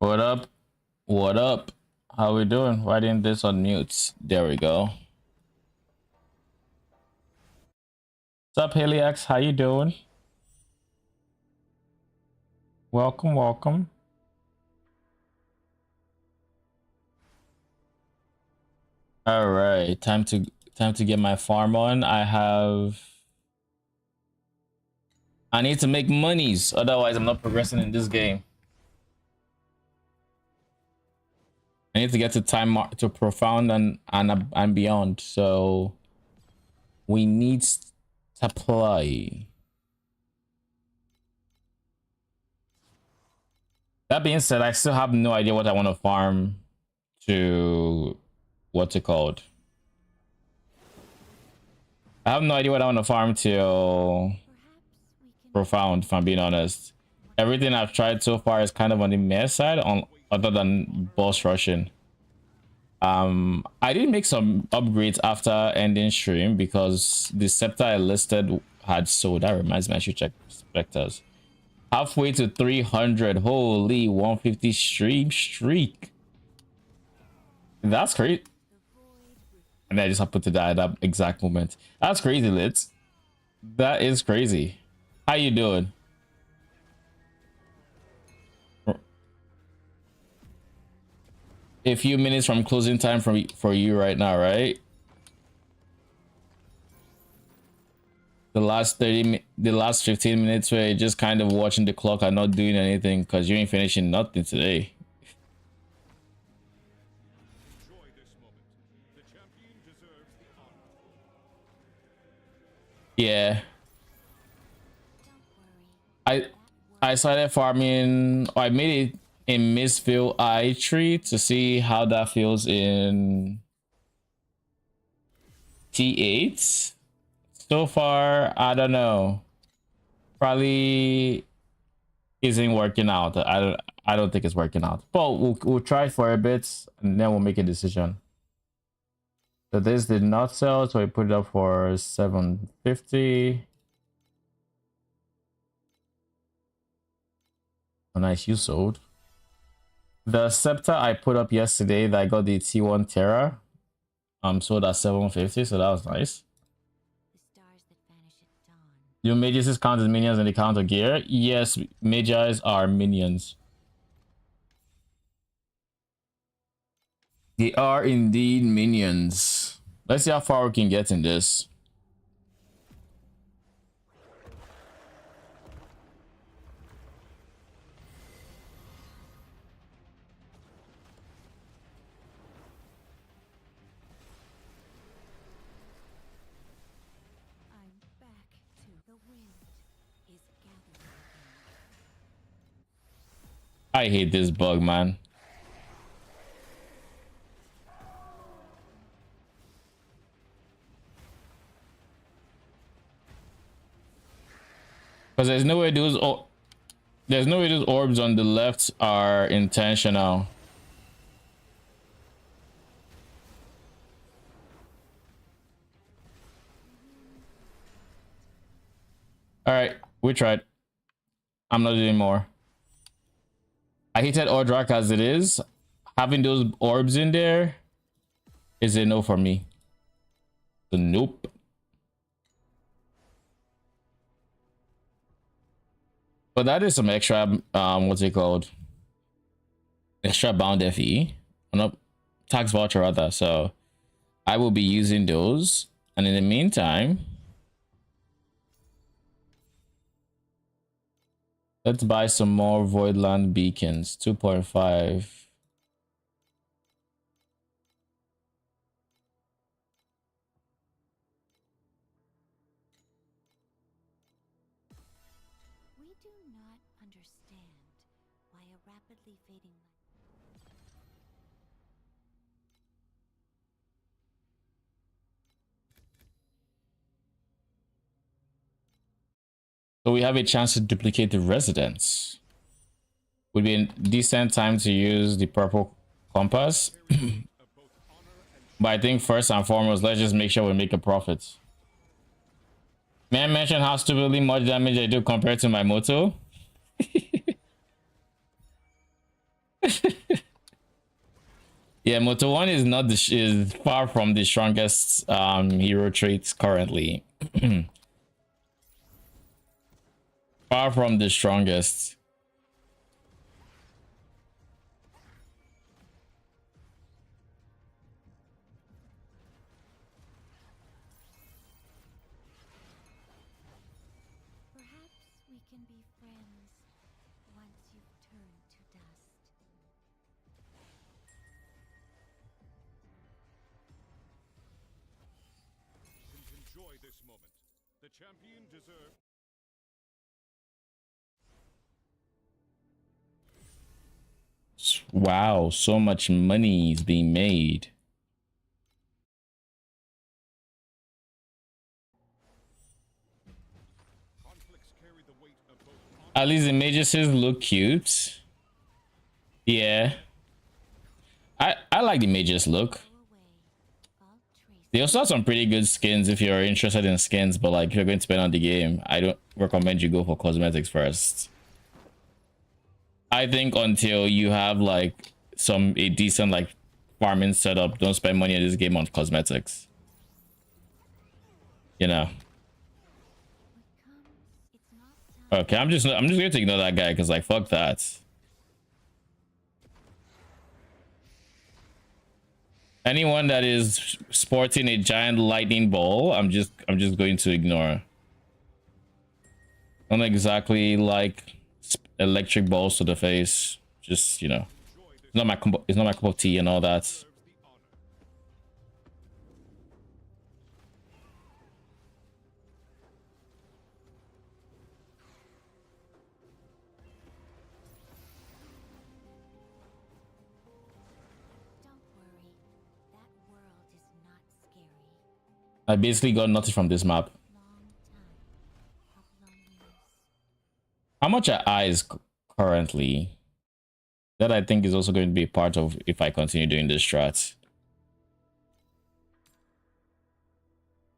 What up? What up? How we doing? Why didn't this unmute? There we go. What's up, Haley-X? How you doing? Welcome, welcome. All right, time to get my farm on. I need to make monies, otherwise I'm not progressing in this game. I need to get to to profound and beyond. So we need to play. That being said, I still have no idea what I want to farm to what's it called? I have no idea what I want to farm to profound, if I'm being honest. Everything I've tried so far is kind of on the meh side, other than boss rushing. I did make some upgrades after ending stream because the scepter I listed had sold. That reminds me, I should check specters. Halfway to 300. Holy 150 streak. That's great. And then I just happened to die at that exact moment. That's crazy, Litz. That is crazy. How you doing? A few minutes from closing time for you right now, right? The last 15 minutes where you're just kind of watching the clock and not doing anything because you ain't finishing nothing today. Yeah. I started farming. I made it in Mistville Eye Tree to see how that feels in T8. So far, I don't know. Probably isn't working out. I don't think it's working out. But we'll try for a bit and then we'll make a decision. So this did not sell, so we put it up for 750. Oh, nice, you sold. The scepter I put up yesterday that I got the T1 Terra sold at 750, so that was nice. Do mages count as minions in the counter gear? Yes, Magi's are minions. They are indeed minions. Let's see how far we can get in this. I hate this bug, man. Because there's no way those orbs on the left are intentional. All right, we tried. I'm not doing more. I hated Ordrak as it is. Having those orbs in there is a no for me. So nope. But that is some extra what's it called? Extra bound FE. No, tax voucher rather. So I will be using those. And in the meantime, let's buy some more Voidland beacons. 2.5. We do not understand why a rapidly fading So we have a chance to duplicate the residence. Would be a decent time to use the purple compass. But I think first and foremost, let's just make sure we make a profit. May I mention how stupidly much damage I do compared to my moto? Yeah, Moto 1 is not is far from the strongest hero traits currently. Far from the strongest. Perhaps we can be friends once you've turned to dust. Enjoy this moment. The champion deserves. Wow, so much money is being made. Conflicts carry the weight of both. At least the mages look cute. Yeah. I like the mages look. Go away. All traces. They also have some pretty good skins if you're interested in skins, but like if you're going to spend on the game, I don't recommend you go for cosmetics first. I think until you have like a decent like farming setup, don't spend money in this game on cosmetics. You know. What comes, it's not time. Okay, I'm just gonna to ignore that guy because like fuck that. Anyone that is sporting a giant lightning ball, I'm just going to ignore. Not exactly like electric balls to the face. Just, you know, it's not my cup of tea and all that. Deserves the honor. Don't worry. That world is not scary. I basically got nothing from this map. Long time of loneliness. How much are eyes currently? That I think is also going to be part of if I continue doing this strat.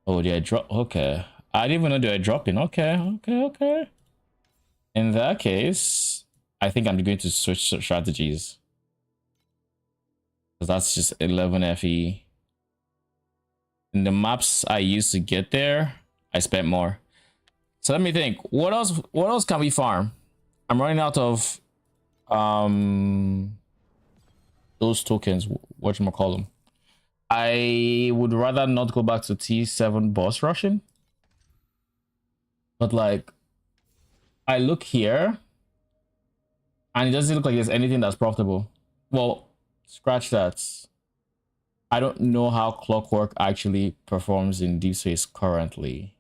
Oh, did I drop? Okay. I didn't even know they were dropping. Okay. In that case, I think I'm going to switch strategies. Because that's just 11 FE. In the maps I used to get there, I spent more. So let me think. What else can we farm? I'm running out of those tokens. Whatchamacallem. I would rather not go back to T7 boss rushing. But like I look here and it doesn't look like there's anything that's profitable. Well, scratch that. I don't know how Clockwork actually performs in Deep Space currently.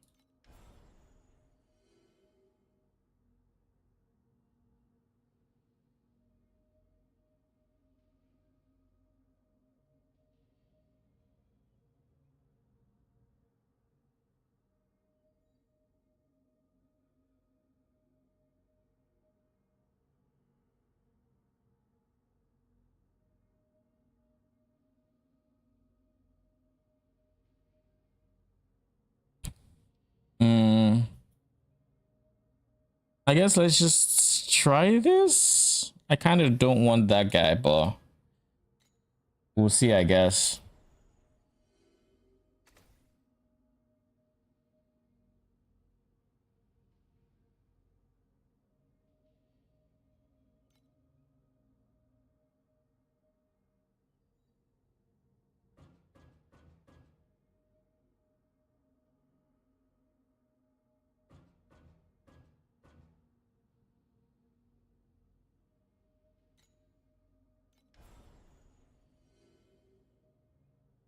I guess let's just try this. I kind of don't want that guy, but we'll see, I guess.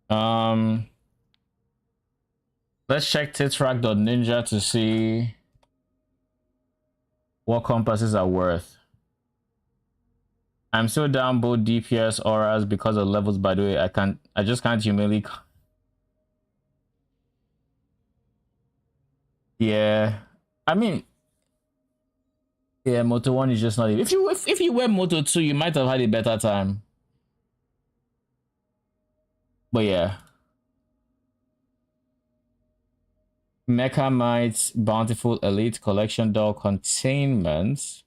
Um, let's check titrack.ninja to see what compasses are worth. I'm still down both DPS auras because of levels. By the way, I just can't humiliate. Yeah, I mean, yeah, Moto 1 is just not even. If you were Moto 2, you might have had a better time. But yeah. Mecha Might, Bountiful Elite, Collection Doll, Containment.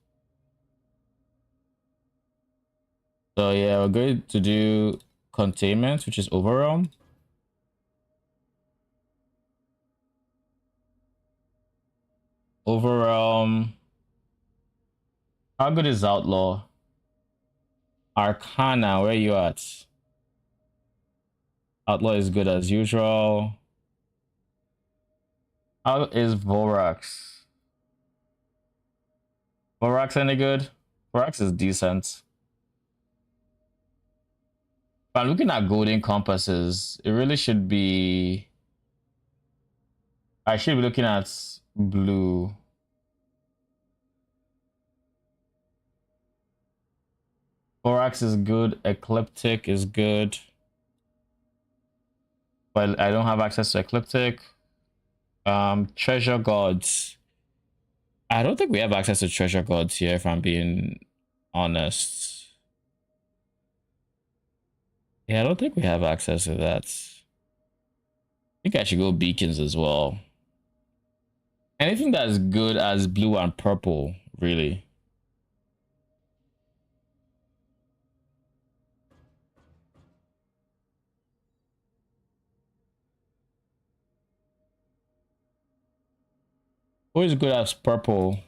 So yeah, we're going to do containment, which is overwhelm. Overwhelm. How good is outlaw? Arcana, where you at? Outlaw is good as usual. How is Vorax? Vorax any good? Vorax is decent. But I'm looking at golden compasses. It really should be. I should be looking at blue. Vorax is good. Ecliptic is good. But I don't have access to Ecliptic. Treasure gods. I don't think we have access to treasure gods here, if I'm being honest. Yeah, I don't think we have access to that. I think I should go beacons as well. Anything that's good as blue and purple, really. Who is good as purple?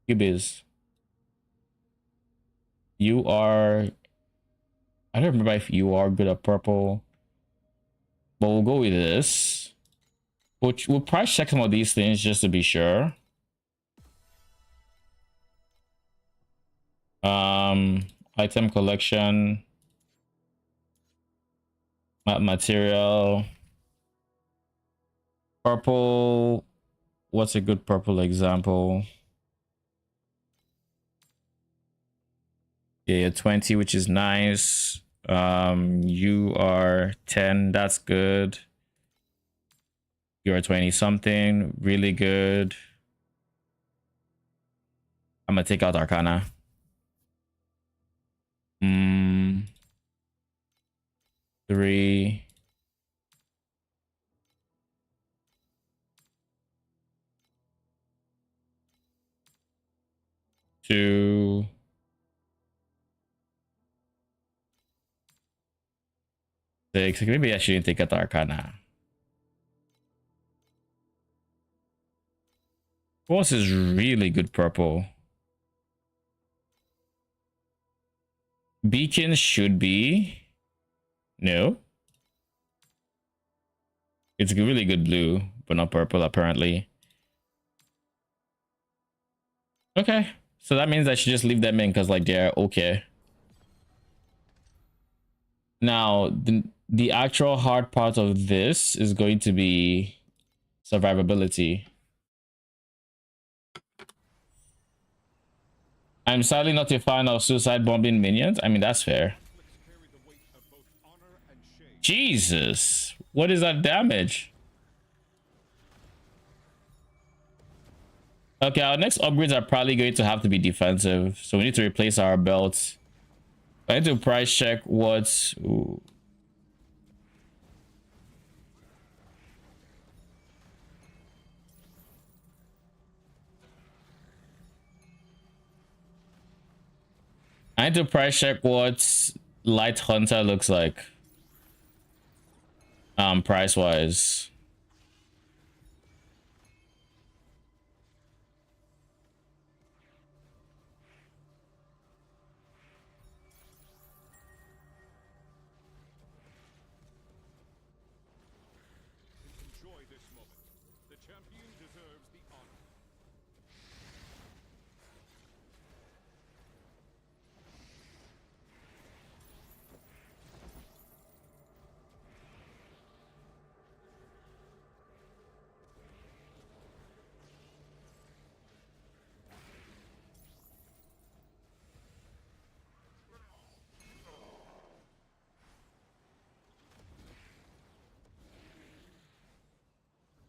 Cubes. You are. I don't remember if you are good at purple. But we'll go with this. We'll price check some of these things just to be sure. Item collection. Material. Purple. What's a good purple example? Yeah, 20, which is nice. You are 10, that's good. You are 20 something, really good. I'm gonna take out Arcana. 3. 2. 6. Maybe I shouldn't take out Arcana. Force is really good purple. Beacon should be. No. It's really good blue, but not purple, apparently. Okay. So that means I should just leave them in because, like, they're okay. Now, the actual hard part of this is going to be survivability. I'm sadly not a fan of suicide bombing minions. I mean, that's fair. Jesus, what is that damage? Okay, our next upgrades are probably going to have to be defensive, so we need to replace our belts. I need to price check what's. Ooh. I need to price check what Light Hunter looks like. Price wise. Enjoy this moment. The champion deserves the honor.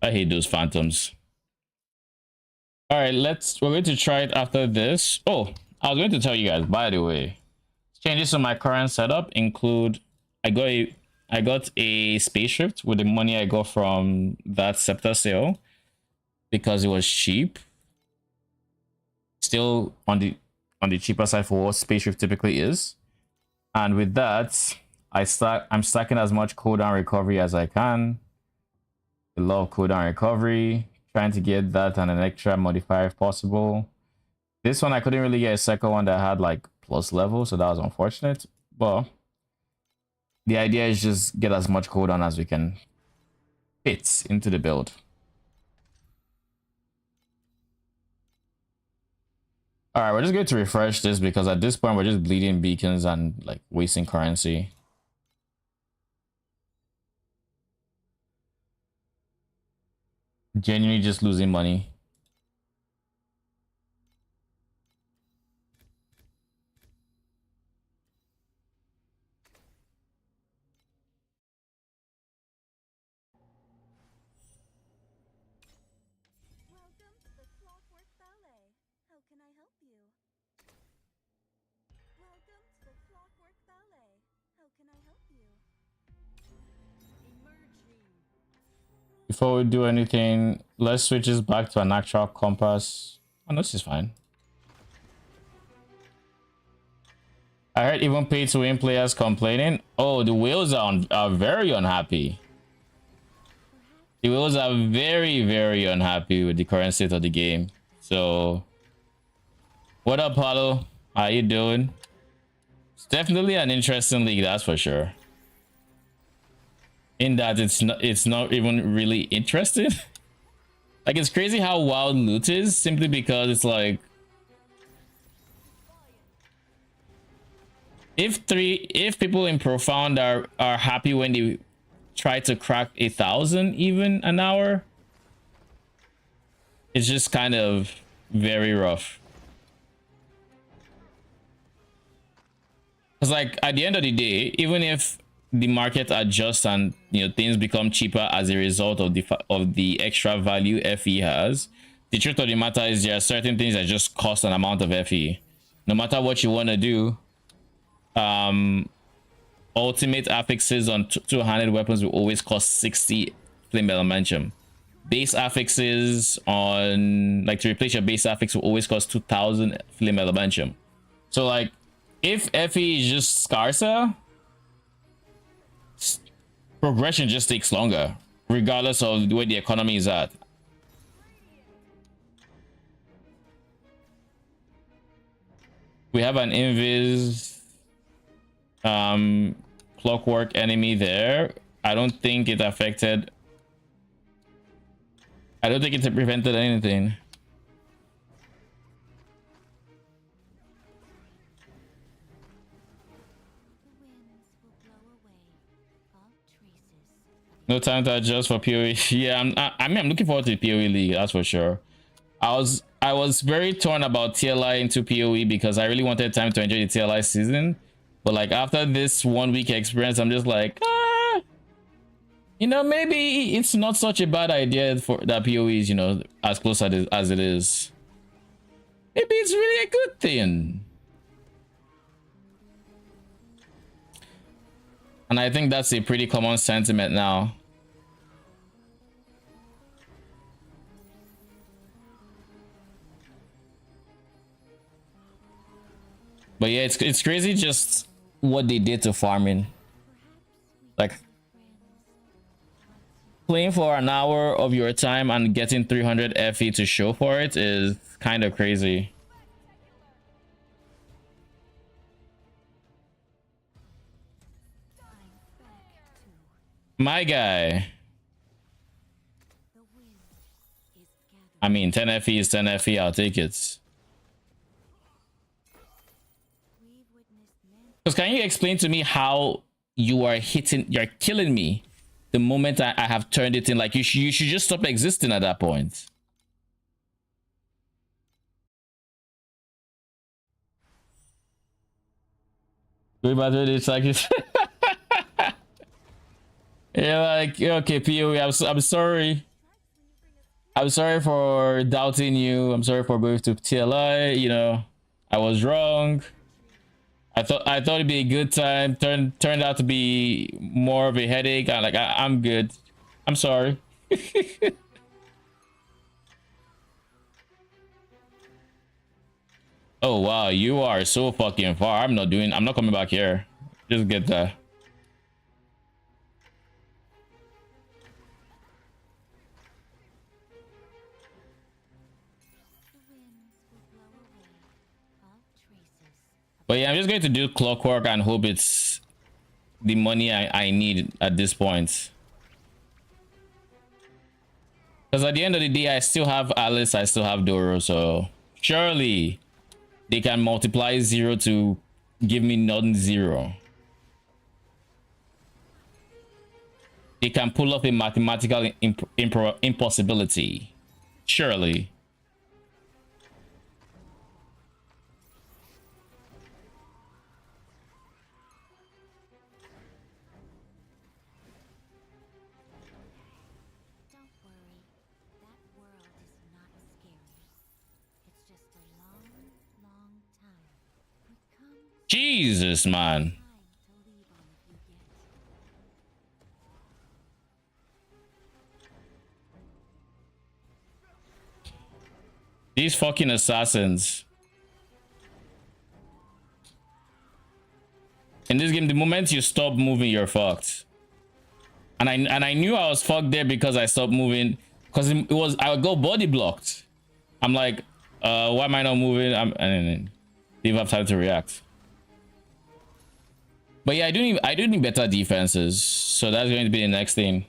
I hate those phantoms. All right, we're going to try it after this. Oh, I was going to tell you guys, by the way, changes to my current setup include I got a spaceship with the money I got from that scepter sale because it was cheap. Still on the cheaper side for what spaceship typically is. And with that, I'm stacking as much cooldown recovery as I can. A lot of cooldown recovery, trying to get that and an extra modifier if possible. This one I couldn't really get a second one that had like plus level, so that was unfortunate. But the idea is just get as much cooldown as we can fit into the build. All right, we're just going to refresh this because at this point we're just bleeding beacons and like wasting currency. Genuinely just losing money. Welcome to the Clockwork Ballet. How can I help you? Welcome to the Clockwork Ballet. How can I help you? Emerging. Before we do anything, let's switch this back to an actual compass. Oh, this is fine. I heard even pay to win players complaining. Oh, the whales are very unhappy. The whales are very, very unhappy with the current state of the game. So, what up, Paulo? How you doing? It's definitely an interesting league, that's for sure. In that it's not even really interesting. Like, it's crazy how wild loot is, simply because it's like, if people in Profound are happy when they try to crack 1,000 even an hour, it's just kind of very rough. It's like, at the end of the day, even if the market adjusts and things become cheaper as a result of the extra value FE has, the truth of the matter is there are certain things that just cost an amount of FE. No matter what you want to do, ultimate affixes on two-handed weapons will always cost 60 flame elementum. Base affixes on, like, to replace your base affix will always cost 2,000 flame elementum. So like, if FE is just scarcer, progression just takes longer, regardless of where the economy is at. We have an invis clockwork enemy there. I don't think it affected. I don't think it prevented anything. No time to adjust for PoE. Yeah, I'm looking forward to the PoE league, that's for sure. I was very torn about TLI into PoE because I really wanted time to enjoy the TLI season. But like, after this 1 week experience, I'm just like, maybe it's not such a bad idea for that PoE is, as close as it is. Maybe it's really a good thing. And I think that's a pretty common sentiment now. But yeah, it's crazy just what they did to farming. Like, playing for an hour of your time and getting 300 FE to show for it is kind of crazy. My guy. I mean, 10 FE is 10 FE, I'll take it. Because can you explain to me how you're killing me the moment I have turned it in? Like, you should just stop existing at that point. It's like yeah, like, okay, PoE, I'm sorry. I'm sorry for doubting you. I'm sorry for going to TLI. I was wrong. I thought it'd be a good time. Turned out to be more of a headache. I'm good. I'm sorry. Oh wow, you are so fucking far. I'm not coming back here. Just get that. The winds will blow away all traces of But yeah, I'm just going to do clockwork and hope it's the money I need at this point. Because at the end of the day, I still have Alice, I still have Doro, so surely they can multiply 0 to give me non-zero. They can pull up a mathematical impossibility. Surely. Don't worry, that world is not scary. It's just a long, long time. We come Jesus, man. time to leave on if you get. These fucking assassins. In this game, the moment you stop moving, you're fucked. And I knew I was fucked there because I stopped moving. Because it was, I would go body blocked. I'm like, why am I not moving? And then didn't have time to react. But yeah, I do need better defenses. So that's going to be the next thing.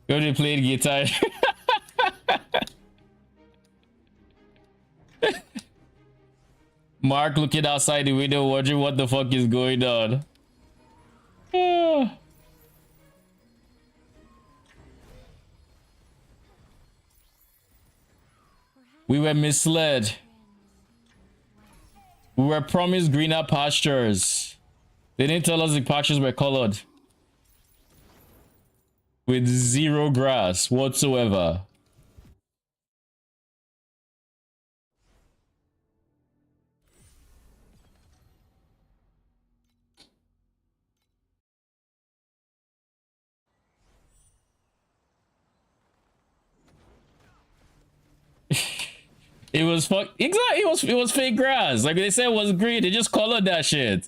You already played guitar. Mark looking outside the window, wondering what the fuck is going on. We were misled. We were promised greener pastures. They didn't tell us the pastures were colored with zero grass whatsoever. It was fuck exactly. It was fake grass. Like they said, it was green. They just colored that shit.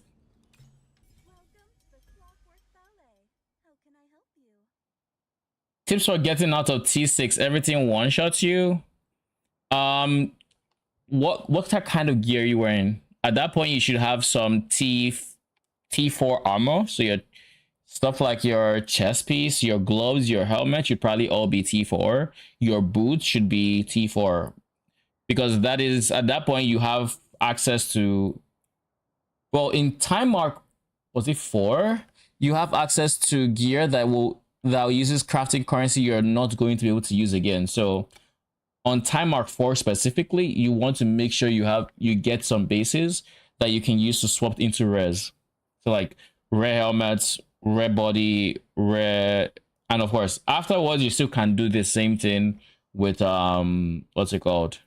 Welcome to the Clockwork Ballet. How can I help you? Tips for getting out of T6. Everything one shots you. What kind of gear you wearing? At that point, you should have some T4 armor. So your stuff like your chest piece, your gloves, your helmet should probably all be T4. Your boots should be T4. Because that is, at that point, you have access to, well, in time mark, was it 4? You have access to gear that uses crafting currency you're not going to be able to use again. So on time mark 4 specifically, you want to make sure you get some bases that you can use to swap into res. So like rare helmets, rare body, rare, and of course afterwards you still can do the same thing with what's it called?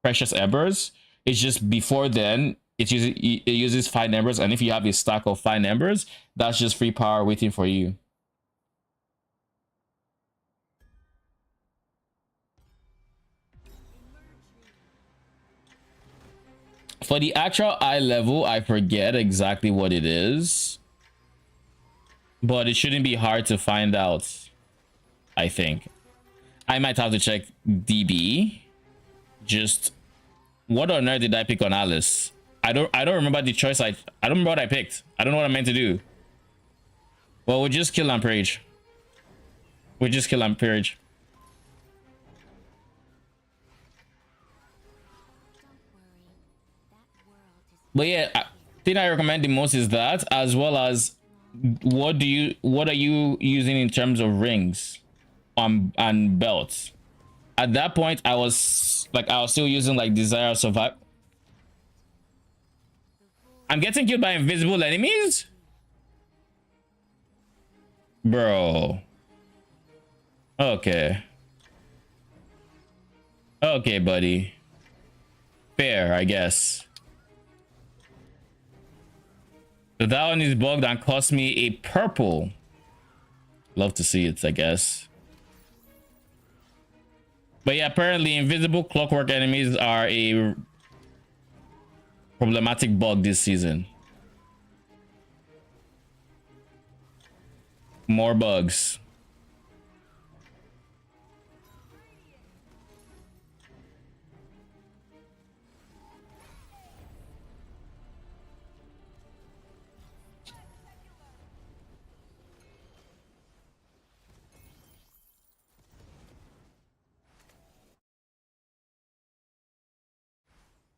Precious embers. It's just before then it uses 5 embers, and if you have a stack of 5 embers, that's just free power waiting for you. For the actual eye level, I forget exactly what it is, but it shouldn't be hard to find out. I think I might have to check DB. Just what on earth did I pick on Alice? I don't remember the choice. I don't remember what I picked. I don't know what I meant to do. Well, we'll just kill Amperage. We'll just kill Amperage. But yeah, thing I recommend the most is that, as well as what are you using in terms of rings and belts? At that point, I was still using like Desire Survive. I'm getting killed by invisible enemies? Bro. Okay. Okay, buddy. Fair, I guess. So that one is bugged and cost me a purple. Love to see it, I guess. But yeah, apparently invisible clockwork enemies are a problematic bug this season. More bugs.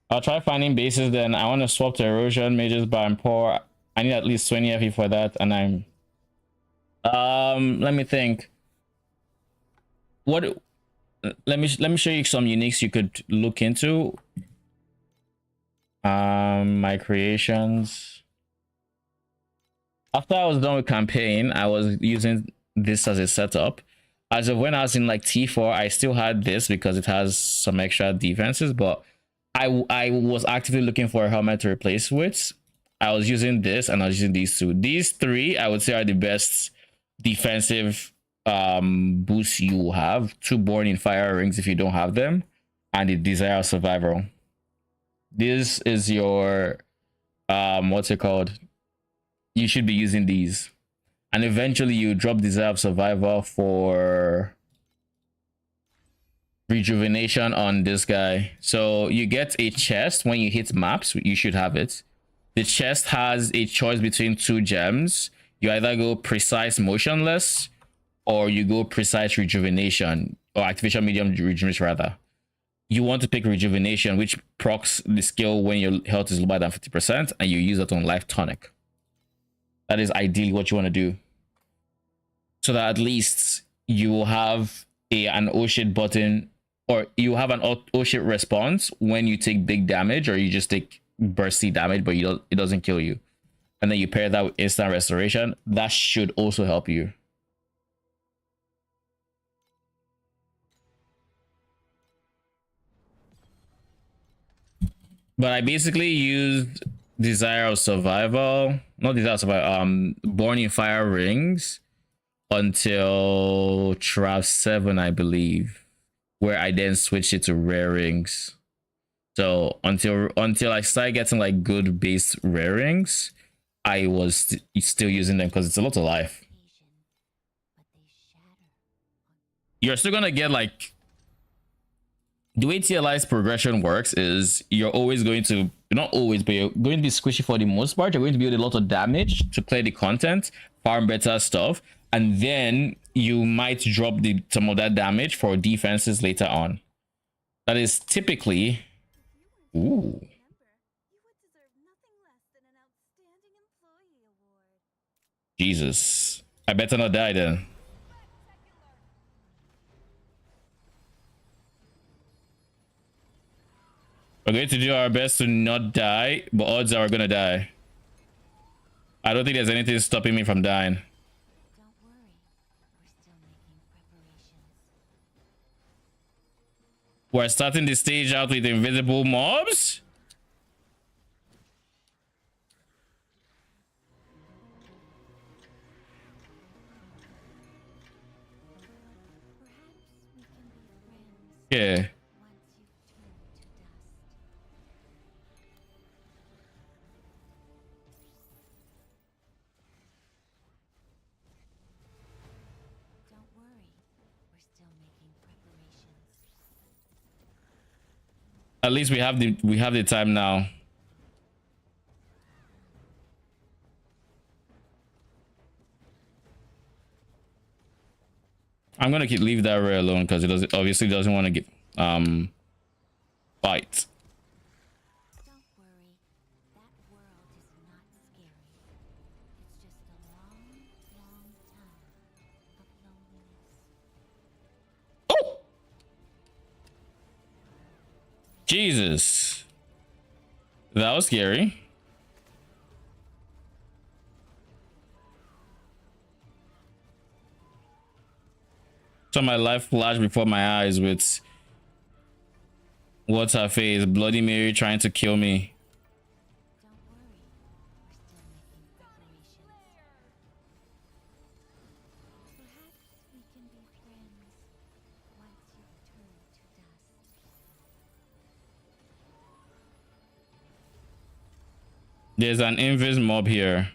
I'll try finding bases then. I want to swap to erosion mages, but I'm poor. I need at least 20 FE for that, and I'm let me think. What let me show you some uniques you could look into. My creations. After I was done with campaign, I was using this as a setup. As of when I was in like T4, I still had this because it has some extra defenses, but I was actively looking for a helmet to replace with. I was using this and I was using these two. These three, I would say, are the best defensive boosts you will have. Two Born in Fire rings if you don't have them, and the Desire of Survival. This is your what's it called? You should be using these. And eventually you drop Desire of Survival for rejuvenation on this guy. So you get a chest when you hit maps. You should have it. The chest has a choice between two gems. You either go precise motionless or you go precise rejuvenation, or activation medium rejuvenation rather. You want to pick rejuvenation, which procs the skill when your health is lower than 50%, and you use it on life tonic. That is ideally what you want to do, so that at least you will have an oh shit button, or you have an oh shit response when you take big damage, or you just take bursty damage but it doesn't kill you, and then you pair that with instant restoration. That should also help you. But I basically used Desire of Survival, not Desire of Survival, Born in Fire rings until Trap 7, I believe, where I then switched it to rare rings. So until I started getting like good base rare rings, I was still using them because it's a lot of life. You're still gonna get like, the way TLI's progression works is you're always going to, not always, but you're going to be squishy for the most part. You're going to build a lot of damage to clear the content, farm better stuff, and then you might drop some of that damage for defenses later on. That is typically... Ooh. Jesus. I better not die then. We're going to do our best to not die, but odds are we're gonna die. I don't think there's anything stopping me from dying. Don't worry, we're still making preparations. We're starting the stage out with invisible mobs? Yeah. At least we have the time now. I'm gonna leave that rare alone because it obviously doesn't want to get fight. Don't worry, that world is not scary. It's just a long, long time of loneliness. Oh! Jesus. That was scary. So my life flashed before my eyes with what's her face, Bloody Mary trying to kill me. Don't worry, we're still making preparations. Perhaps we can be friends once you've turned to dust. There's an invis mob here.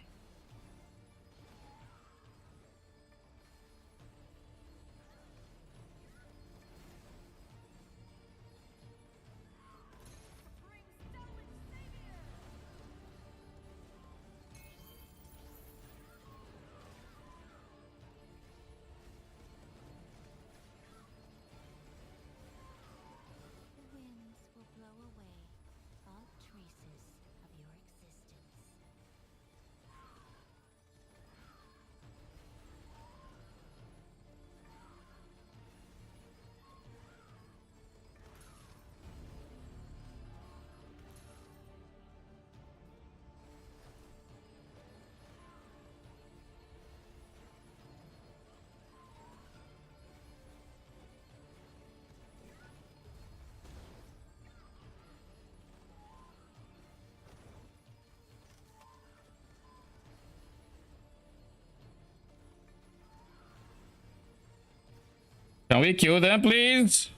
Can we kill them, please?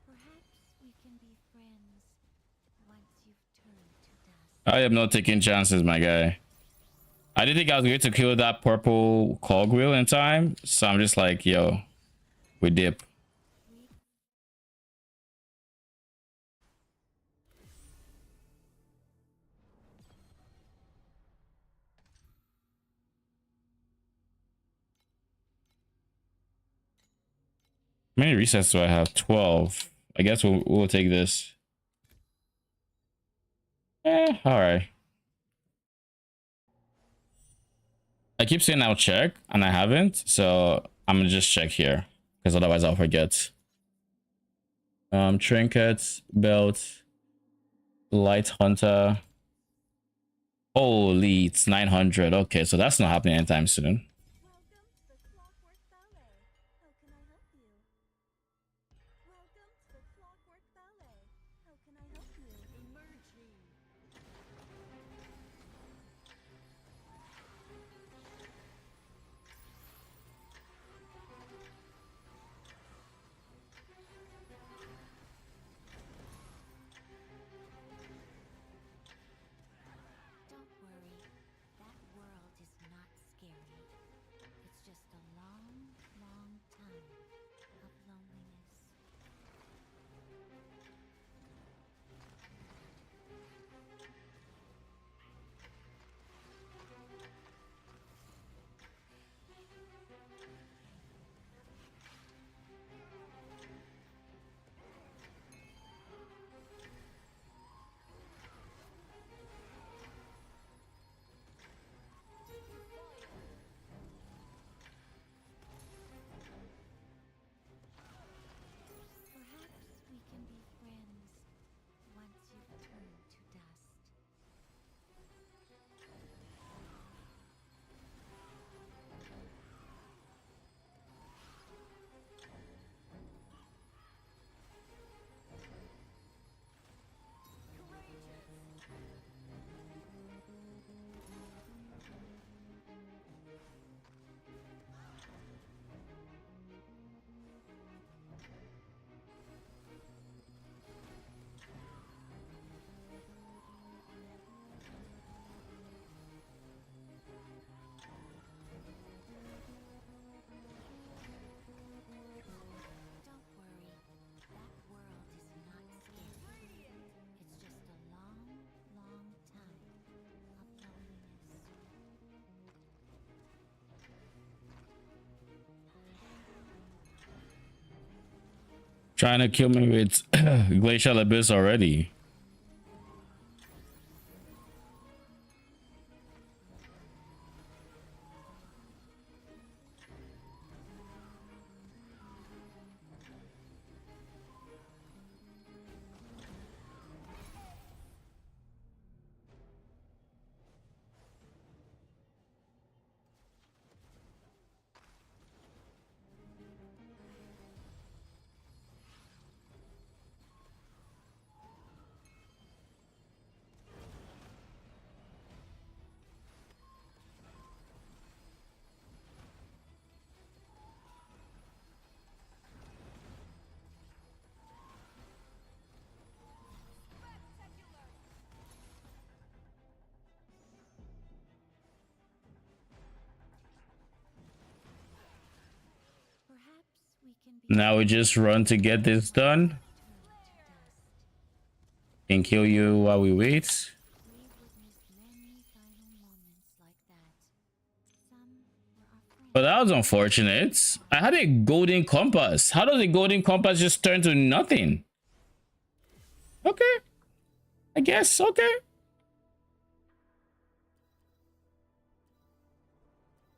Perhaps we can be friends once you've turned to dust. I am not taking chances, my guy. I didn't think I was going to kill that purple cogwheel in time, so I'm just like, yo, we dip. How many resets do I have? 12. I guess we'll take this. All right. I keep saying I'll check, and I haven't, so I'm gonna just check here, because otherwise I'll forget. Trinkets, belt, light hunter. Holy, it's 900. Okay, so that's not happening anytime soon. Welcome to the Clockwork Ballet. How can I help you? Welcome to the Clockwork Ballet. How can I help you? Emerging. Don't worry, that world is not scary. It's just a long, long time of loneliness. Perhaps we can be friends once you've turned to dust. Don't worry, that world is not scary. It's just a long, long time of loneliness. Trying to kill me with Glacial Abyss already. Perhaps we can be Now we just run to get this done turned to dust. and kill you while we wait. We've witnessed many final moments like that. Some were our friends. But that was unfortunate. I had a golden compass. How does a golden compass just turn to nothing? Okay. I guess, okay.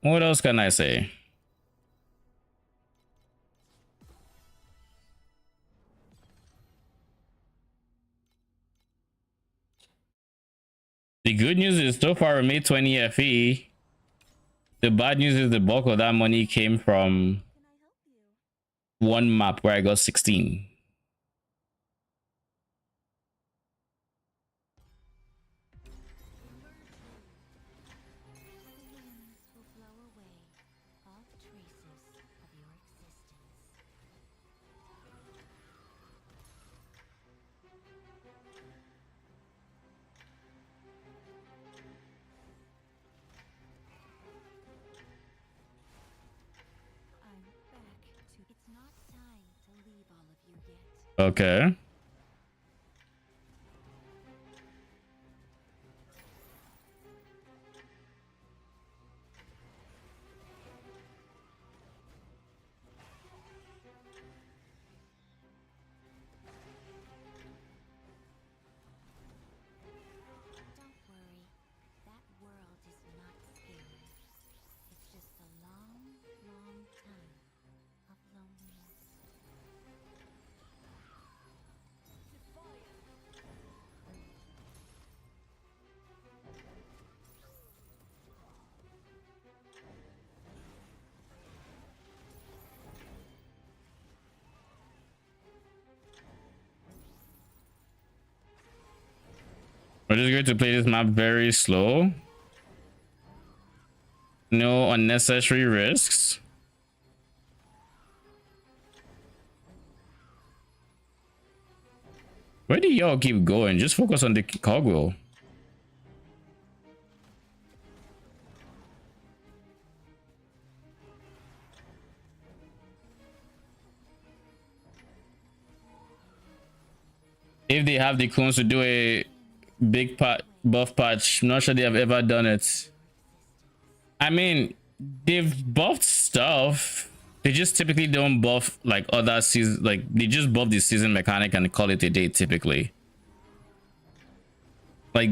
What else can I say? The good news is so far we made 20 FE. The bad news is the bulk of that money came from Can I help you? one map where I got 16. Okay. Don't worry, that world is not scary. It's just a long, long time of loneliness. We're just going to play this map very slow. No unnecessary risks. Where do y'all keep going? Just focus on the cogwheel. If they have the cones to do a big buff patch, I'm not sure they have ever done it. I mean, they've buffed stuff. They just typically don't buff like other seasons. Like they just buff the season mechanic and call it a day typically. Like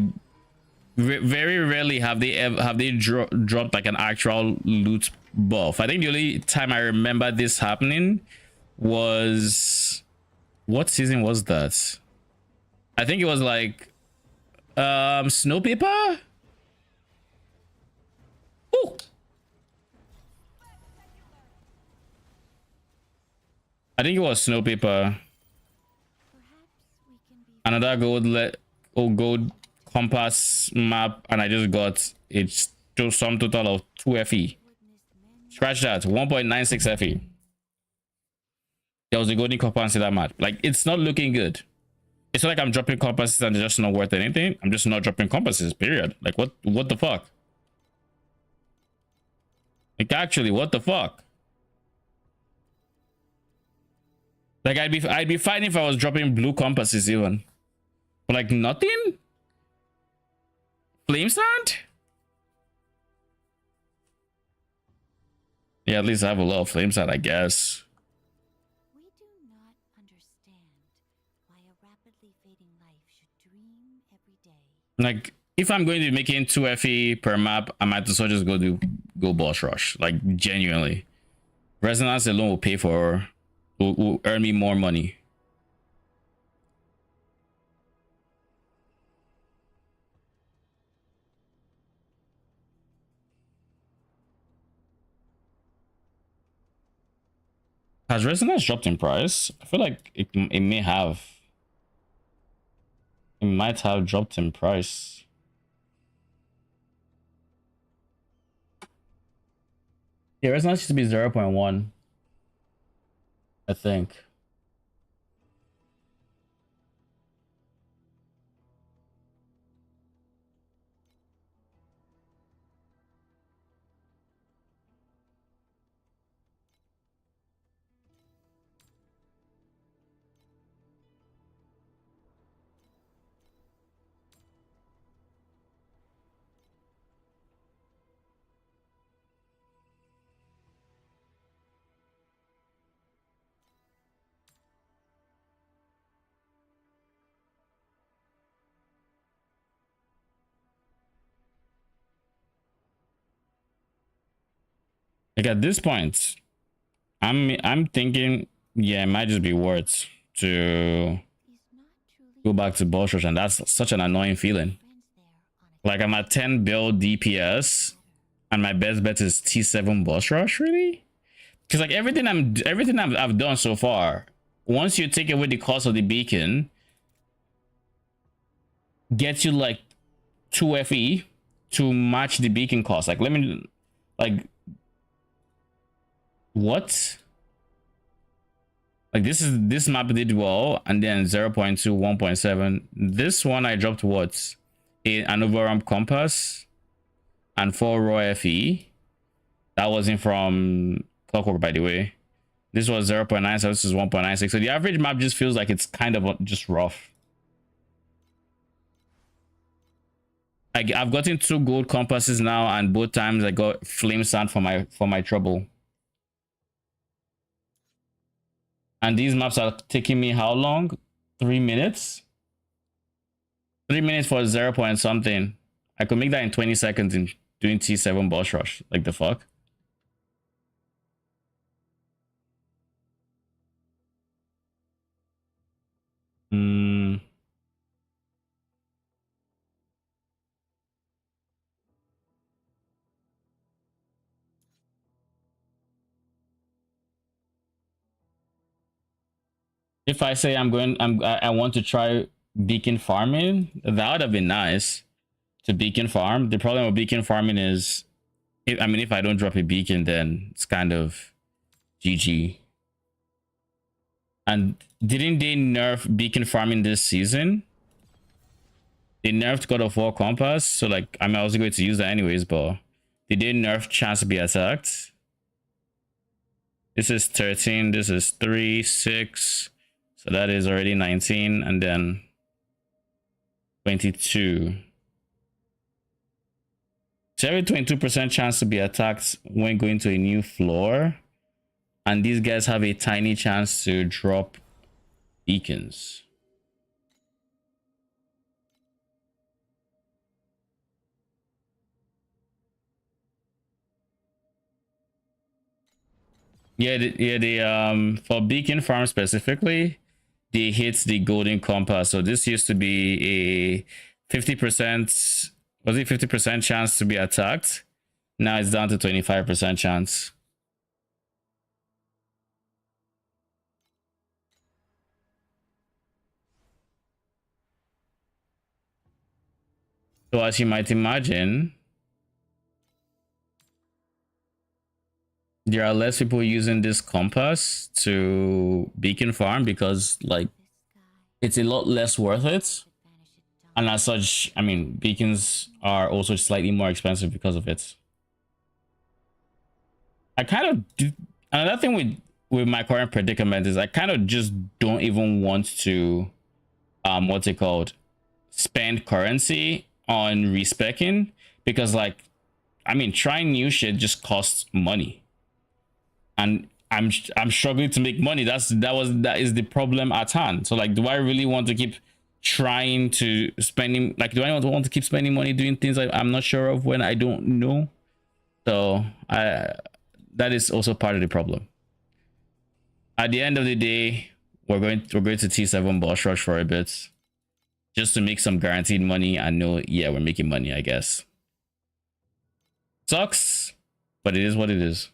very rarely have they dropped like an actual loot buff. I think the only time I remember this happening was, what season was that? I think it was like snow paper. Ooh. I think it was snow paper. Another gold compass map, and I just got it's to some total of 2 FE. Scratch that, 1.96 FE. There was a golden compass in that map. Like, it's not looking good. It's not like I'm dropping compasses and they're just not worth anything. I'm just not dropping compasses, period. Like, what the fuck? Like, actually, what the fuck? Like, I'd be fine if I was dropping blue compasses even. But like nothing? Flame sand? Yeah, at least I have a lot of flame sand, I guess. We do not understand why a rapidly fading life should dream every day. Like, if I'm going to be making 2 FE per map, I might as well just go boss rush. Like, genuinely. Resonance alone will pay for, will earn me more money. Has Resonance dropped in price? I feel like it may have. It might have dropped in price. Yeah, Resonance used to be 0.1. I think. Like at this point, I'm thinking, yeah, it might just be worth to go back to boss rush, and that's such an annoying feeling. Like I'm at 10 build DPS, and my best bet is T7 boss rush, really? Because like everything I've done so far, once you take away the cost of the beacon, gets you like 2 FE to match the beacon cost. Like let me, like, what? Like this map did well, and then 0.2, 1.7. This one I dropped what? An overramp compass and 4 raw FE. That wasn't from Clockwork, by the way. This was 0.9, so this is 1.96. So the average map just feels like it's kind of just rough. I've gotten 2 gold compasses now, and both times I got flame sand for my trouble. And these maps are taking me how long? 3 minutes? 3 minutes for 0 point something. I could make that in 20 seconds in doing T7 boss rush. Like the fuck? If I say I want to try beacon farming, that would have been nice to beacon farm. The problem with beacon farming is, if I don't drop a beacon, then it's kind of GG. And didn't they nerf beacon farming this season? They nerfed God of War Compass, so like, I was going to use that anyways, but did they nerf chance to be attacked? This is 13, this is 3, 6, so that is already 19, and then 22. So every 22% chance to be attacked when going to a new floor, and these guys have a tiny chance to drop beacons. The for beacon farm specifically, they hit the golden compass. So this used to be a 50%, was it 50% chance to be attacked? Now it's down to 25% chance. So as you might imagine, there are less people using this compass to beacon farm because like it's a lot less worth it. And as such, beacons are also slightly more expensive because of it. I kind of do. Another thing with my current predicament is I kind of just don't even want to, what's it called, spend currency on respecking, because like, trying new shit just costs money, and I'm struggling to make money. That is the problem at hand. So like, do I really want to keep trying to spending, like, do I want to keep spending money doing things I'm not sure of when I don't know? So that is also part of the problem. At the end of the day, we're going to T7 boss rush for a bit, just to make some guaranteed money and know, yeah, we're making money, I guess. Sucks, but it is what it is.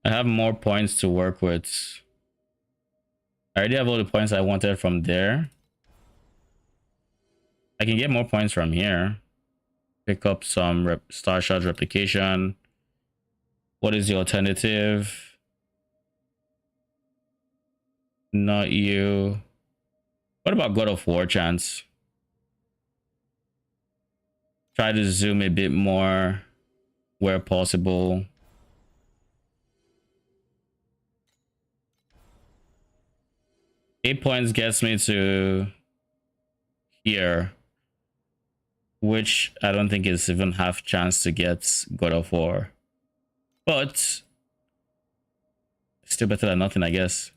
I have more points to work with. I already have all the points I wanted from there. I can get more points from here. Pick up some Star Shard replication. What is the alternative? Not you. What about God of War chance? Try to zoom a bit more where possible. Eight points gets me to here, which I don't think is even half chance to get God of War, but still better than nothing, I guess.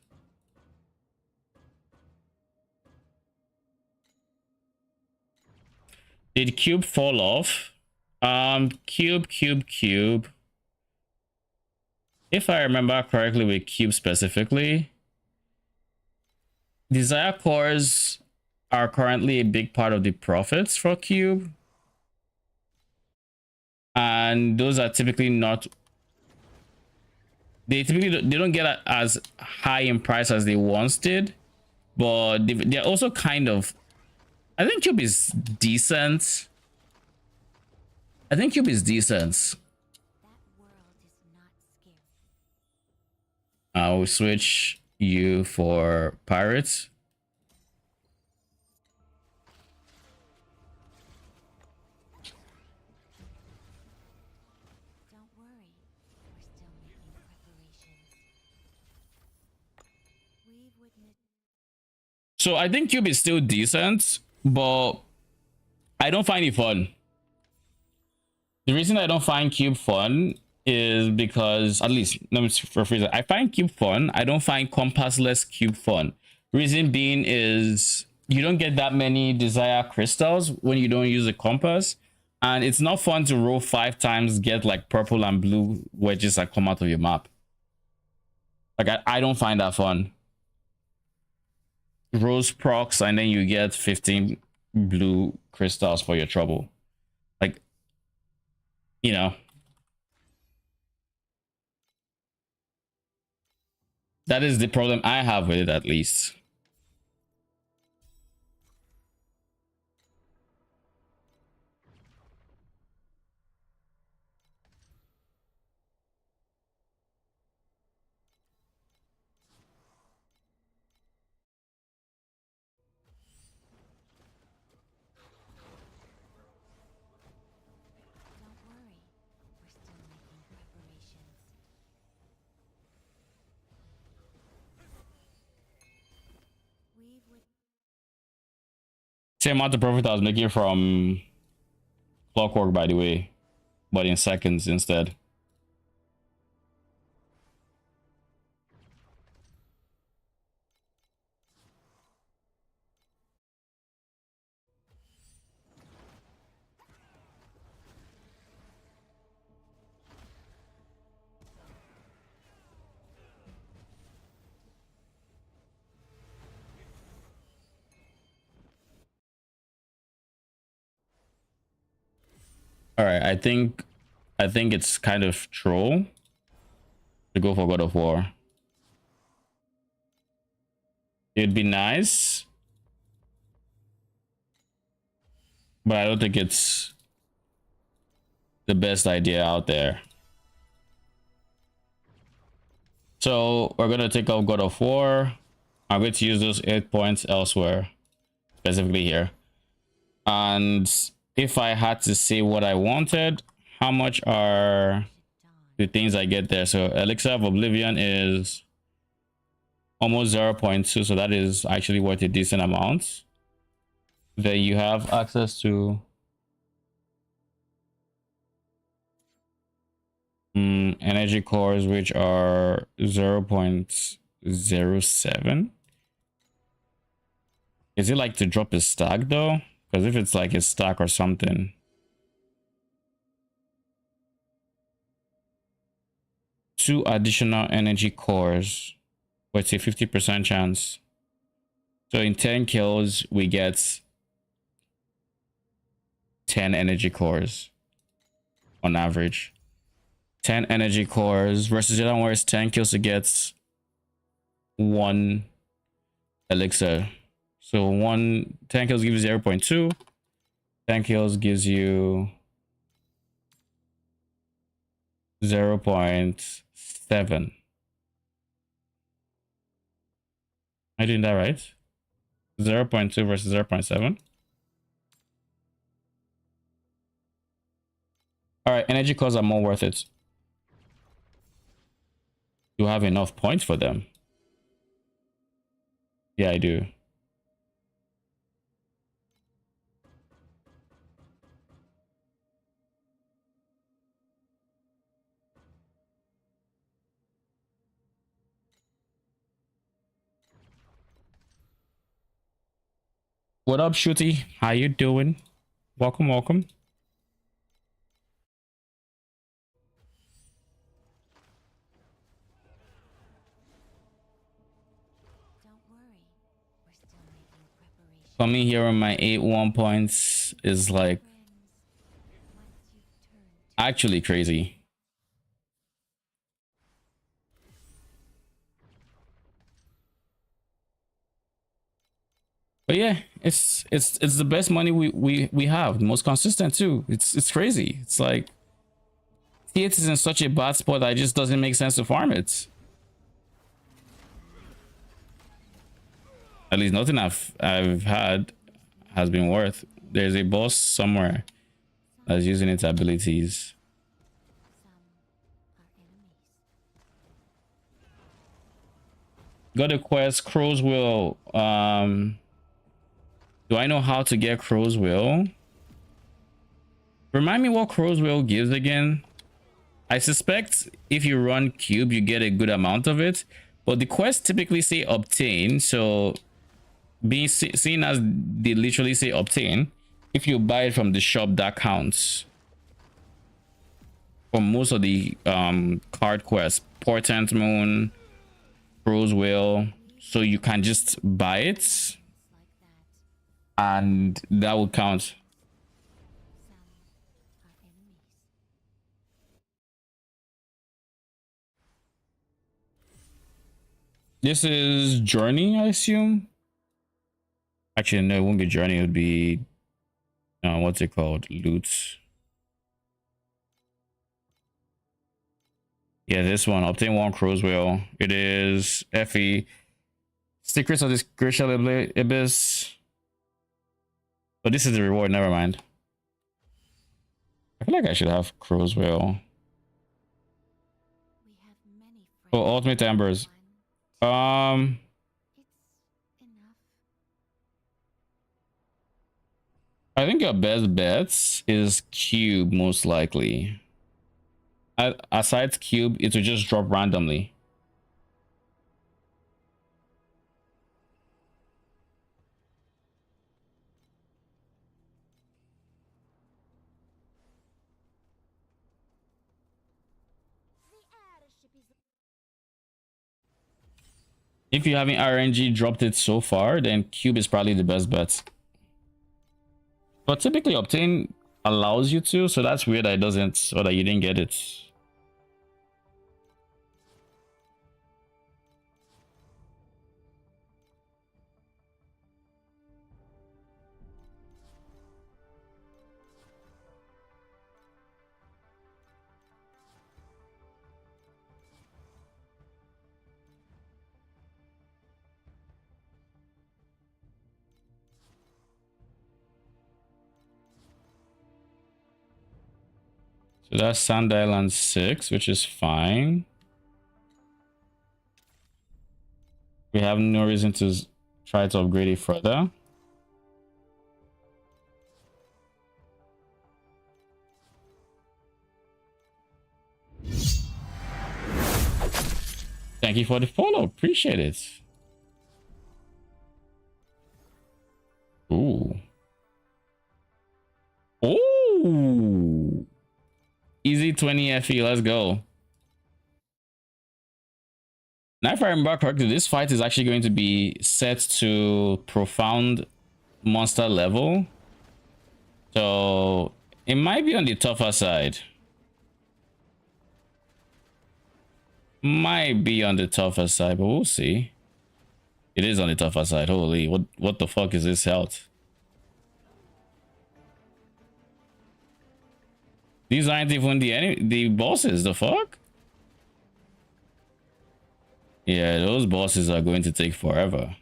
Did Cube fall off? Cube. If I remember correctly with Cube specifically, Desire cores are currently a big part of the profits for Cube, and those are typically not, they don't get as high in price as they once did, but they're also kind of, I think Cube is decent. I'll switch you for pirates. Don't worry, we're still making preparations. We've witnessed. So I think cube is still decent, but I don't find it fun. The reason I don't find cube fun is because, at least let me rephrase it. I find cube fun. I don't find compassless cube fun. Reason being is you don't get that many desire crystals when you don't use a compass, and it's not fun to roll 5 times, get like purple and blue wedges that come out of your map. Like I don't find that fun. Rose procs and then you get 15 blue crystals for your trouble. Like, you know, that is the problem I have with it, at least. Don't worry, we're still making preparations. We've witnessed. Same amount of profit I was making from Clockwork, by the way, but in seconds instead. All right, I think it's kind of troll to go for God of War. It'd be nice, but I don't think it's the best idea out there. So we're gonna take out God of War. I'm going to use those 8 points elsewhere, specifically here. And if I had to say what I wanted, how much are the things I get there? So Elixir of Oblivion is almost 0.2, so that is actually worth a decent amount. Then you have access to energy cores, which are 0.07. Is it like to drop a stack though? Because if it's like a stack or something. Two additional energy cores, but it's a 50% chance. So in 10 kills, we get 10 energy cores on average. 10 energy cores versus the other one where it's 10 kills to get 1 elixir. So 10 kills gives you 0.2. 10 kills gives you 0.7. Am I doing that right? 0.2 versus 0.7. All right, energy cores are more worth it. Do I have enough points for them? Yeah, I do. What up, Shooty? How you doing? Welcome, welcome. Don't worry, we're still making preparations. Coming here on my 8-1 points is like Friends, once you've turned to actually crazy. But yeah, it's the best money we have, the most consistent too. It's crazy. It's like T8 is in such a bad spot that it just doesn't make sense to farm it. At least nothing I've had has been worth. There's a boss somewhere that's using its abilities. Some are enemies. Got a quest, Crow's Will. Do I know how to get Crow's Will? Remind me what Crow's Will gives again. I suspect if you run cube, you get a good amount of it, but the quests typically say obtain. So being seen as they literally say obtain, if you buy it from the shop, that counts for most of the card quests. Portent Moon, Crow's Will, so you can just buy it Like that. and that would count. Some are enemies. This is Journey, I assume. Actually, no, it wouldn't be Journey. It would be what's it called? Loot. Yeah, this one. Obtain one Crow's Will. It is FE. Secrets of this Glacial Abyss. But this is the reward. Never mind. I feel like I should have Crow's Will. We have many friends. Oh, Ultimate Embers. It's enough. I think your best bets is Cube, most likely. Aside Cube, it will just drop randomly. If you haven't RNG dropped it so far, then Cube is probably the best bet. But typically Obtain allows you to, so that's weird that it doesn't, or that you didn't get it. So that's Sand Island 6, which is fine. We have no reason to try to upgrade it further. Thank you for the follow. Appreciate it. Ooh. Ooh. Easy 20 FE. Let's go. Now, if I remember correctly, this fight is actually going to be set to profound monster level. So it might be on the tougher side. Might be on the tougher side, but we'll see. It is on the tougher side. Holy, what the fuck is this health? These aren't even the bosses, the fuck? Yeah, those bosses are going to take forever.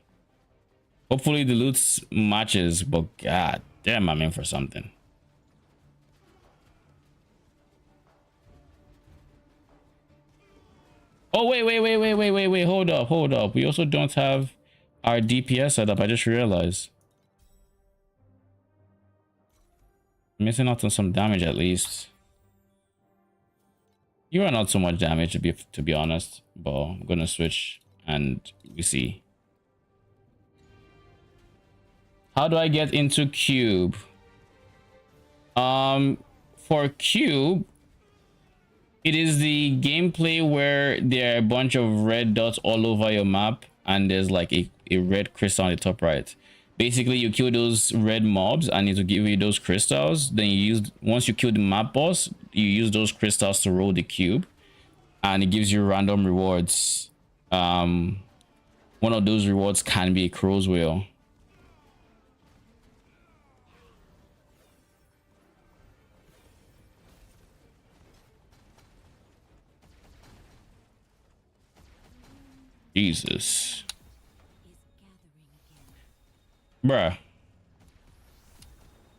Hopefully the loot matches, but god damn, I'm in for something. Oh, wait, hold up. We also don't have our DPS set up. I just realized. Missing out on some damage at least. You are not so much damage to be honest, but I'm gonna switch and we see. How do I get into Cube? For Cube, it is the gameplay where there are a bunch of red dots all over your map and there's like a red crystal on the top right. Basically, you kill those red mobs and it will give you those crystals. Then once you kill the map boss, you use those crystals to roll the cube and it gives you random rewards. One of those rewards can be a Crow's Will. Jesus. Is gathering again. Bruh.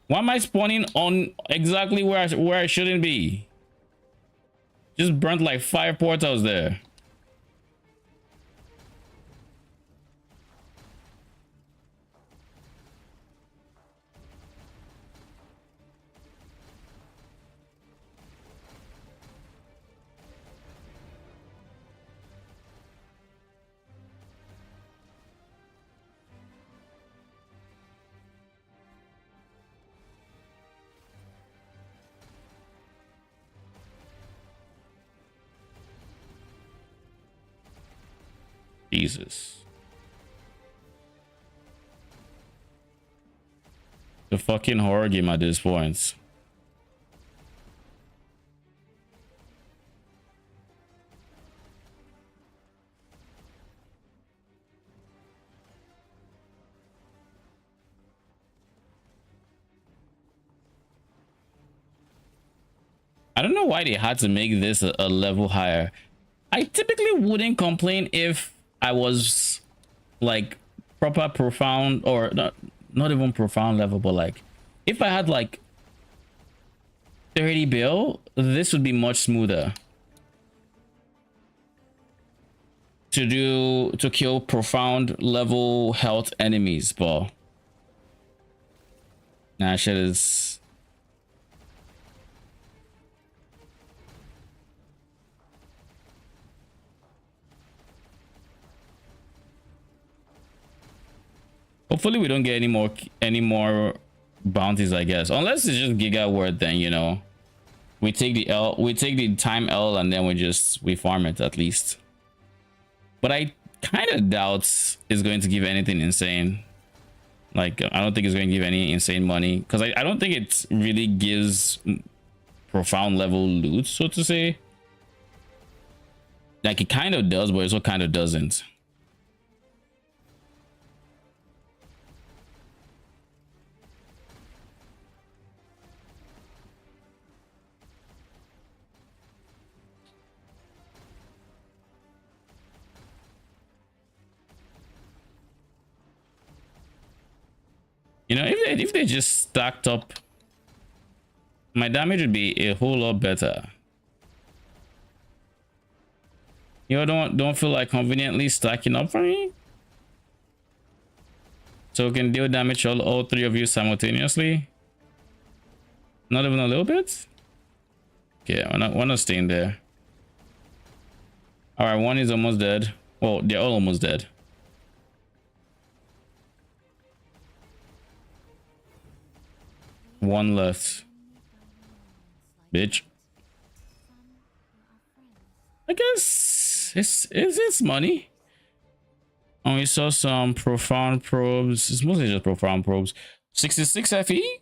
Why am I spawning on exactly where I shouldn't be? Just burnt like 5 portals there. Jesus. The fucking horror game at this point. I don't know why they had to make this a level higher. I typically wouldn't complain if I was like proper profound, or not even profound level, but like if I had like 30 bill, this would be much smoother to kill profound level health enemies, but nah, shit is. Hopefully we don't get any more bounties, I guess. Unless it's just Giga Word, then you know. We take the L, we take the time L, and then we farm it at least. But I kind of doubt it's going to give anything insane. Like I don't think it's going to give any insane money, because I don't think it really gives profound level loot, so to say. Like it kind of does, but it also kind of doesn't. You know, if they just stacked up, my damage would be a whole lot better. You know, don't feel like conveniently stacking up for me, so we can deal damage all 3 of you simultaneously. Not even a little bit. Okay, we're not staying there. All right, one is almost dead. Well, they're all almost dead. One left. Bitch. I guess it's money. And we saw some profound probes. It's mostly just profound probes. 66 FE?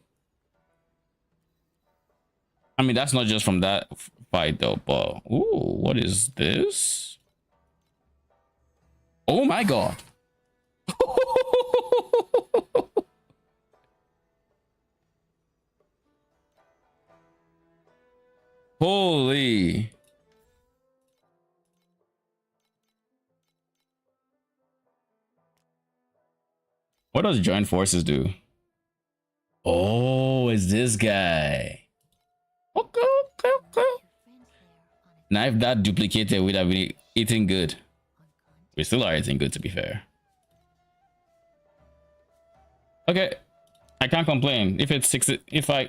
I mean, that's not just from that fight though, but ooh, what is this? Oh my god. Holy. What does joint forces do? Oh, it's this guy. Okay. Now if that duplicated, we'd have been eating good. We still are eating good, to be fair. Okay. I can't complain. If it's 60,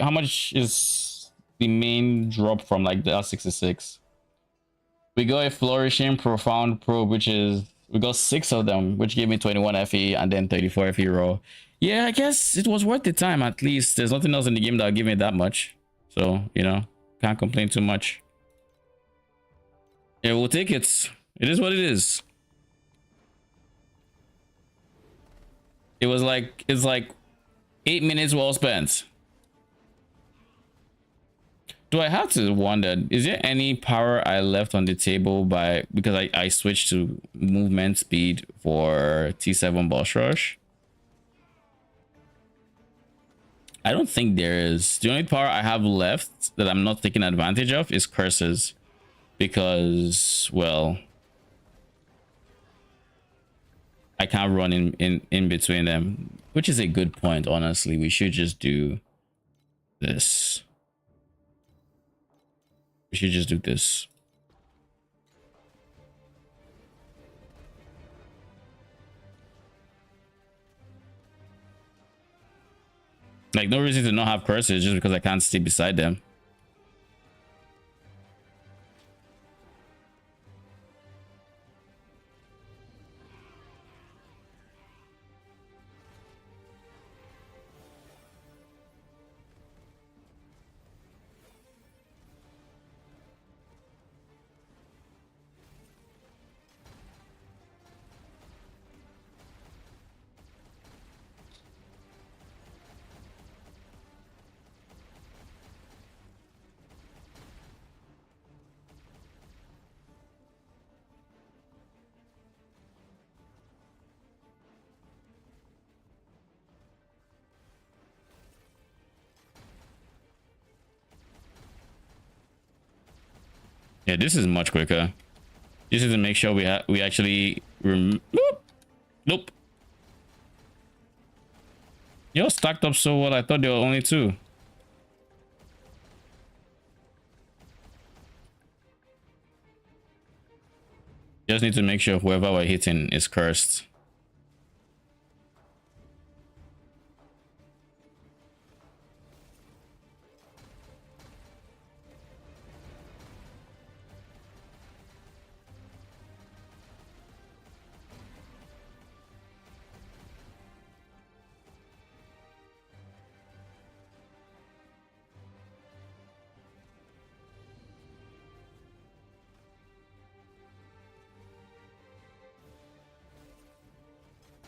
how much is the main drop from like the R66? We got a flourishing profound probe, which is, we got 6 of them, which gave me 21 FE and then 34 FE raw. Yeah, I guess it was worth the time. At least there's nothing else in the game that'll give me that much, so you know, can't complain too much. Yeah, we'll take it. It is what it is. It's like 8 minutes well spent. Do I have to wonder, is there any power I left on the table because I switched to movement speed for T7 boss rush? I don't think there is. The only power I have left that I'm not taking advantage of is curses, because, well, I can't run in between them. Which is a good point, honestly. We should just do this. We should just do this. Like, no reason to not have curses just because I can't stay beside them. Yeah, this is much quicker. This is to make sure we actually nope. You're stacked up so well. I thought there were only two. Just need to make sure whoever we're hitting is cursed.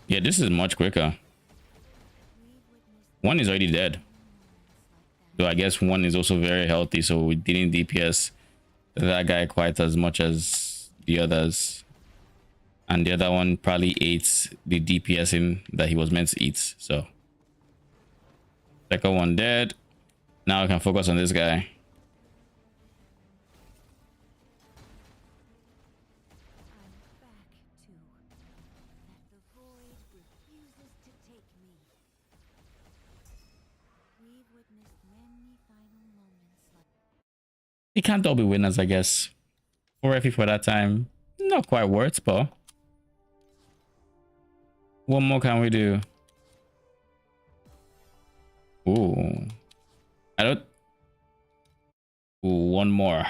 Yeah, this is much quicker. One is already dead. So I guess one is also very healthy, so we didn't DPS that guy quite as much as the others. And the other one probably ate the DPSing that he was meant to eat. So second one dead. Now I can focus on this guy. They can't all be winners, I guess. 4 FE for that time. Not quite worth, but what more can we do? Ooh. I don't. Ooh, one more.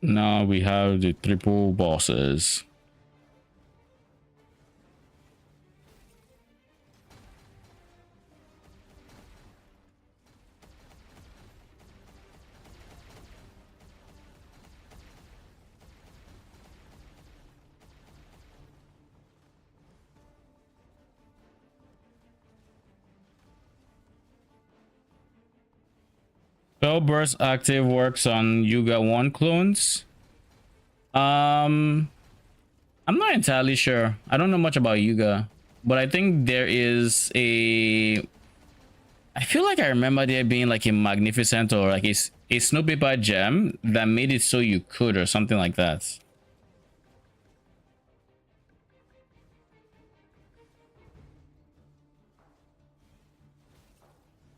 Now we have the triple bosses. Spell burst active works on Yuga 1 clones. I'm not entirely sure. I don't know much about Yuga, but I think there is a. I feel like I remember there being like a magnificent or like a snow paper gem that made it so you could or something like that.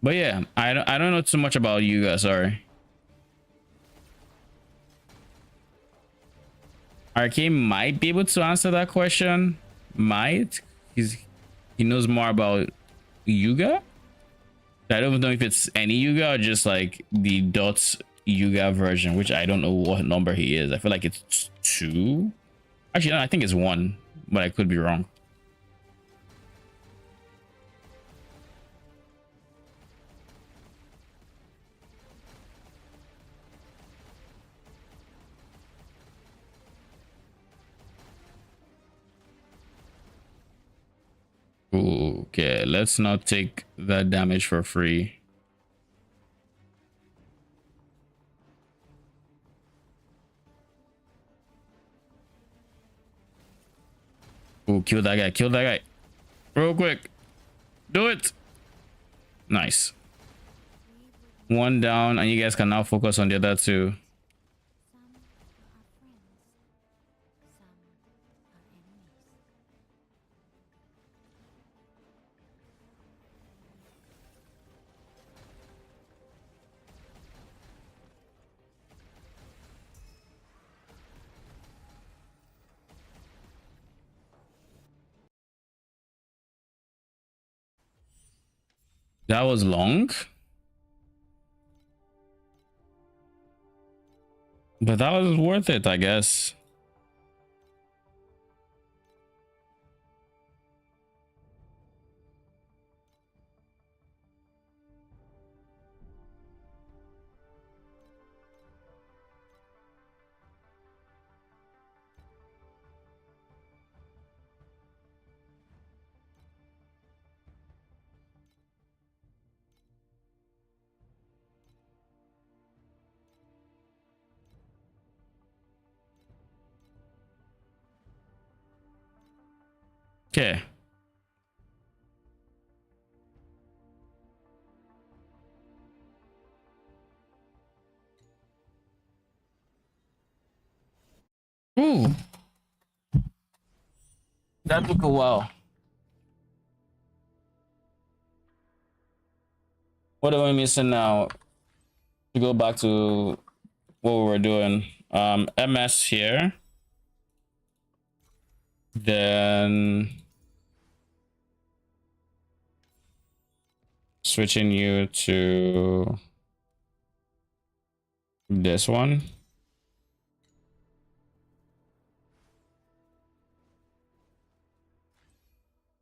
But yeah, I don't know too much about Yuga. Sorry. Arcane might be able to answer that question. Might. He knows more about Yuga. I don't know if it's any Yuga or just like the Dots Yuga version, which I don't know what number he is. I feel like it's 2. Actually, no, I think it's 1, but I could be wrong. Okay, let's not take that damage for free. Ooh, kill that guy. Kill that guy. Real quick. Do it. Nice. 1 down, and you guys can now focus on the other 2. Some are friends, some are enemies. That was long. But that was worth it, I guess. Okay. Ooh. That took a while. What are we missing now? To go back to what we were doing. MS here. Then switching you to this one.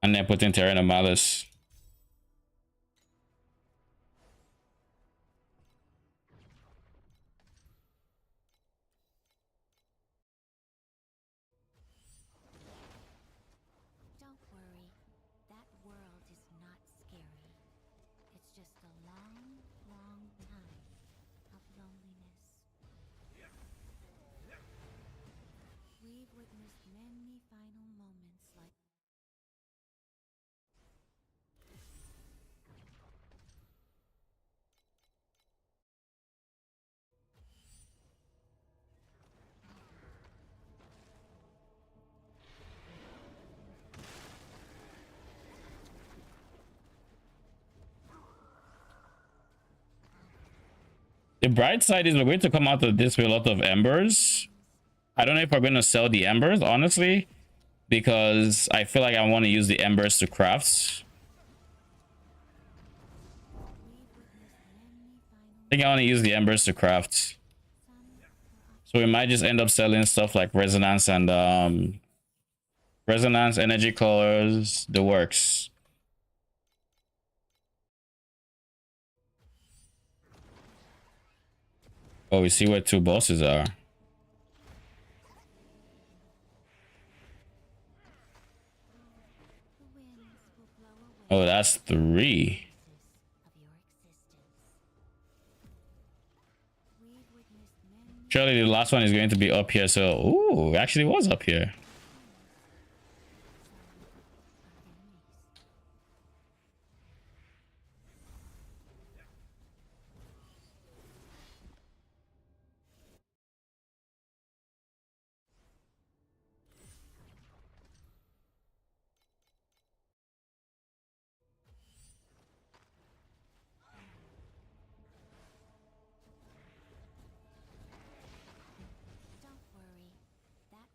And then putting Terra and Malice. Don't worry, that world is not scary. It's just a long, long time of loneliness. We've witnessed many final moments like The bright side is we're going to come out of this with a lot of embers. I don't know if we're going to sell the embers, honestly, because I feel like I want to use the embers to craft. I think I want to use the embers to craft. So we might just end up selling stuff like resonance and resonance, energy colors, the works. Oh, we see where 2 bosses are. the winds will blow away Oh, that's 3. of your existence. We've witnessed many Surely the last one is going to be up here. So, ooh, actually was up here. enemies. Don't worry, that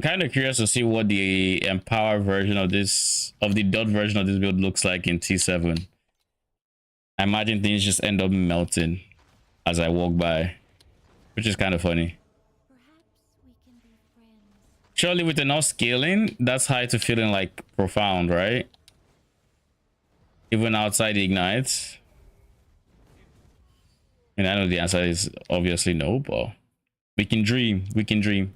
I'm kind of curious to see what the empower version of this, of the dot version of this build looks like in T7. I imagine things just end up melting as I walk by, which is kind of funny. Perhaps we can be friends. Surely with enough scaling, that's high to feeling like profound, right? Even outside the ignites. And I know the answer is obviously no, but we can dream. We can dream.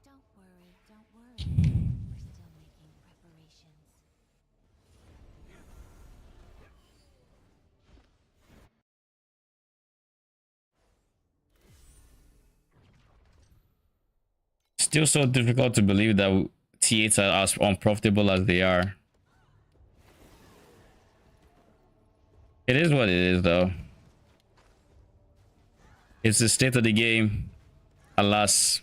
Don't worry, don't worry. We're still making preparations. Still so difficult to believe that T8s are as unprofitable as they are. It is what it is, though. It's the state of the game. Alas.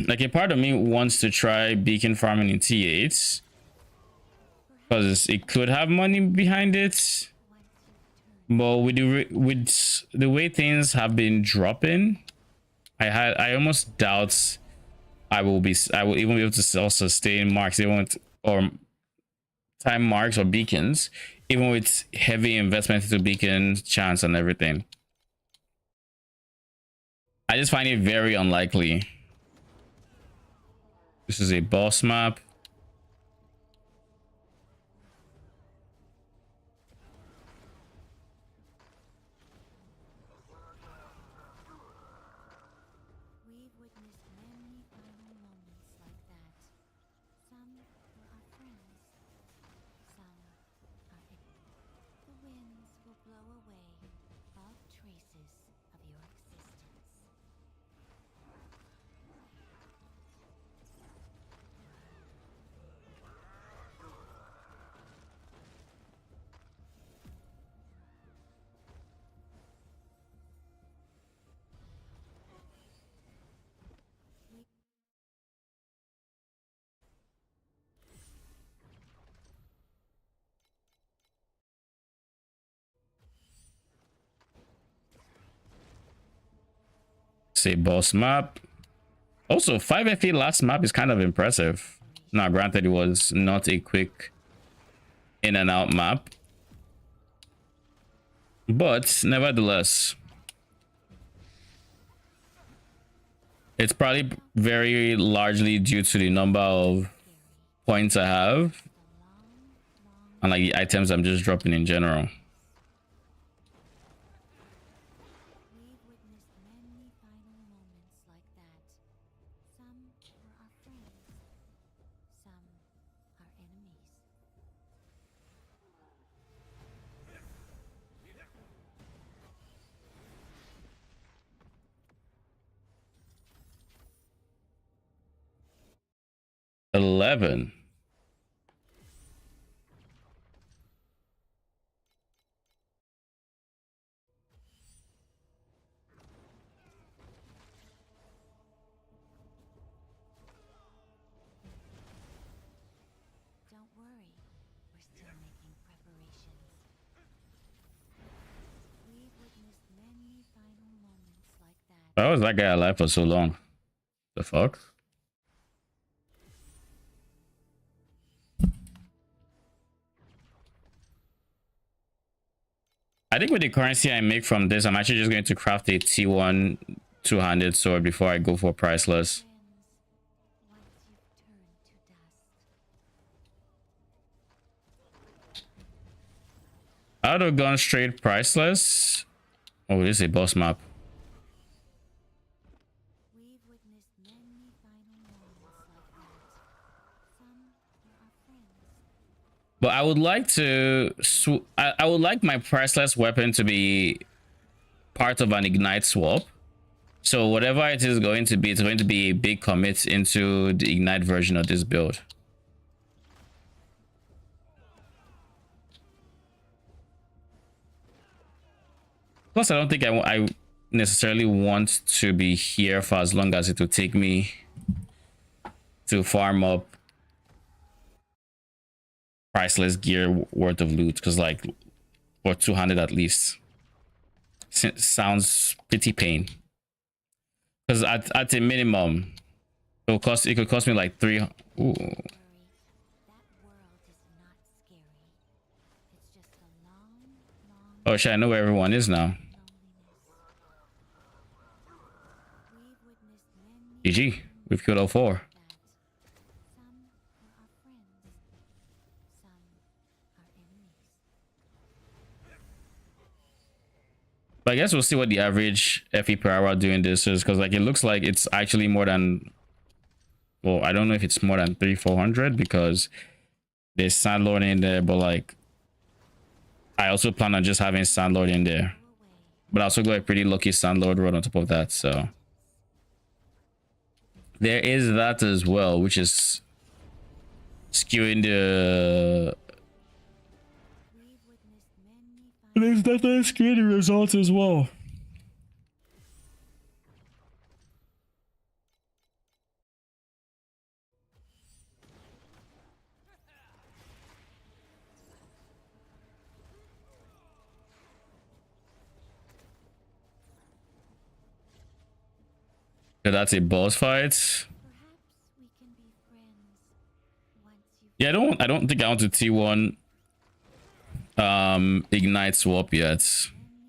Like, a part of me wants to try beacon farming in T8s because it could have money behind it, but with the way things have been dropping, I almost doubt I will even be able to sustain marks even with, or time marks or beacons, even with heavy investment into beacon chance and everything. I just find it very unlikely. This is a boss map. We've witnessed many final moments like that. Some were our friends, some are enemies. The winds will blow away all traces of your existence. Say boss map. Also, 5 FE last map is kind of impressive. Now, granted, it was not a quick in and out map, but nevertheless, it's probably very largely due to the number of points I have and like the items I'm just dropping in general. We've witnessed many final moments like that. Some were our friends, some are enemies. $11. Don't worry, we're still making preparations. We've witnessed many final moments like that. Why was that guy alive for so long? The fuck? I think with the currency I make from this, I'm actually just going to craft a T1 two-handed sword before I go for priceless. Friends, once you've turned to dust. I would have gone straight priceless. Oh, this is a boss map. We've We've witnessed many final moments like that. Some were our friends. But I would like to I would like my priceless weapon to be part of an ignite swap. So whatever it is going to be, it's going to be a big commit into the ignite version of this build. Plus, I don't think I necessarily want to be here for as long as it will take me to farm up priceless gear worth of loot, because like for 200 at least sounds pretty pain. Because at a minimum, it could cost me like 3. Ooh. That world is not scary. It's just a long, long Oh shit! I know where everyone is now. loneliness. We've witnessed many GG. We've killed all 4. that. Some were our friends. Some our enemies. But I guess we'll see what the average FE per hour doing this is, because like it looks like it's actually more than, well, I don't know if it's more than 300-400 because there's Sandlord in there, but like I also plan on just having Sandlord in there. But I also got a pretty lucky Sandlord run on top of that, so there is that as well, which is skewing the. We've witnessed many final There's definitely skewing the results as well. So that's a boss fight. Perhaps we can be friends once you've Yeah, I don't think I want to T1 ignite swap yet.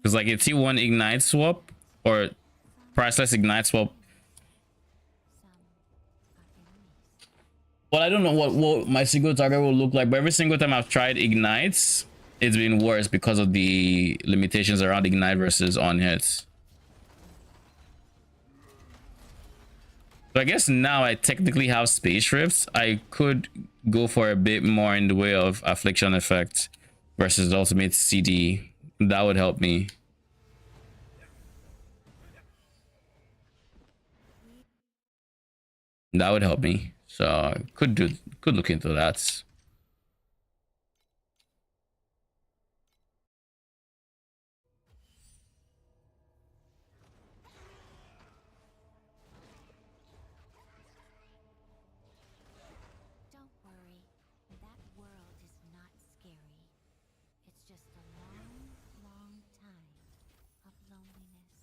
Because like a T1 ignite swap or priceless ignite swap. some our enemies. Well, I don't know what my single target will look like, but every single time I've tried ignites, it's been worse because of the limitations around ignite versus on hits. So I guess now I technically have space rifts. I could go for a bit more in the way of affliction effect versus ultimate CD. That would help me. That would help me. So I could look into that. Don't worry, that world is not scary. It's just a long, long time of loneliness.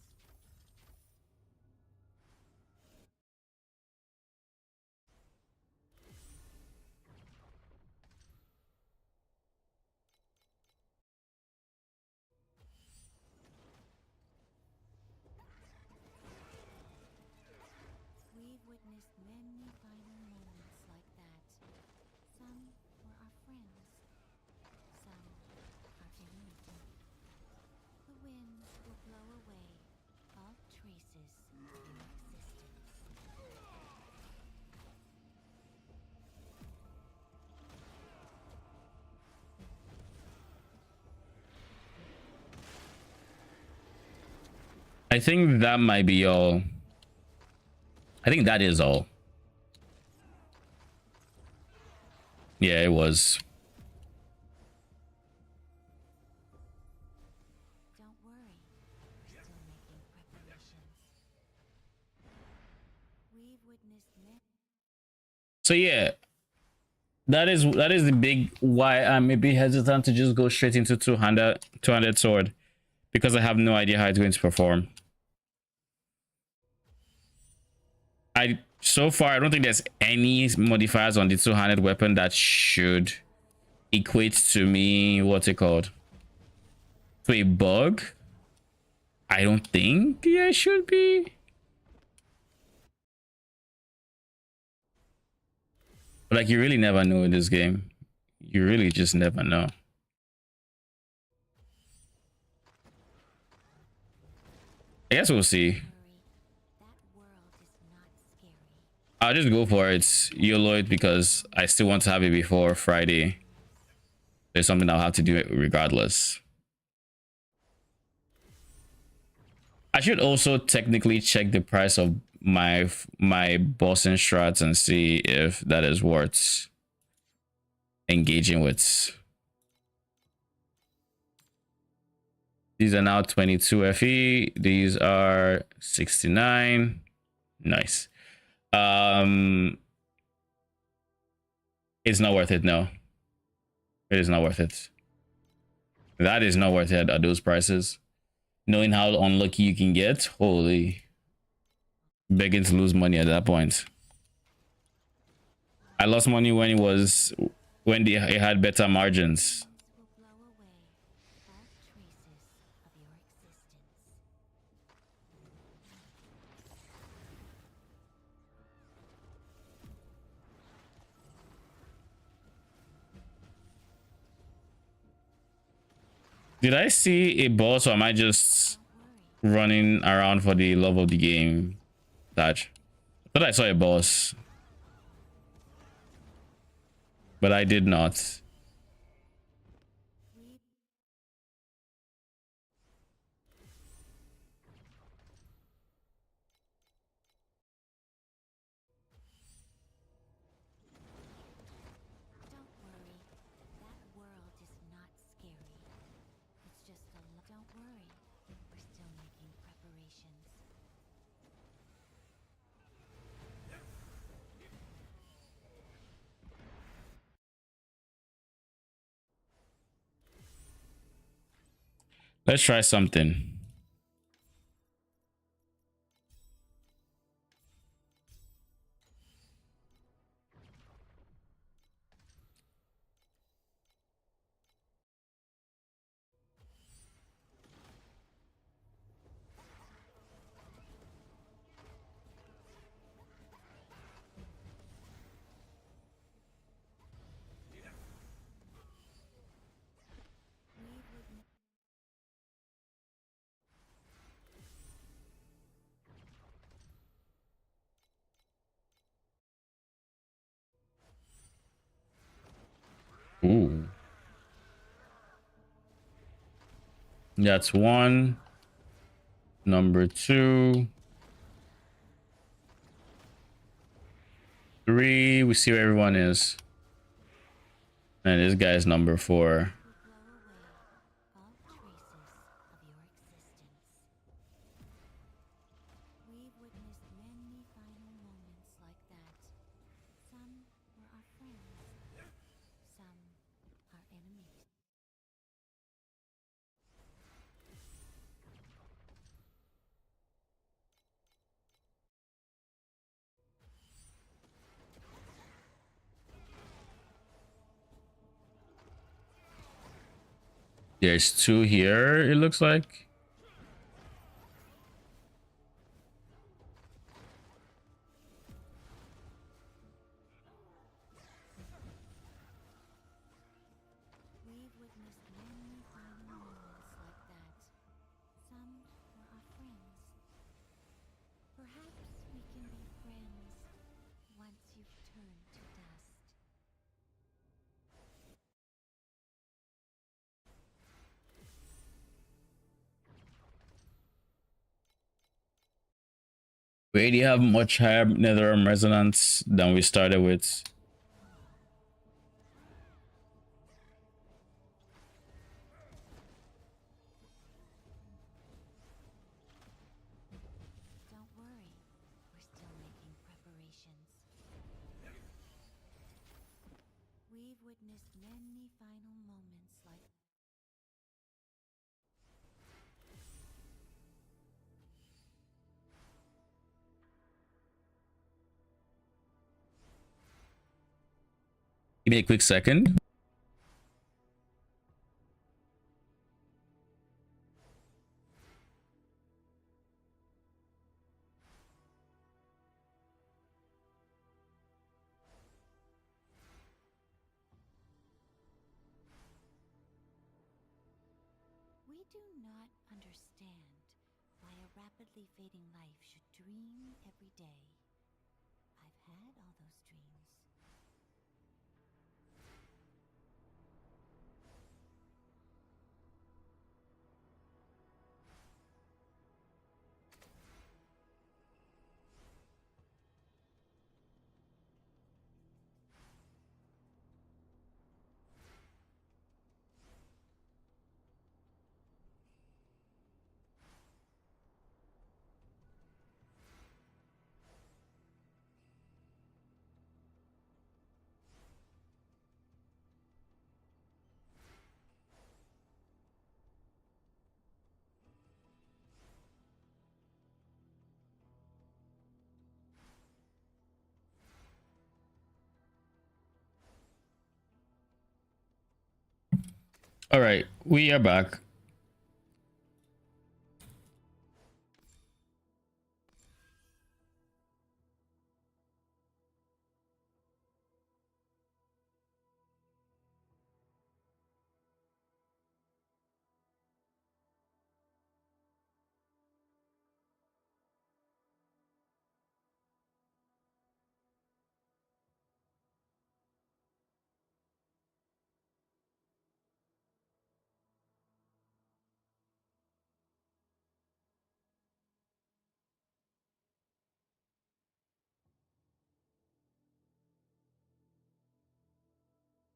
We've witnessed many final moments like that. Some were our friends. Some our enemies. The winds will blow away all traces of your existence. I think that might be all. I think that is all. Yeah, it was. Don't worry, we're still making preparations. We've witnessed many. So yeah, that is the big why I'm a bit hesitant to just go straight into 200 sword, because I have no idea how it's going to perform. So far I don't think there's any modifiers on the 200 weapon that should equate to me, what's it called, to a bug. I don't think there should be. But like, you really never know in this game. You really just never know. I guess we'll see. Worry, that world is not I'll just go for it. YOLO it because I still want to have it before Friday. There's something I'll have to do it regardless. I should also technically check the price of my Boston strats and see if that is worth engaging with. These are now 22 FE. These are 69. Nice. It's not worth it. No, it is not worth it. That is not worth it at those prices. Knowing how unlucky you can get, holy, begging to lose money at that point. I lost money when it was it had better margins. Will blow away all traces of your existence. Did I see a boss, or am I just running around for the love of the game? That I thought I saw a boss, but I did not. Don't worry, that world is not scary. It's just a don't worry, we're still making preparations. Let's try something. Ooh. That's one. Number 2. 3. We see where everyone is. And this guy's number 4. Will blow away all traces of your existence. We've witnessed many final moments like that. Some were our friends, some our enemies. There's 2 here, it looks like. We've witnessed many final moments like that. Some were our friends. Perhaps we can be friends once you've turned to dust. We already have much higher netherrealm resonance than we started with. Don't worry, we're still making preparations. We've witnessed many final moments like Give me a quick second. we do not understand why a rapidly fading life should dream every day. I've had All right, we are back.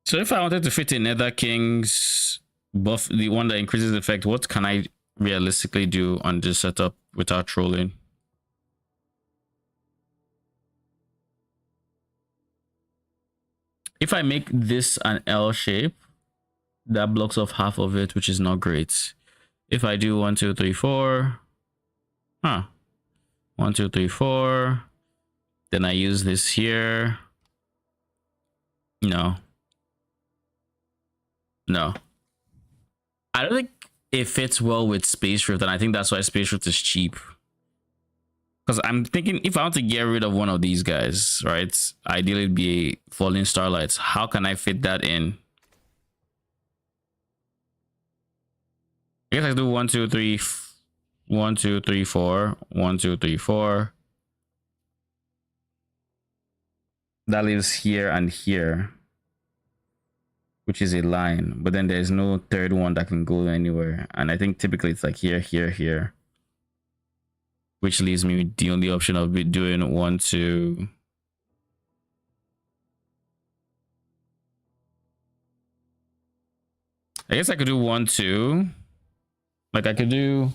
So if I wanted to fit in Nether King's buff, the one that increases effect, what can I realistically do on this setup without trolling? If I make this an L shape, that blocks off half of it, which is not great. If I do 1, 2, 3, 4, 1, 2, 3, 4, then I use this here. No. I don't think it fits well with Space Rift, and I think that's why Space Rift is cheap. Because I'm thinking if I want to get rid of one of these guys, right? Ideally it'd be a Falling Starlights. How can I fit that in? I guess I do 1, 2, 3, 1, 2, 3, 4, 1, 2, 3, 4. That leaves here and here, which is a line, but then there's no third one that can go anywhere. And I think typically it's like here, here, here, which leaves me with the only option of doing 1, 2. I guess I could do 1, 2. Like I could do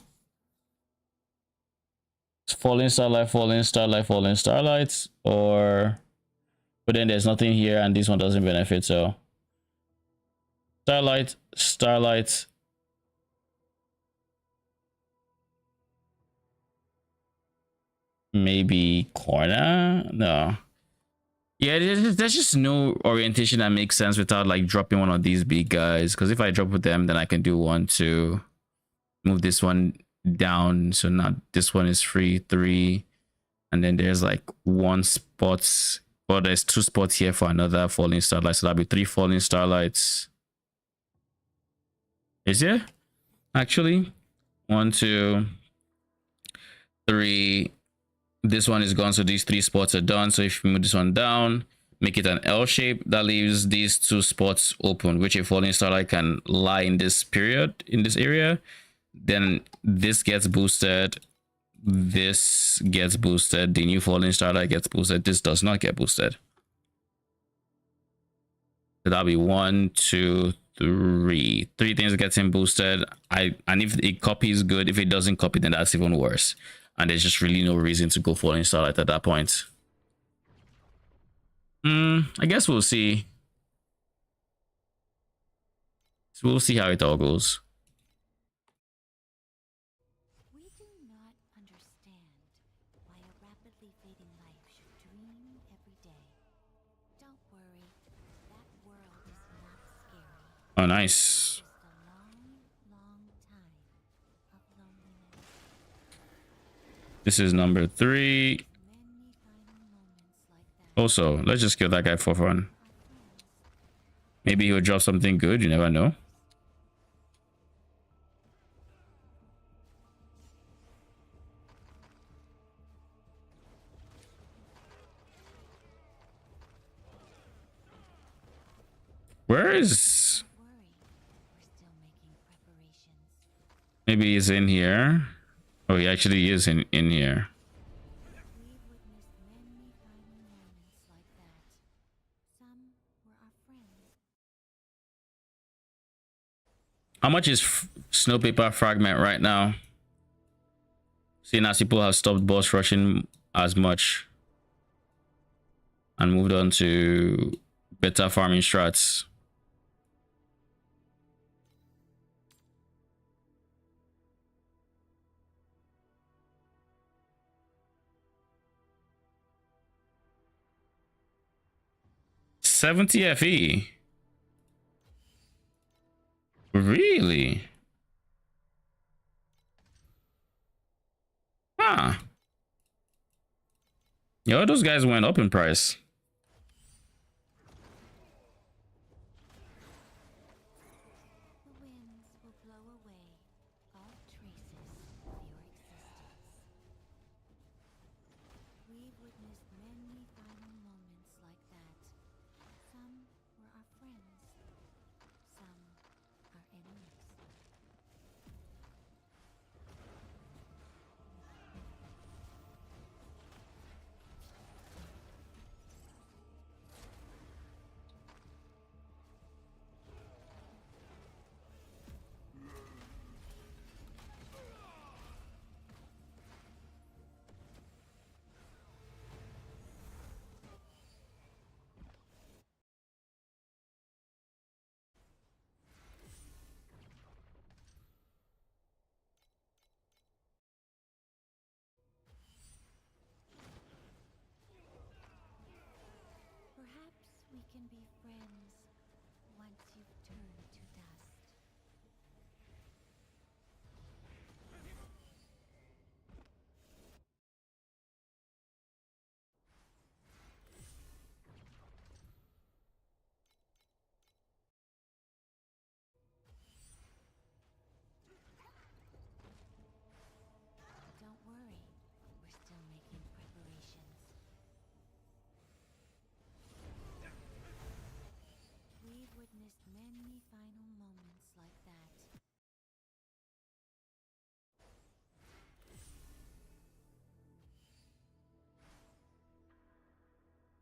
Falling Starlight, Falling Starlight, Falling Starlights, or but then there's nothing here and this one doesn't benefit, so Starlight, Starlight. Maybe corner? No. Yeah, there's just no orientation that makes sense without like dropping one of these big guys. Because if I drop with them, then I can do 1, 2, move this one down. So now this one is free, 3. And then there's like 1 spot. Well, there's 2 spots here for another Falling Starlight. So that'll be 3 Falling Starlights. Is there? Actually, 1, 2, 3. This one is gone, so these 3 spots are done. So if you move this one down, make it an L shape, that leaves these 2 spots open, which a Falling Starlight can lie in this period, in this area. Then this gets boosted, this gets boosted, the new Falling Starlight gets boosted, this does not get boosted. So that'll be 1, 2, 3. 3 things getting boosted. And if it copies good, if it doesn't copy, then that's even worse. And there's just really no reason to go Falling Starlight at that point. I guess we'll see. So we'll see how it all goes. We do not understand why a rapidly fading life should dream every day. Don't worry, that world is not scary. Oh, nice. Just a long, long time of loneliness. This is number 3. Many final moments like that. Also, let's just kill that guy for fun. Maybe he'll drop something good, you never know. Where is... Don't worry, we're still making preparations. Maybe he's in here. Oh, he actually is in here. We've witnessed many final moments like that. Some were our friends. How much is Snow Paper Fragment right now? Seeing as people have stopped boss rushing as much and moved on to better farming strats. $70 FE. Really? Yo, those guys went up in price. The winds will blow away all traces of your existence. We've witnessed many final moments like that. Some were our friends, some our enemies. Perhaps we can be friends once you've turned to dust. Don't worry, we're still making preparations. We've witnessed many final moments like that.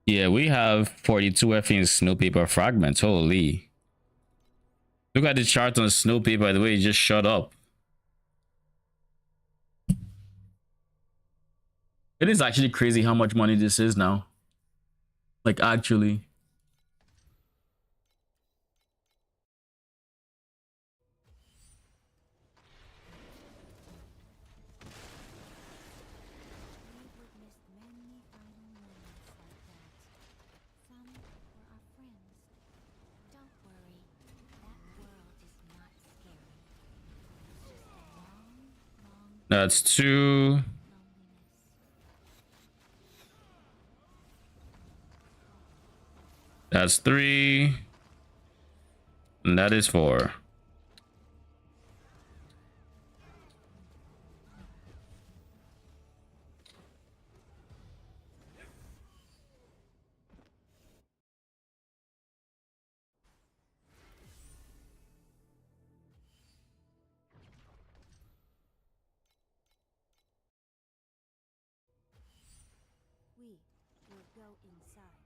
Yeah, we have 42 effing snow paper fragments. Holy. Look at the chart on snow paper, the way it just shut up. It is actually crazy how much money this is now. Like, actually. We've witnessed many final moments like that. Some were our friends. Don't worry, that world is not scary. It's just a long, long That's 2. loneliness. That's 3. And that is 4. We will go inside.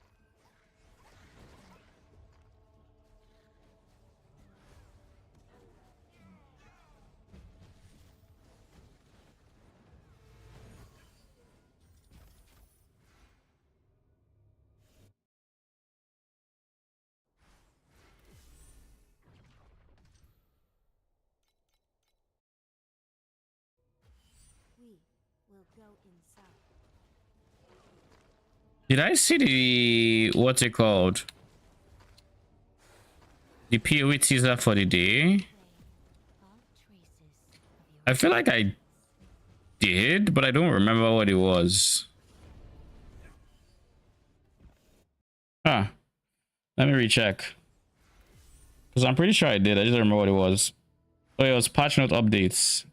We will go inside. Did I see the... what's it called? The PoE teaser for the day? All traces of your I feel like I did, but I don't remember what it was. Huh. Let me recheck. Because I'm pretty sure I did. I just don't remember what it was. Oh, it was patch note updates.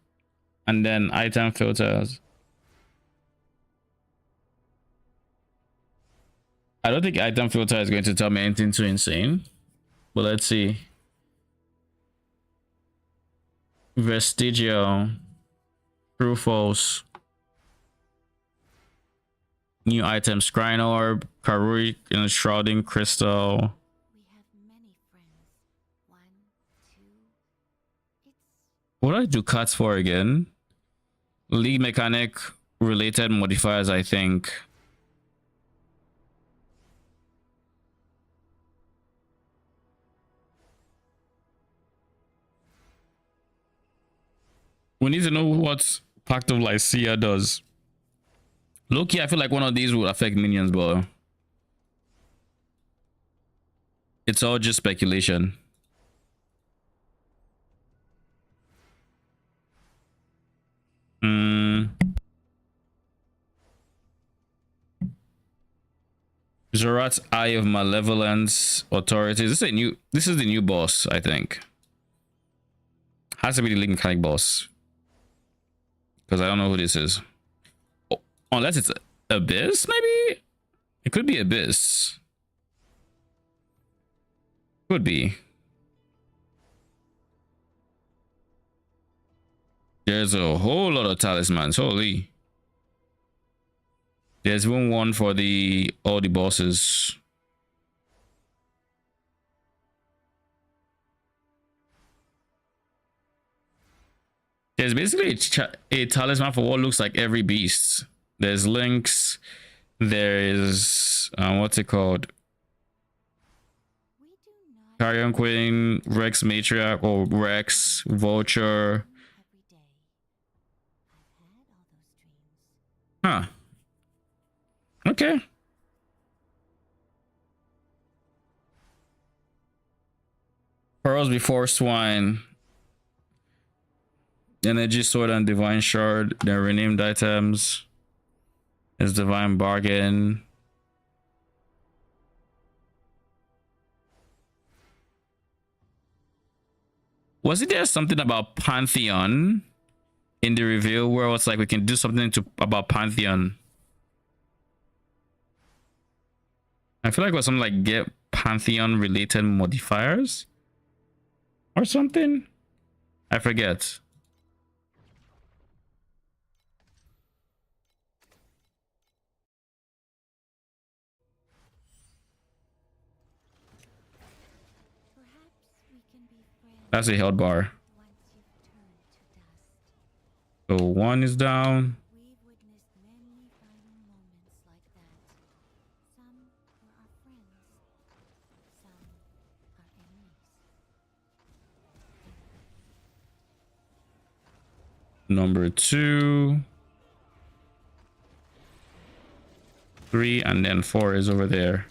And then item filters. I don't think item filter is going to tell me anything too insane. But let's see. Vestigial. True false. New item, Scrying Orb, Karui Enshrouding Crystal. We have many friends. 1, 2. It's What do I do cards for again? League mechanic related modifiers, I think. We need to know what Pact of Lycia does. Low-key, I feel like one of these will affect minions, but it's all just speculation. Zorat's Eye of Malevolence Authorities. This is the new boss, I think. Has to be the League Mechanic boss. Because I don't know who this is. Oh, unless it's Abyss, maybe? It could be Abyss. Could be. There's a whole lot of talismans. Holy. There's one for all the bosses. There's basically a talisman for what looks like every beast. There's Lynx. There's what's it called? Carrion Queen, Rex Matriarch, or Rex, Vulture. Huh. Okay. Pearls Before Swine. Energy Sword and Divine Shard. They're renamed items. It's Divine Bargain. Was it there something about Pantheon in the reveal where it's like we can do something about Pantheon? I feel like it was something like get Pantheon related modifiers or something. I forget. That's a health bar. So one is down. We've witnessed many final moments like that. Some were our friends, some our enemies. Number 2. 3, and then 4 is over there.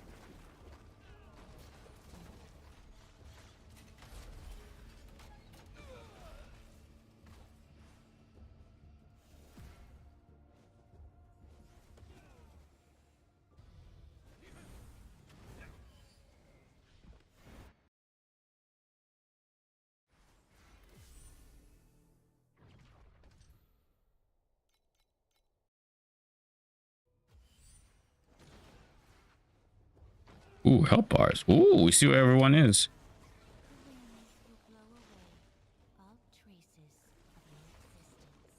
Ooh, health bars. Ooh, we see where everyone is.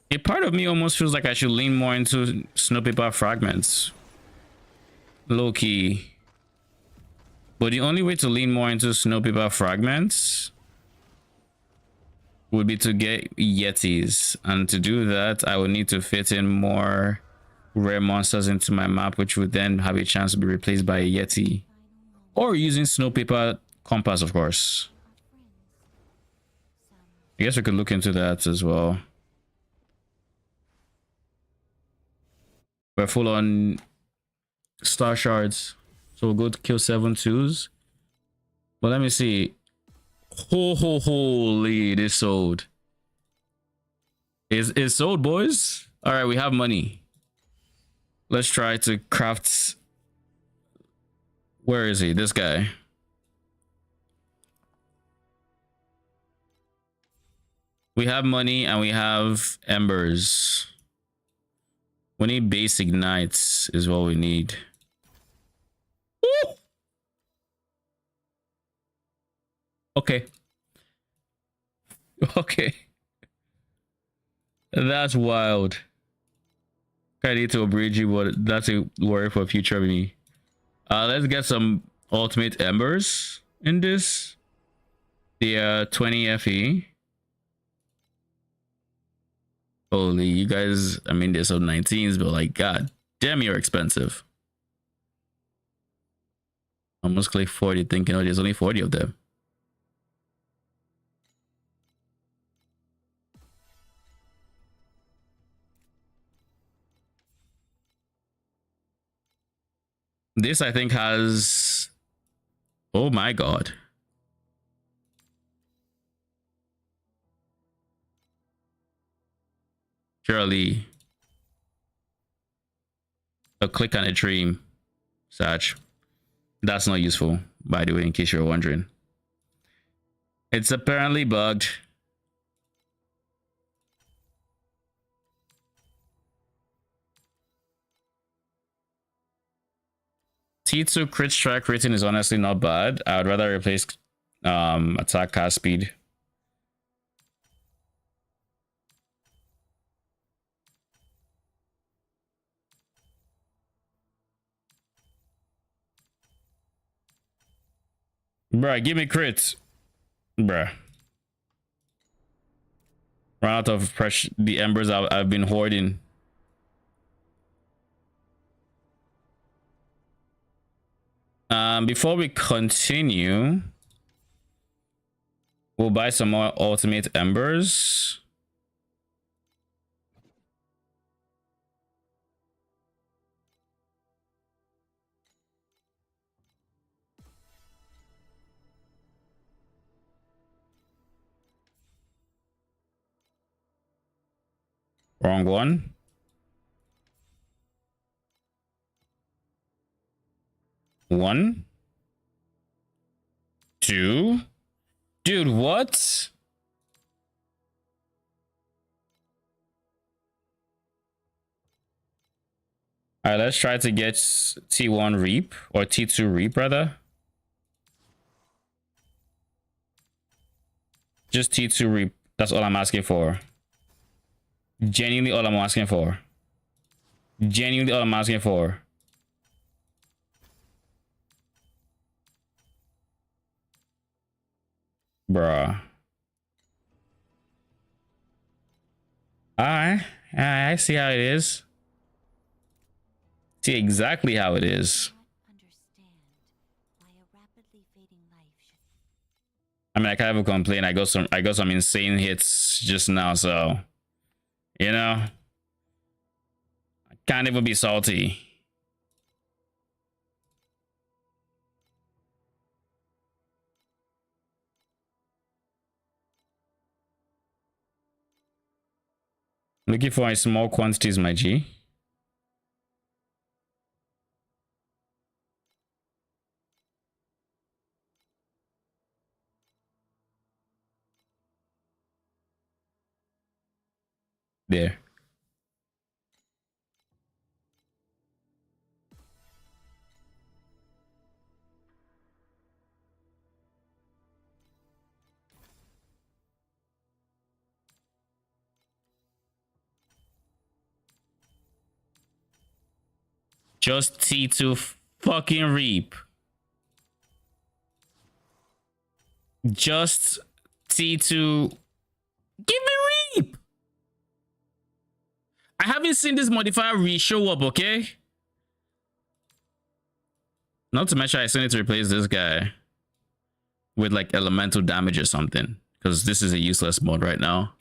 A part of me almost feels like I should lean more into Snowpaper Fragments. Low key. But the only way to lean more into Snowpaper Fragments would be to get Yetis. And to do that, I would need to fit in more rare monsters into my map, which would then have a chance to be replaced by a Yeti. Or using Snowpaper Compass, of course. I guess we could look into that as well. We're full on star shards, so we'll go to kill 7 twos. But let me see. Holy, this sold. Is sold, boys. All right, we have money. Let's try to craft. Where is he? This guy. We have money and we have embers. We need base ignites is what we need. Woo! Okay. Okay. That's wild. I need to abridge you, but that's a worry for future me. Let's get some ultimate embers in this. The 20 FE. Holy, you guys, I mean, there's some 19s, but like, god damn, you're expensive. Almost click 40 thinking, oh, there's only 40 of them. This, I think, has... Oh my god. Surely. A click on a dream. Satch. That's not useful, by the way, in case you're wondering. It's apparently bugged. T2 crit strike rating is honestly not bad. I would rather replace attack cast speed. Bruh, give me crits. Bruh. Run out of pressure. The embers I've been hoarding. Before we continue, we'll buy some more ultimate embers. Wrong one. One. Two. Dude, what? All right, let's try to get T1 Reap, or T2 Reap, rather. Just T2 Reap. That's all I'm asking for. Genuinely all I'm asking for. Genuinely all I'm asking for. Bruh. Alright. I see how it is. See exactly how it is. I mean, I can't even complain. I got some insane hits just now, so you know, I can't even be salty. Looking for in small quantities, my G. There. Just T2 fucking Reap. Just T2. Give me Reap. I haven't seen this modifier re-show up, okay? Not to mention I still need to replace this guy with like elemental damage or something, because this is a useless mod right now.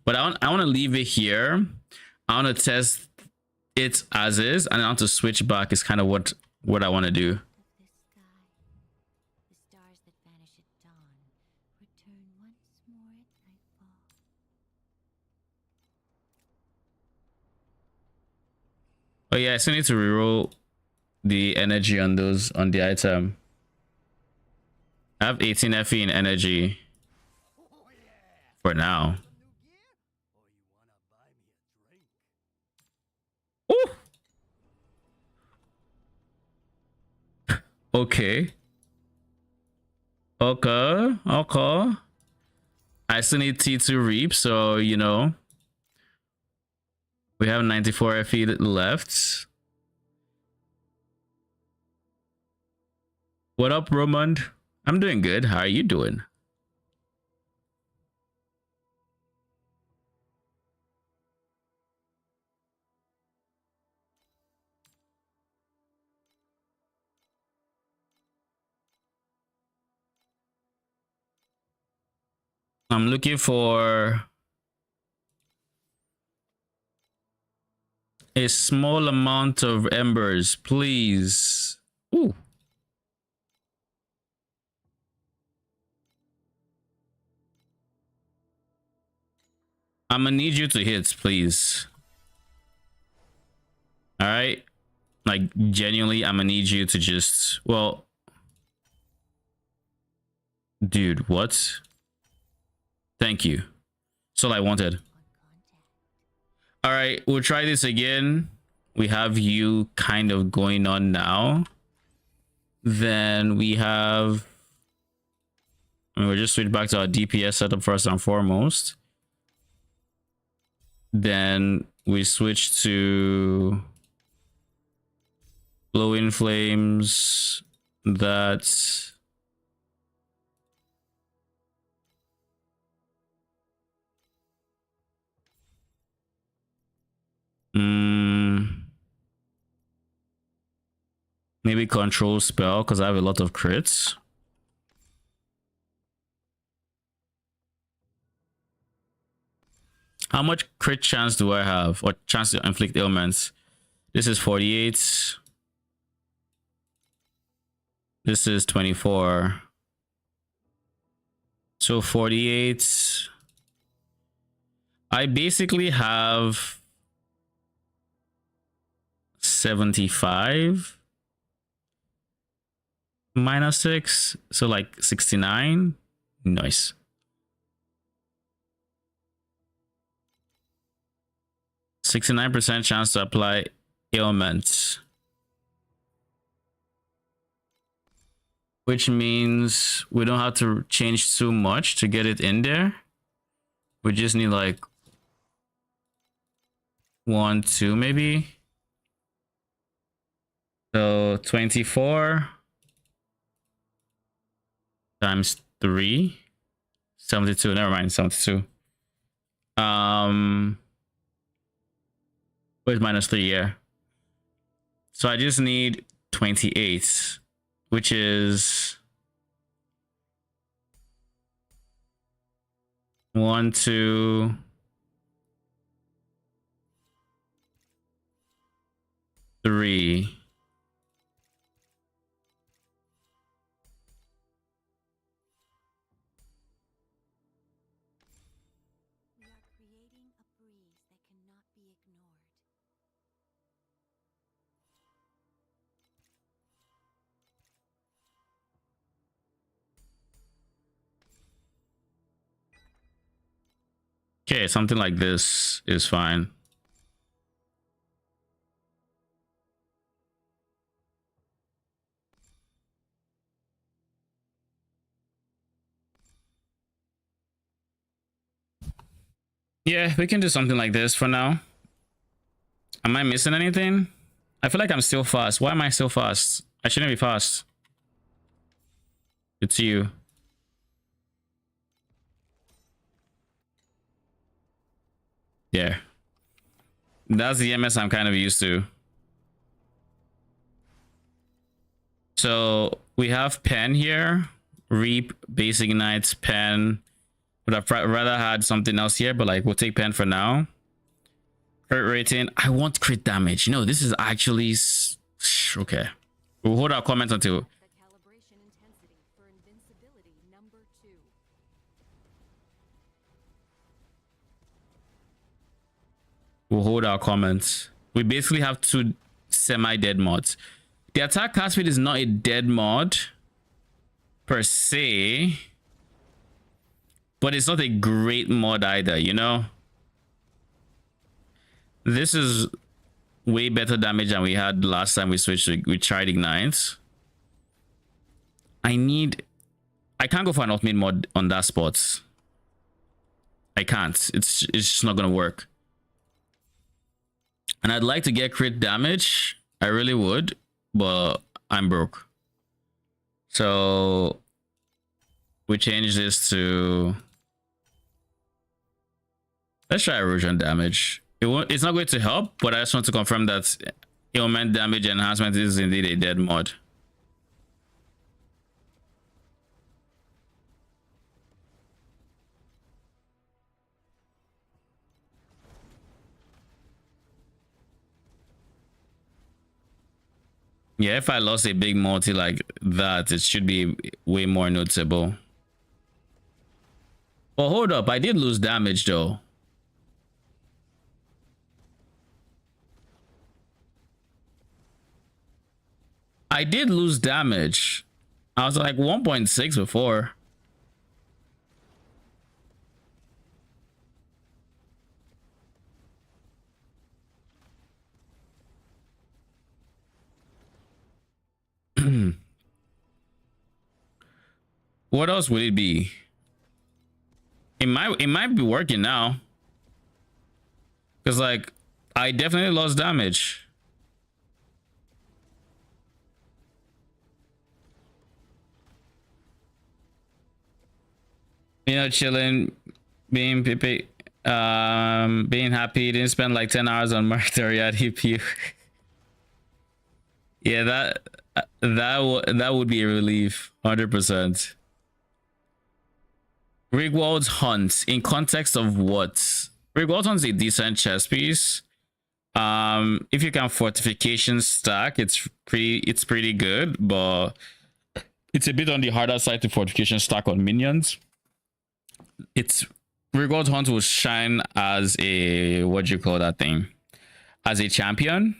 But I want to leave it here. I want to test it as is, and I want to switch back is kind of what I want to do. Oh yeah, I still need to reroll the energy on those on the item. I have 18 FE in energy for now. Ooh. Okay. Okay. I still need T2 Reap, so you know. We have 94 FE left. What up, Romand? I'm doing good. How are you doing? I'm looking for a small amount of embers, please. Ooh. I'm gonna need you to hit, please. All right, like genuinely, I'm gonna need you to just, well, Dude, what? Thank you. That's all I wanted. All right, we'll try this again. We have you kind of going on now. Then we have... we'll just switch back to our DPS setup first and foremost. Then we switch to Glowing Flames. That's... maybe control spell because I have a lot of crits. How much crit chance do I have, or chance to inflict ailments? This is 48. This is 24. So 48. I basically have 75 minus 6, so like 69. Nice. %69 chance to apply ailments, which means we don't have to change too much to get it in there. We just need like 1, 2 maybe. So 24 times 3, 72. Never mind, 72. Where's -3? Yeah. So I just need 28, which is 1, 2, 3. We are creating a breeze that cannot be ignored. Okay, something like this is fine. Yeah, we can do something like this for now. Am I missing anything? I feel like I'm still fast. Why am I still fast? I shouldn't be fast. It's you. Yeah. That's the MS I'm kind of used to. So we have Pen here. Reap, Basic Ignites, Pen. Would have rather had something else here, but like we'll take Pen for now. Crit rating. I want crit damage. No, this is actually okay. We'll hold our comment until... The calibration intensity for invincibility number 2. We'll hold our comments. We basically have 2 semi-dead mods. The attack cast speed is not a dead mod per se, but it's not a great mod either, you know? This is way better damage than we had last time we switched to, we tried Ignite. I can't go for an ultimate mod on that spot. I can't. It's just not gonna work. And I'd like to get crit damage. I really would, but I'm broke. So we change this to... let's try erosion damage. It's not going to help, but I just want to confirm that ailment damage enhancement is indeed a dead mod. Yeah, if I lost a big multi like that, it should be way more noticeable. Well, hold up. I did lose damage though. I did lose damage. I was like 1.6 before. What else would it be? It might be working now. Because like I definitely lost damage. You know, chilling, being pipi, being happy. Didn't spend like 10 hours on Martyr at EPU. Yeah, that would be a relief, 100%. Rigwald's Hunt, in context of what? Rigwald's Hunt's a decent chess piece. If you can fortification stack, it's pretty good, but it's a bit on the harder side to fortification stack on minions. It's Rigwald's Hunt will shine as a, what do you call that thing? As a champion,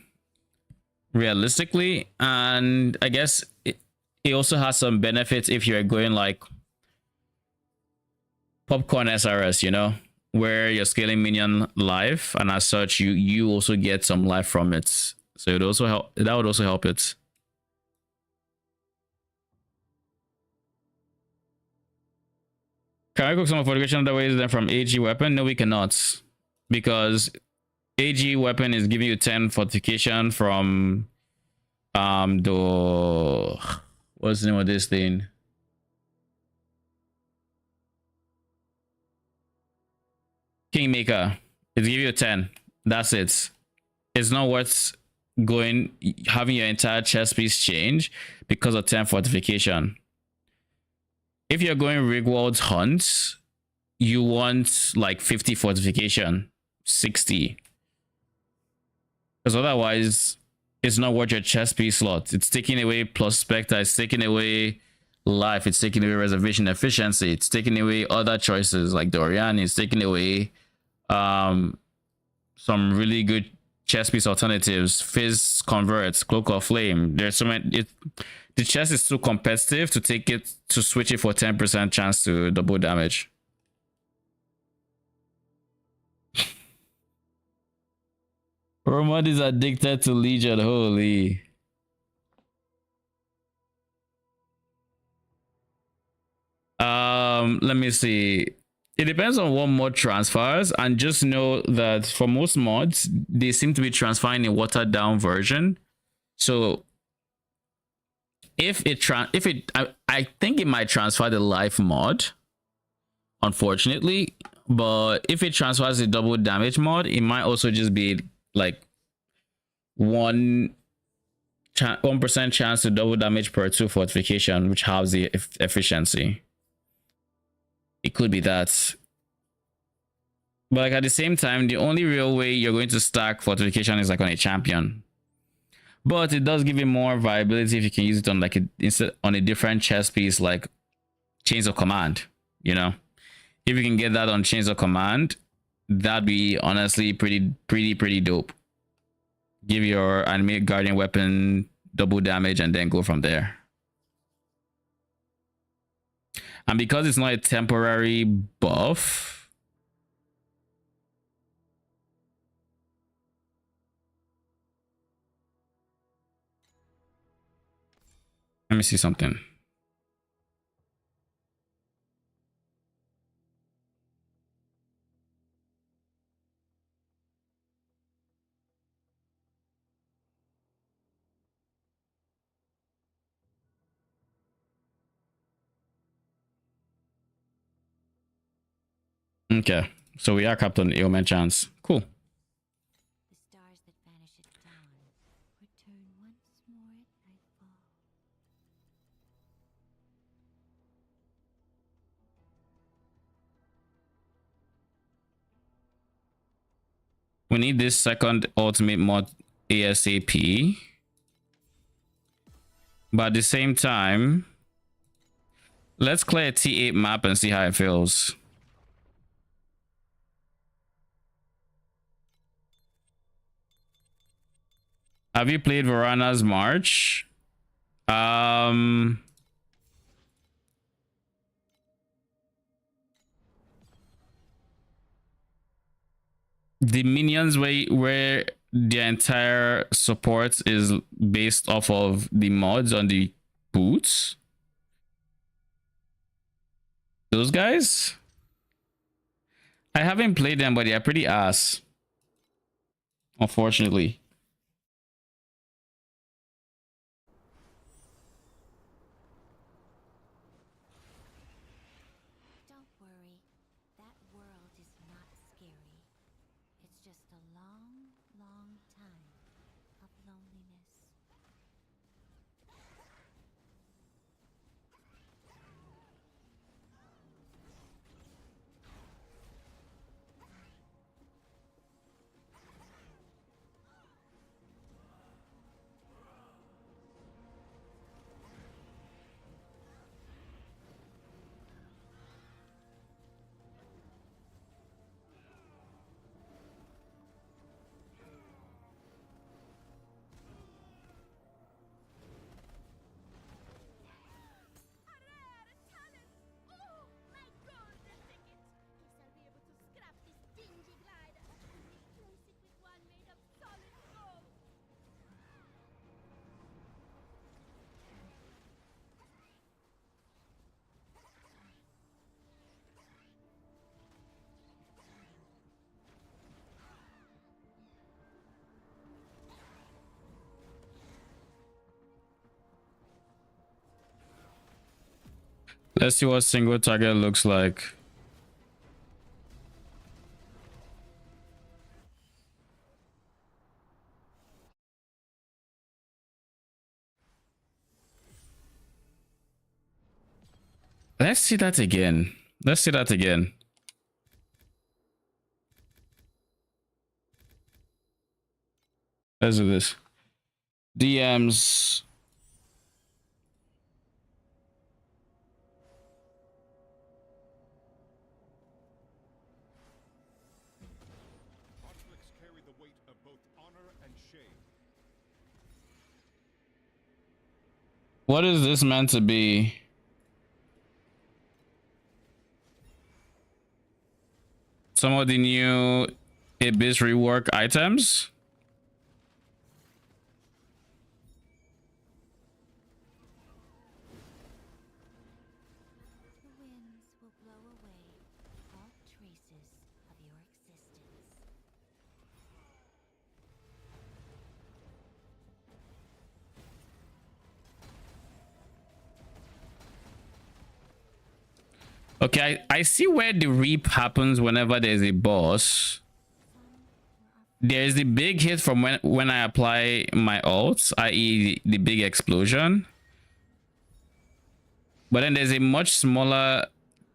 realistically, and I guess it also has some benefits if you're going like popcorn SRS, you know, where you're scaling minion life, and as such you also get some life from it, so it also help, that would also help it. Can I cook some fortification other ways than from AG weapon? No, we cannot, because AG weapon is giving you 10 fortification from the, what's the name of this thing? Kingmaker. It's give you a 10. That's it. It's not worth having your entire chest piece change because of 10 fortification. If you're going Rigwald's Hunt, you want like 50 fortification, 60. Because otherwise, it's not worth your chest piece slot. It's taking away plus Spectre, it's taking away life, it's taking away reservation efficiency, it's taking away other choices like Dorian, it's taking away some really good chess piece alternatives. Fizz converts, Cloak of Flame. There's so many. The chess is too competitive to take it, to switch it for 10% chance to double damage. Roman is addicted to Legion. Holy. Let me see. It depends on what mod transfers, and just know that for most mods, they seem to be transferring a watered down version. So I think it might transfer the life mod, unfortunately, but if it transfers the double damage mod, it might also just be like 1% chance to double damage per 2 fortification, which halves the efficiency. It could be that. But like at the same time, the only real way you're going to stack fortification is like on a champion. But it does give you more viability if you can use it on like instead on a different chess piece like Chains of Command, you know. If you can get that on Chains of Command, that'd be honestly pretty dope. Give your animate guardian weapon double damage and then go from there. And because it's not a temporary buff, let me see something. Okay, so we are capped on ailment chance. Cool. The stars that vanish at dawn return once more at nightfall. We need this second ultimate mod ASAP. But at the same time, let's clear a T8 map and see how it feels. Have you played Varana's March? The minions where the entire support is based off of the mods on the boots. Those guys? I haven't played them, but they're pretty ass. Unfortunately. Don't worry. That world is not scary. It's just a long, long time of loneliness. Let's see what single target looks like. Let's see that again. Let's see that again. Let's do this. DMs. Conflicts carry the weight of both honor and shame. What is this meant to be? Some of the new Abyss rework items? The winds will blow away all traces of your existence. Okay, I see where the reap happens whenever there's a boss. There's the big hit from when I apply my ults, i.e. the big explosion. But then there's a much smaller,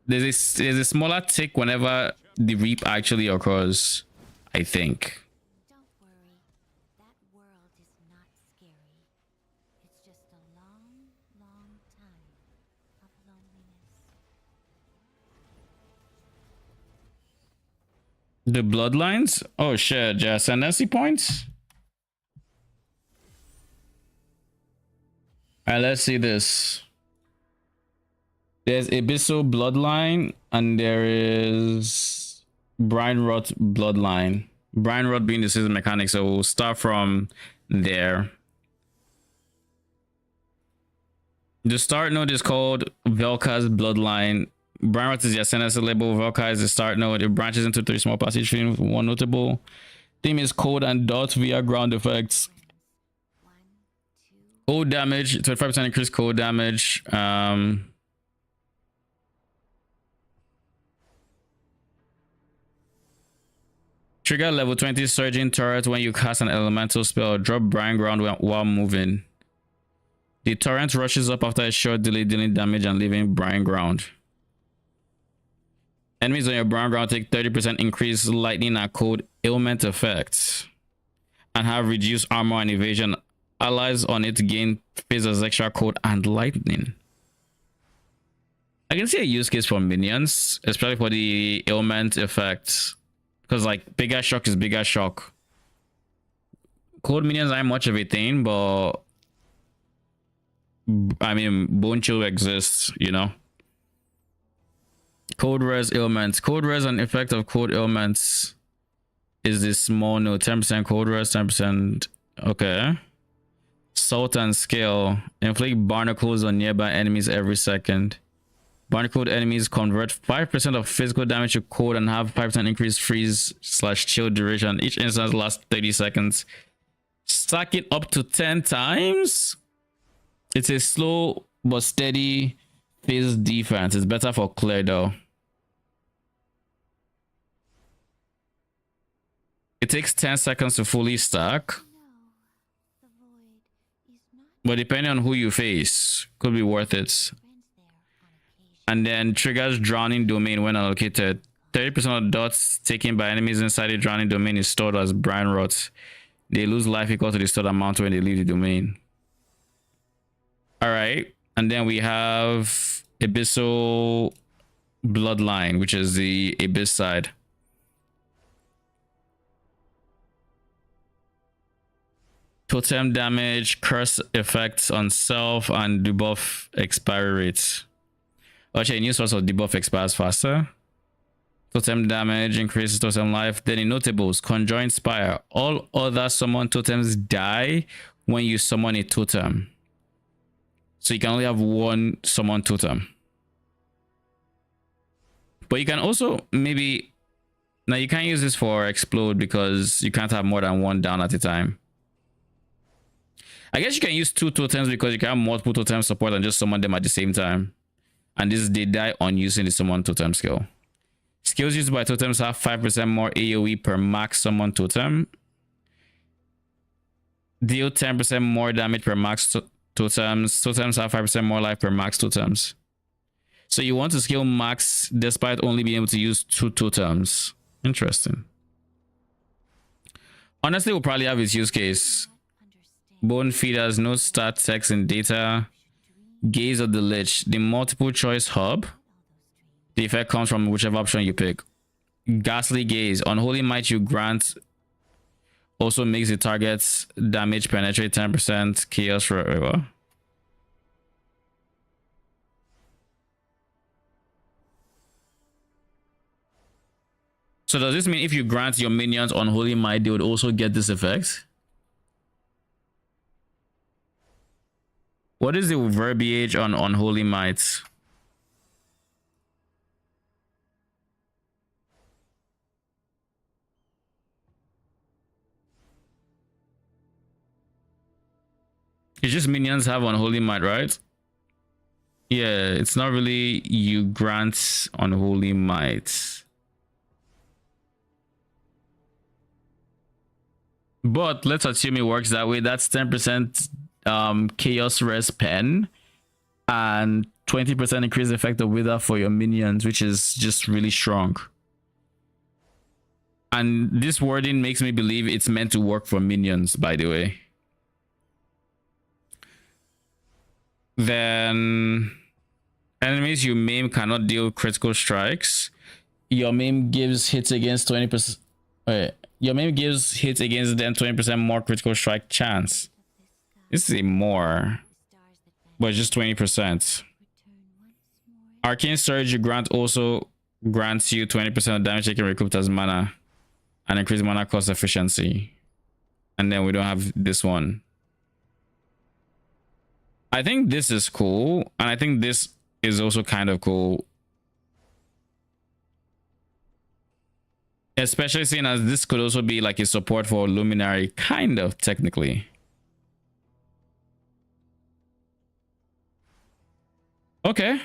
there's a smaller tick whenever the reap actually occurs, I think. Don't worry. That world is not scary. It's just a long, long time of loneliness. The bloodlines? Oh shit, yeah, ascendancy points? Alright, let's see this. There's Abyssal Bloodline, and there is Brine Rot Bloodline. Brine Rot being the season mechanic, so we'll start from there. The start node is called Velka's Bloodline. Brine Rot is the ascendancy label. Velka is the start node. It branches into 3 small passage streams. One notable theme is cold and dot via ground effects. 1, 2, Cold damage, 25% increased cold damage. Trigger level 20 surging turret when you cast an elemental spell. Drop Brine Ground while moving. The torrent rushes up after a short delay, dealing damage and leaving Brine Ground. Enemies on your Brine Ground take 30% increased lightning and cold ailment effects and have reduced armor and evasion. Allies on it gain phasers, extra cold and lightning. I can see a use case for minions, especially for the ailment effects. Because like bigger shock is bigger shock. Cold minions aren't much of a thing, but I mean bone chill exists, you know. Cold res ailments. Cold res and effect of cold ailments is this small note. 10% cold res, 10%. Okay. Salt and scale. Inflict barnacles on nearby enemies every second. Burn code enemies convert 5% of physical damage to cold and have 5% increased freeze/chill duration. Each instance lasts 30 seconds. Stack it up to 10 times. It's a slow but steady phase defense. It's better for clear though. It takes 10 seconds to fully stack. No, the void is not But depending on who you face, could be worth it. friends there on occasion. And then triggers drowning domain when allocated. 30% of dots taken by enemies inside the drowning domain is stored as brine rot. They lose life equal to the stored amount when they leave the domain. Alright. And then we have Abyssal Bloodline, which is the Abyss side. Totem damage, curse effects on self, and debuff expiry rates. Actually, a new source of debuff expires faster. Totem damage increases totem life. Then in notables, Conjure Inspire. All other summon totems die when you summon a totem. So you can only have one summon totem. But you can also maybe... Now you can't use this for Explode because you can't have more than one down at a time. I guess you can use 2 totems because you can have multiple totem support and just summon them at the same time. And this they die on using the summon totem skill. Skills used by totems have 5% more AoE per max summon totem. Deal 10% more damage per max totems. Totems have 5% more life per max totems. So you want to skill max despite only being able to use 2 totems. Interesting. Honestly, we'll probably have its use case. Bone feeders, no stat text and data. Gaze of the Lich, the multiple choice hub. The effect comes from whichever option you pick. Ghastly Gaze, Unholy Might you grant also makes the target's damage penetrate 10%. Chaos forever. So does this mean if you grant your minions Unholy Might, they would also get this effect? What is the verbiage on Unholy Might? It's just minions have Unholy Might, right? Yeah, it's not really you grant Unholy Might. But let's assume it works that way. That's 10% chaos res pen and 20% increased effect of wither for your minions, which is just really strong. And this wording makes me believe it's meant to work for minions, by the way. Then enemies you maim cannot deal critical strikes. Your maim gives hits against 20%. Your maim gives hits against them 20% more critical strike chance. This is a more, but just 20%. Arcane Surge you grant also grants you 20% of damage taken recouped as mana and increase mana cost efficiency. And then we don't have this one. I think this is cool, and I think this is also kind of cool. Especially seeing as this could also be like a support for Luminary, kind of, technically. Okay.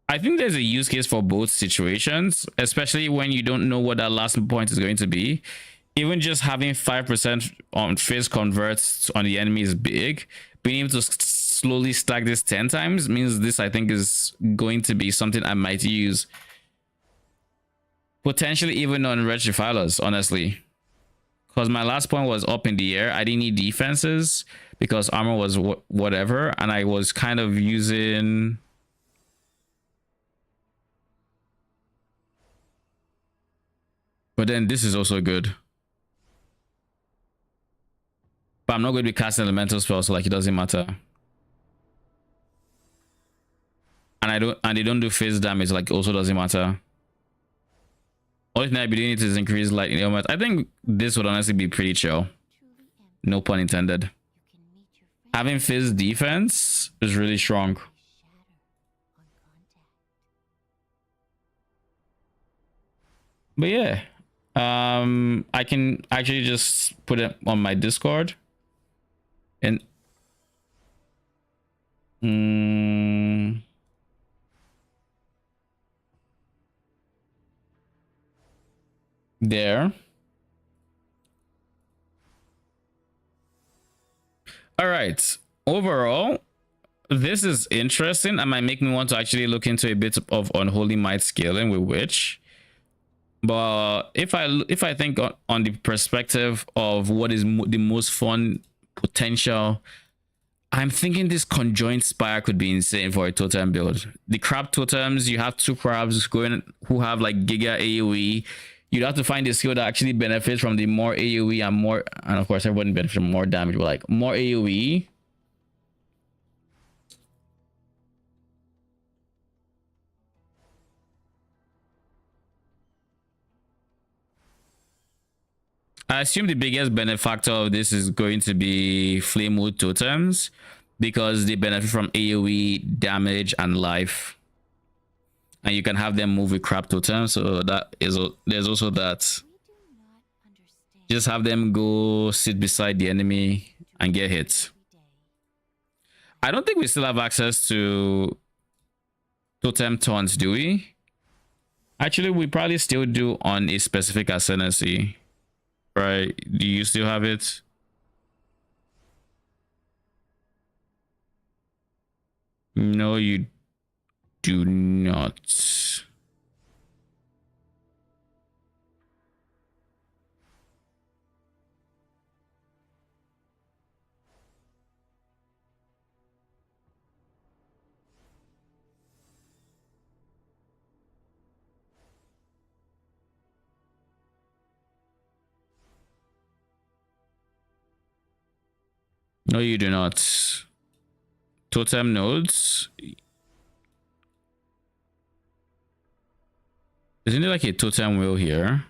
I think there's a use case for both situations, especially when you don't know what that last point is going to be. Even just having 5% on phase converts on the enemy is big. Being able to slowly stack this 10 times means this, I think, is going to be something I might use. Potentially even on Retrofilers, honestly. Because my last point was up in the air. I didn't need defenses because armor was whatever. And I was kind of using... But then this is also good. But I'm not going to be casting elemental spells, so like it doesn't matter. And they don't do phase damage, like it also doesn't matter. Only thing I'd be doing it is increase lightning element. I think this would honestly be pretty chill. No pun intended. Having Fizz defense is really strong. But yeah, I can actually just put it on my Discord and there. All right. Overall, this is interesting. It might make me want to actually look into a bit of Unholy Might scaling with Witch. But if I think on the perspective of what is the most fun potential, I'm thinking this Conjoined Spire could be insane for a totem build. The crab totems, you have 2 crabs going who have like Giga AoE. You'd have to find a skill that actually benefits from the more AoE and more, and of course everyone benefits from more damage, but like more AoE. I assume the biggest benefactor of this is going to be Flamewood totems because they benefit from AoE, damage, and life. And you can have them move with crab totems, so that is there's also that. Just have them go sit beside the enemy and get hit. I don't think we still have access to totem taunts, do we? Actually, we probably still do on a specific ascendancy. Right? Do you still have it? No, you do not. No, you do not. Totem nodes. Isn't it like a totem wheel here?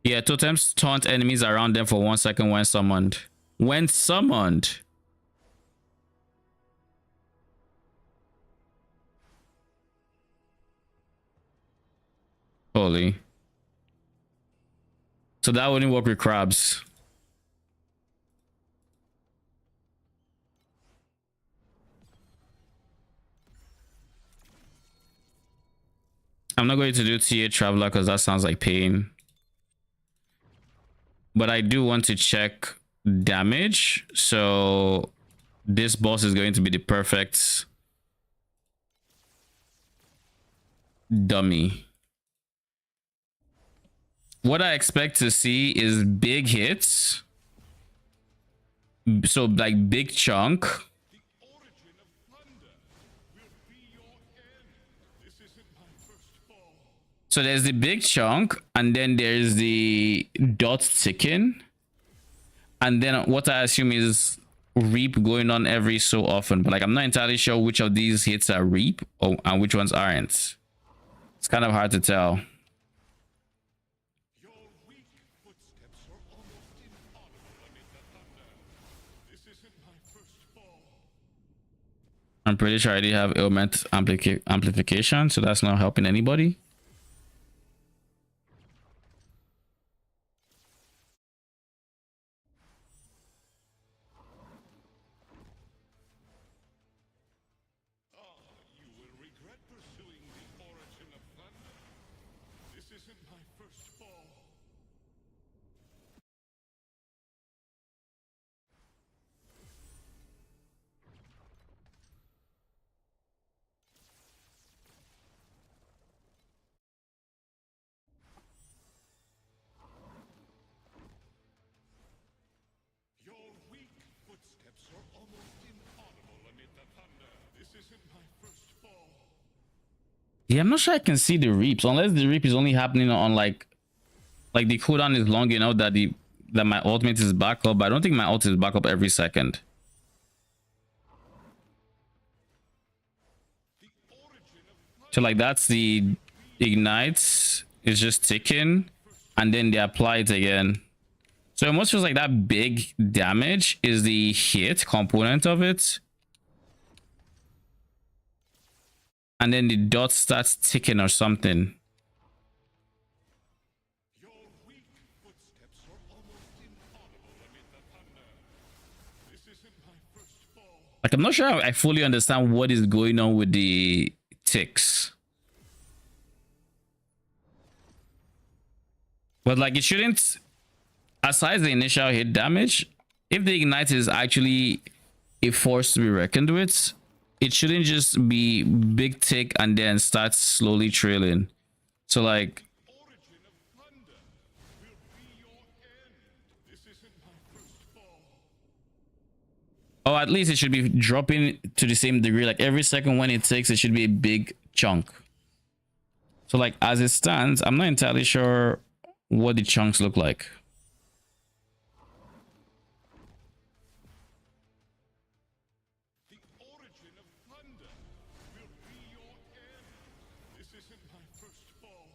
Yeah, totems taunt enemies around them for 1 second when summoned. When summoned. Holy. So that wouldn't work with crabs. I'm not going to do TA Traveler because that sounds like pain. But I do want to check damage. So this boss is going to be the perfect dummy. What I expect to see is big hits. So like big chunk. So there's the big chunk, and then there's the dot ticking. And then what I assume is reap going on every so often. But like I'm not entirely sure which of these hits are reap and which ones aren't. It's kind of hard to tell. I'm pretty sure I did have ailment amplification, so that's not helping anybody. Yeah, I'm not sure I can see the reaps unless the reap is only happening on like the cooldown is long enough that my ultimate is back up. But I don't think my ult is back up every second. So like that's the ignites is just ticking, and then they apply it again. So it almost feels like that big damage is the hit component of it. And then the dot starts ticking or something. Your weak footsteps are almost inaudible amid the thunder. This isn't my first fall. Like, I'm not sure I fully understand what is going on with the ticks. But like, it shouldn't, aside the initial hit damage, if the ignite is actually a force to be reckoned with, it shouldn't just be big tick and then start slowly trailing. So like, Origin of thunder will be your end. This isn't my first fall. or at least it should be dropping to the same degree. Like every second when it takes, it should be a big chunk. So like, as it stands, I'm not entirely sure what the chunks look like. The origin of thunder will be your end. This isn't my first fall.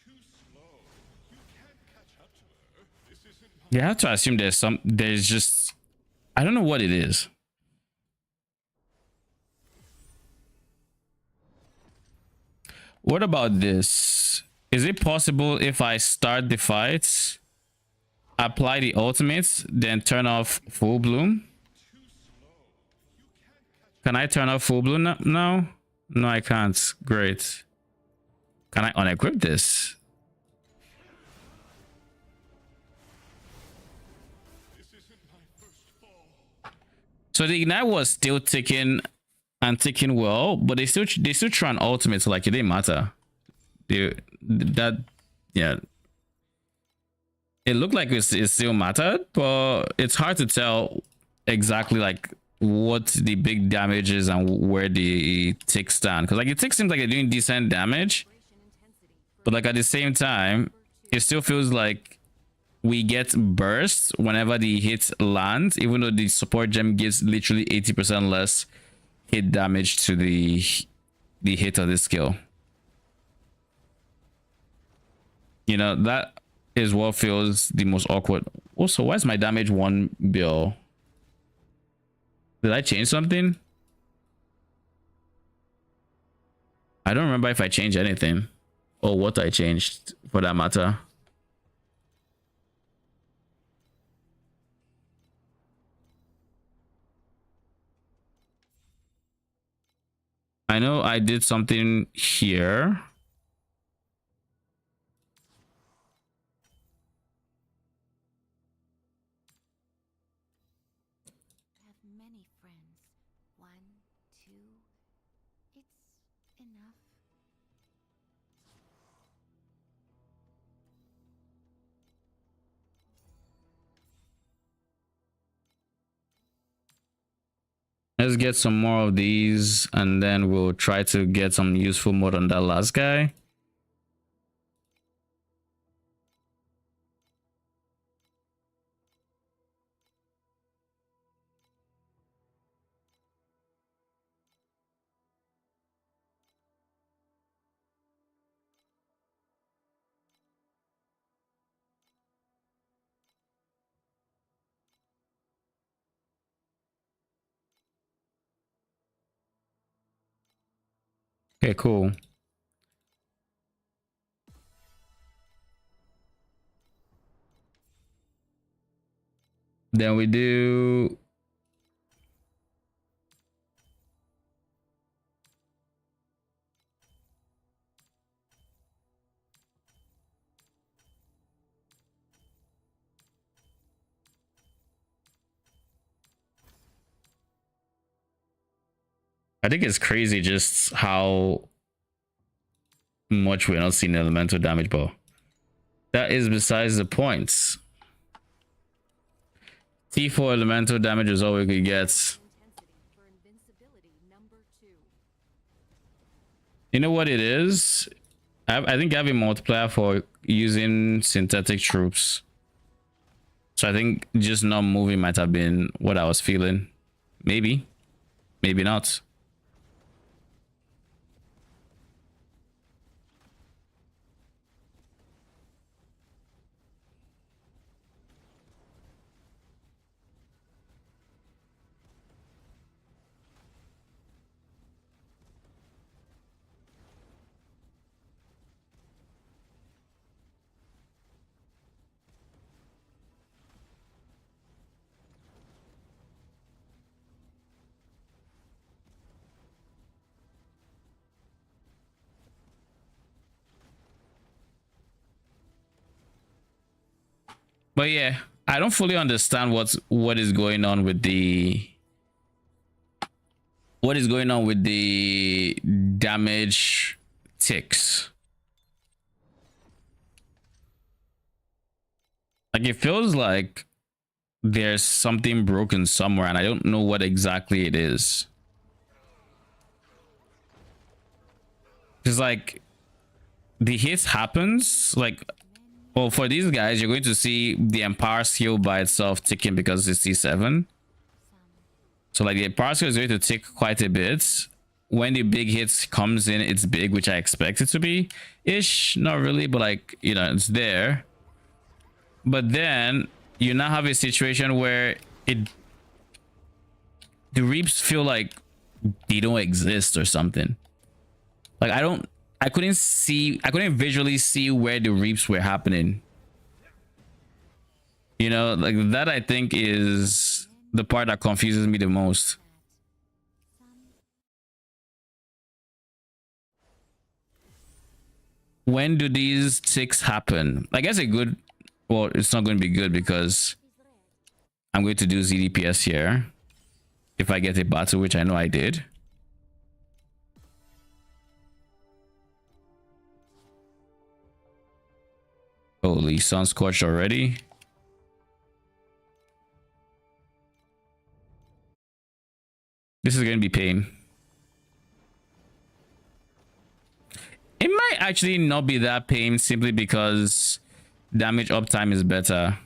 Too slow. You can't catch up to her. This isn't my You have to assume there's just, I don't know what it is. What about this? Is it possible if I start the fight, apply the ultimates, then turn off full bloom? Can I turn off full bloom now? No, I can't. Great. Can I unequip this? So the ignite was still ticking and ticking well, but they still try an ultimate, so like it didn't matter. That yeah. It looked like it still mattered, but it's hard to tell exactly like what the big damage is and where the tick stand. Because like the tick seems like they're doing decent damage, but like at the same time, it still feels like we get burst whenever the hit lands, even though the support gem gives literally 80% less hit damage to the hit of the skill. You know, that is what feels the most awkward. Also, why is my damage 1 bill? Did I change something? I don't remember if I changed anything or what I changed for that matter. I know I did something here. Have many friends. 1, 2. It's enough. Let's get some more of these and then we'll try to get some useful mod on that last guy. Okay, cool. Then we do I think it's crazy just how much we're not seeing elemental damage, but that is besides the points. T4 elemental damage is all we could get. Intensity for invincibility number 2. You know what it is? I think having multiplier for using synthetic troops. So I think just not moving might have been what I was feeling. Maybe. Maybe not. But yeah, I don't fully understand what is going on with the damage ticks. Like it feels like there's something broken somewhere and I don't know what exactly it is. It's like the hit happens like, well, for these guys, you're going to see the Empower skill by itself ticking because it's C7. So like the Empower skill is going to tick quite a bit. When the big hits comes in, it's big, which I expect it to be ish. Not really, but like, you know, it's there. But then you now have a situation where the reaps feel like they don't exist or something. Like I couldn't visually see where the reaps were happening. You know, like that I think is the part that confuses me the most. When do these ticks happen? I guess well, it's not going to be good because I'm going to do ZDPS here. If I get a battle, which I know I did. Holy, sun scorched already. This is going to be pain. It might actually not be that pain simply because damage uptime is better.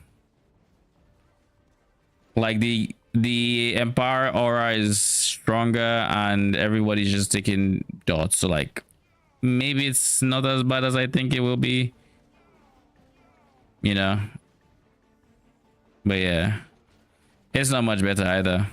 Like the Empire aura is stronger and everybody's just taking dots. So like maybe it's not as bad as I think it will be. You know, but yeah, it's not much better either.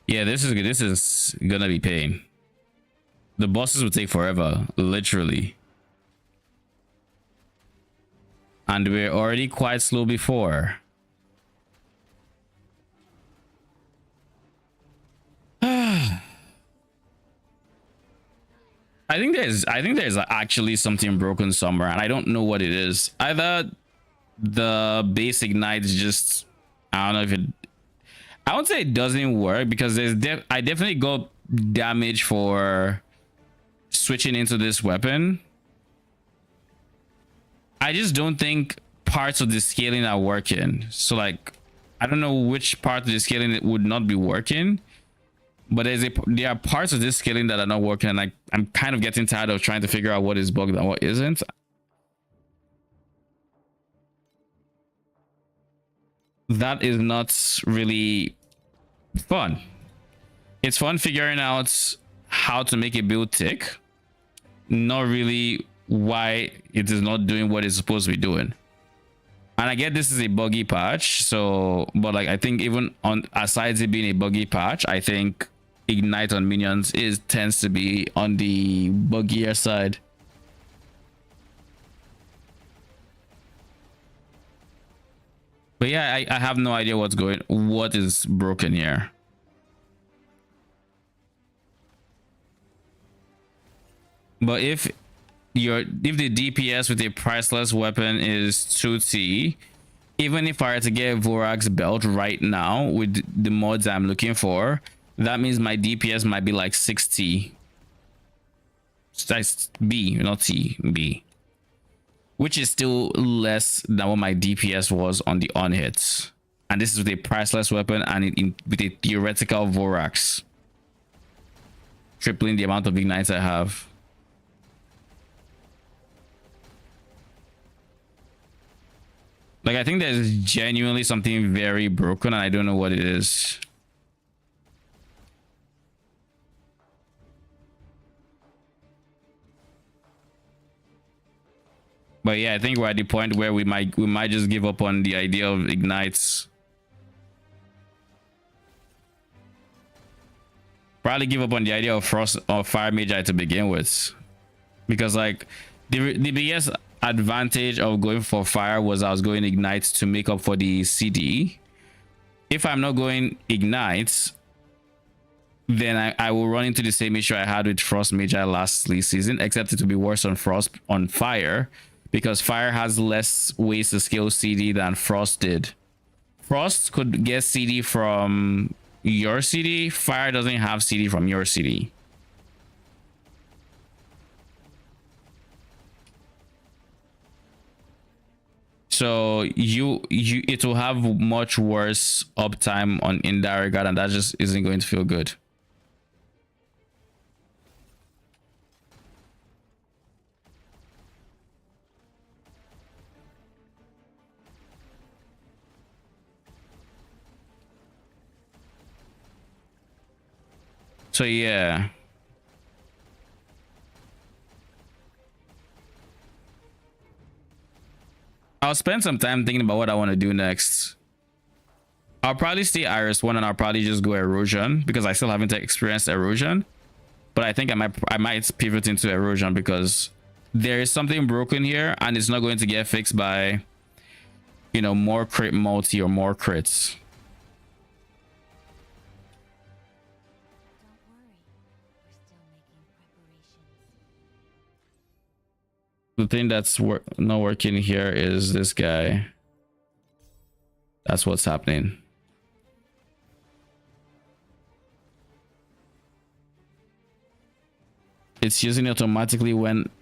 Yeah, this is gonna be pain. The bosses will take forever, literally. And we're already quite slow before. I think there's actually something broken somewhere and I don't know what it is. Either the base ignite is just, I don't know if it, I won't say it doesn't work because I definitely got damage for switching into this weapon. I just don't think parts of the scaling are working. So like, I don't know which part of the scaling it would not be working, but there are parts of this scaling that are not working, and I'm kind of getting tired of trying to figure out what is bugged and what isn't. That is not really fun. It's fun figuring out how to make a build tick, not really why it is not doing what it's supposed to be doing. And I get this is a buggy patch, so but like I think even on aside it being a buggy patch, I think ignite on minions tends to be on the buggier side. But yeah, I have no idea what is broken here. But if the DPS with a priceless weapon is 2T, even if I were to get Vorak's belt right now with the mods I'm looking for, that means my DPS might be like 6T. That's B, not T, B. Which is still less than what my DPS was on the on-hits. And this is with a priceless weapon and with a theoretical Vorax. Tripling the amount of ignites I have. Like, I think there's genuinely something very broken and I don't know what it is. But yeah, I think we're at the point where we might just give up on the idea of ignites. Probably give up on the idea of frost or fire magi to begin with, because like the biggest advantage of going for fire was I was going ignites to make up for the CD. If I'm not going ignites, then I will run into the same issue I had with frost magi last season, except it will be worse on fire, because fire has less ways to scale CD than frost did. Frost could get CD from your CD. Fire doesn't have CD from your CD. So it will have much worse uptime in that regard, and that just isn't going to feel good. So yeah. I'll spend some time thinking about what I want to do next. I'll probably stay Iris 1 and I'll probably just go erosion because I still haven't experienced erosion. But I think I might pivot into erosion because there is something broken here and it's not going to get fixed by, you know, more crit multi or more crits. The thing that's not working here is this guy. That's what's happening. It's using it automatically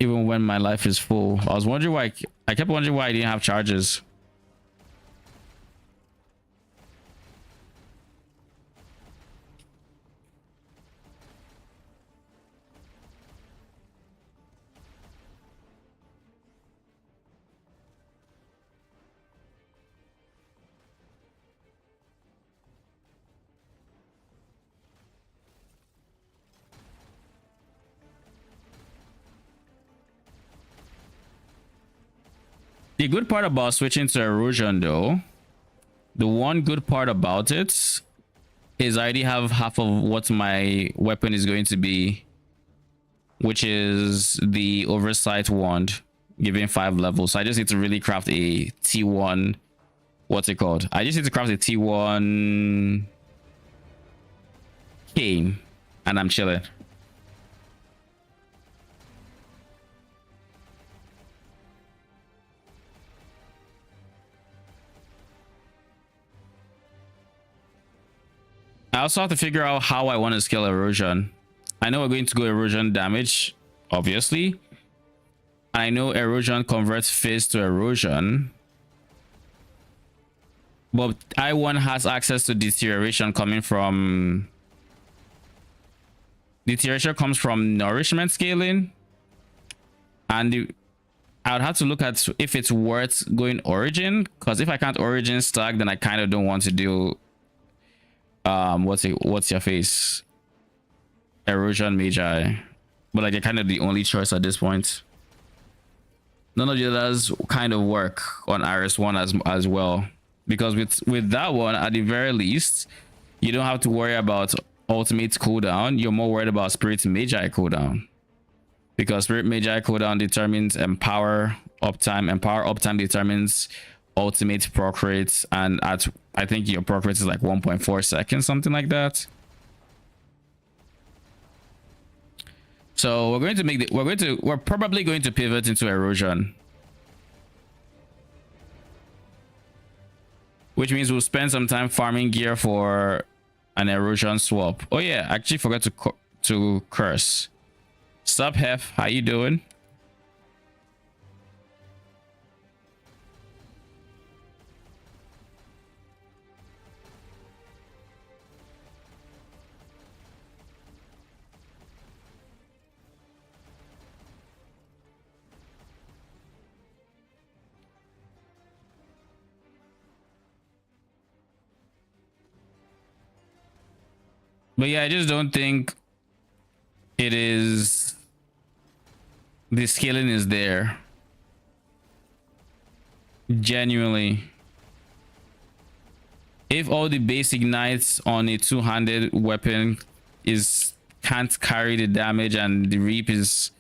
even when my life is full. I was wondering why I kept wondering why I didn't have charges. The good part about switching to erosion though, the one good part about it is I already have half of what my weapon is going to be, which is the oversight wand, giving 5 levels. So I just need to really craft a T1. What's it called? I just need to craft a T1 cane, and I'm chilling. I also have to figure out how I want to scale erosion. I know we're going to go erosion damage, obviously. I know erosion converts phase to erosion. But I1 has access to deterioration coming from... Deterioration comes from nourishment scaling. And I would have to look at if it's worth going origin. Because if I can't origin stack, then I kind of don't want to do... what's your face, erosion magi, but like they're kind of the only choice at this point. None of the others kind of work on Iris 1 as well, because with that one, at the very least, you don't have to worry about ultimate cooldown. You're more worried about spirit magi cooldown, because spirit magi cooldown determines empower uptime. Empower uptime determines ultimate proc rates, and at I think your proc rate is like 1.4 seconds, something like that. So we're going to make the we're probably going to pivot into erosion, which means we'll spend some time farming gear for an erosion swap. Oh yeah, I actually forgot to curse. Sup Hef, how you doing? But yeah, I just don't think it is, the scaling is there. Genuinely. If all the basic knights on a two-handed weapon can't carry the damage, and the reap is,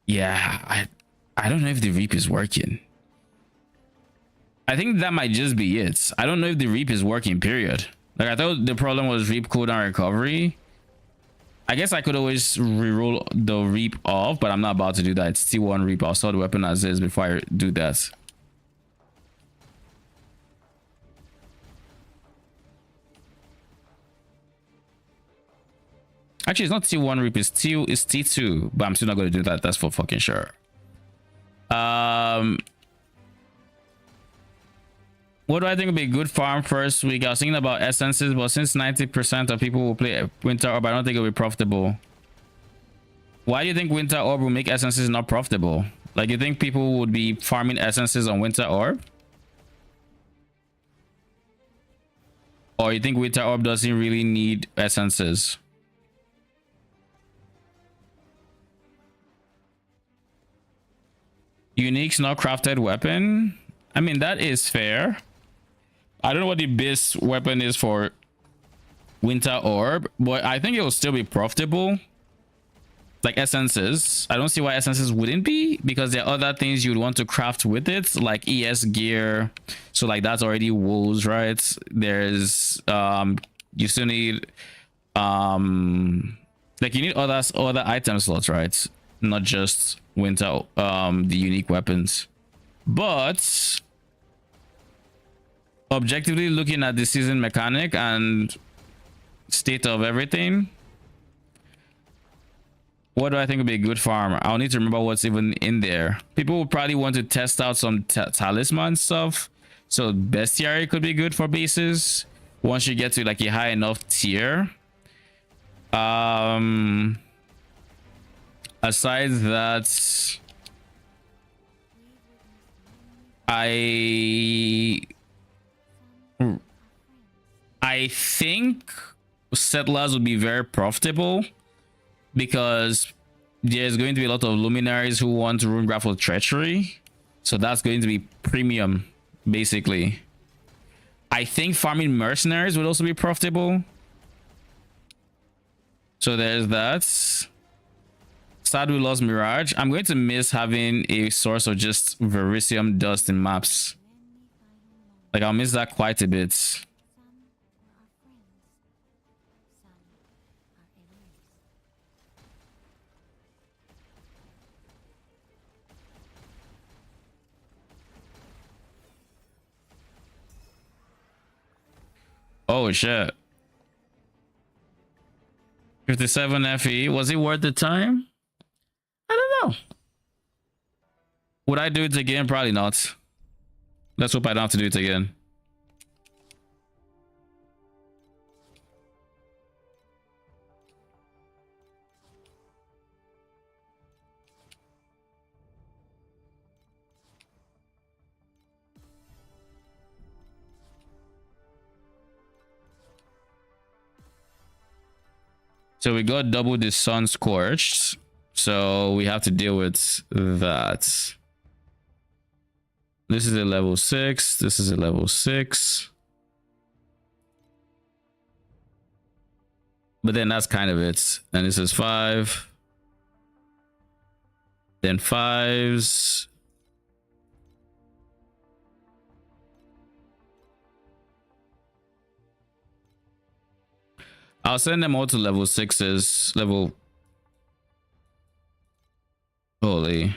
yeah, I don't know if the reap is working. I think that might just be it. I don't know if the reap is working, period. Like, I thought the problem was reap cooldown recovery. I guess I could always reroll the reap off, but I'm not about to do that. It's T1 reap. I'll sell the weapon as is before I do that. Actually, it's not T1 reap. It's T2, but I'm still not going to do that. That's for fucking sure. What do I think would be a good farm first week? I was thinking about essences, but since 90% of people will play Winter Orb, I don't think it'll be profitable. Why do you think Winter Orb will make essences not profitable? Like, you think people would be farming essences on Winter Orb? Or you think Winter Orb doesn't really need essences? Unique's not crafted weapon? I mean, that is fair. I don't know what the base weapon is for Winter Orb, but I think it will still be profitable. Like essences. I don't see why essences wouldn't be, because there are other things you'd want to craft with it, like ES gear. So like that's already wolves, right? There's you still need like you need other item slots, right? Not just winter the unique weapons. But objectively looking at the season mechanic and state of everything, what do I think would be a good farm? I'll need to remember what's even in there. People will probably want to test out some talisman stuff. So bestiary could be good for bases once you get to like a high enough tier. Aside that, I think settlers would be very profitable, because there's going to be a lot of luminaries who want rune grapple treachery, so that's going to be premium basically. I think farming mercenaries would also be profitable, so there's that. Sad we lost Mirage. I'm going to miss having a source of just verisium dust in maps. Like, I'll miss that quite a bit. Oh shit. 57 FE. Was it worth the time? I don't know. Would I do it again? Probably not. Let's hope I don't have to do it again. So we got double the sun scorched. So we have to deal with that. This is a level 6. This is a level 6. But then that's kind of it. And this is 5. Then 5s. I'll send them all to level 6s. Level. Holy.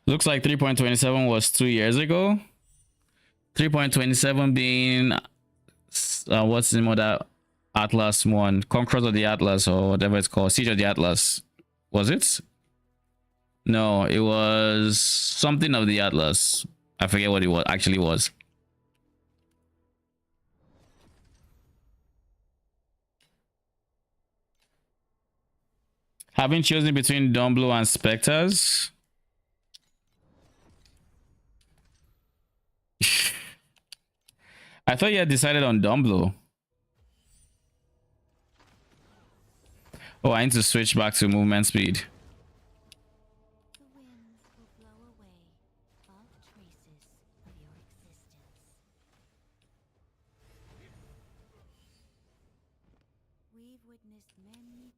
Looks like 3.27 was 2 years ago. 3.27 being what's the name of that Atlas one? Conquerors of the Atlas or whatever it's called. Siege of the Atlas. Was it? No, it was something of the Atlas. I forget what it was actually was. Having chosen between Dumblo and Spectres. I thought you had decided on Dumblo. Oh, I need to switch back to movement speed. The winds will blow away all traces of your existence. We've witnessed many.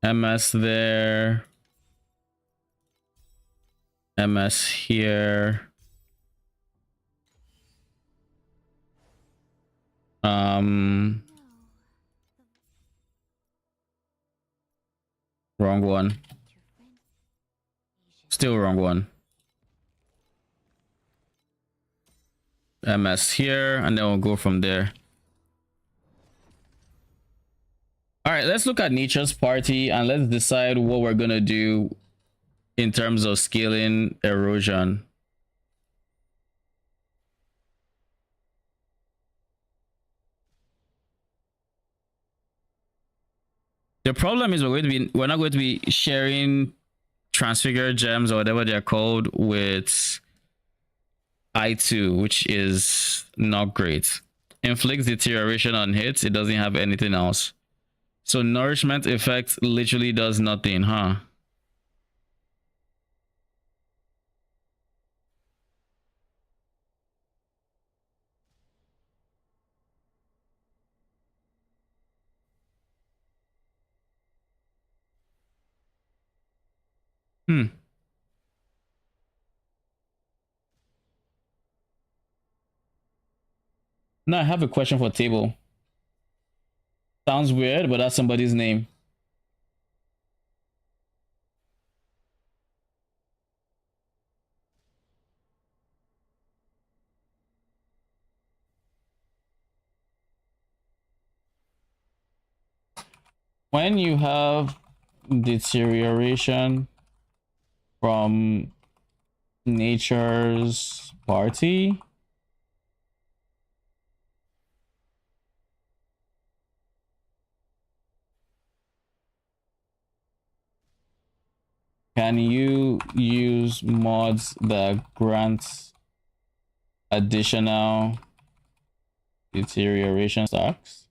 MS there. MS here. Wrong one. Still wrong one. MS here, and then we'll go from there. All right, let's look at Nature's Party and let's decide what we're gonna do in terms of scaling erosion. The problem is we're not going to be sharing transfigured gems or whatever they're called with I2, which is not great. Inflicts deterioration on hits. It doesn't have anything else. So nourishment effect literally does nothing, huh? Now I have a question for table. Sounds weird, but that's somebody's name. When you have deterioration from Nature's Party, can you use mods that grant additional deterioration stacks?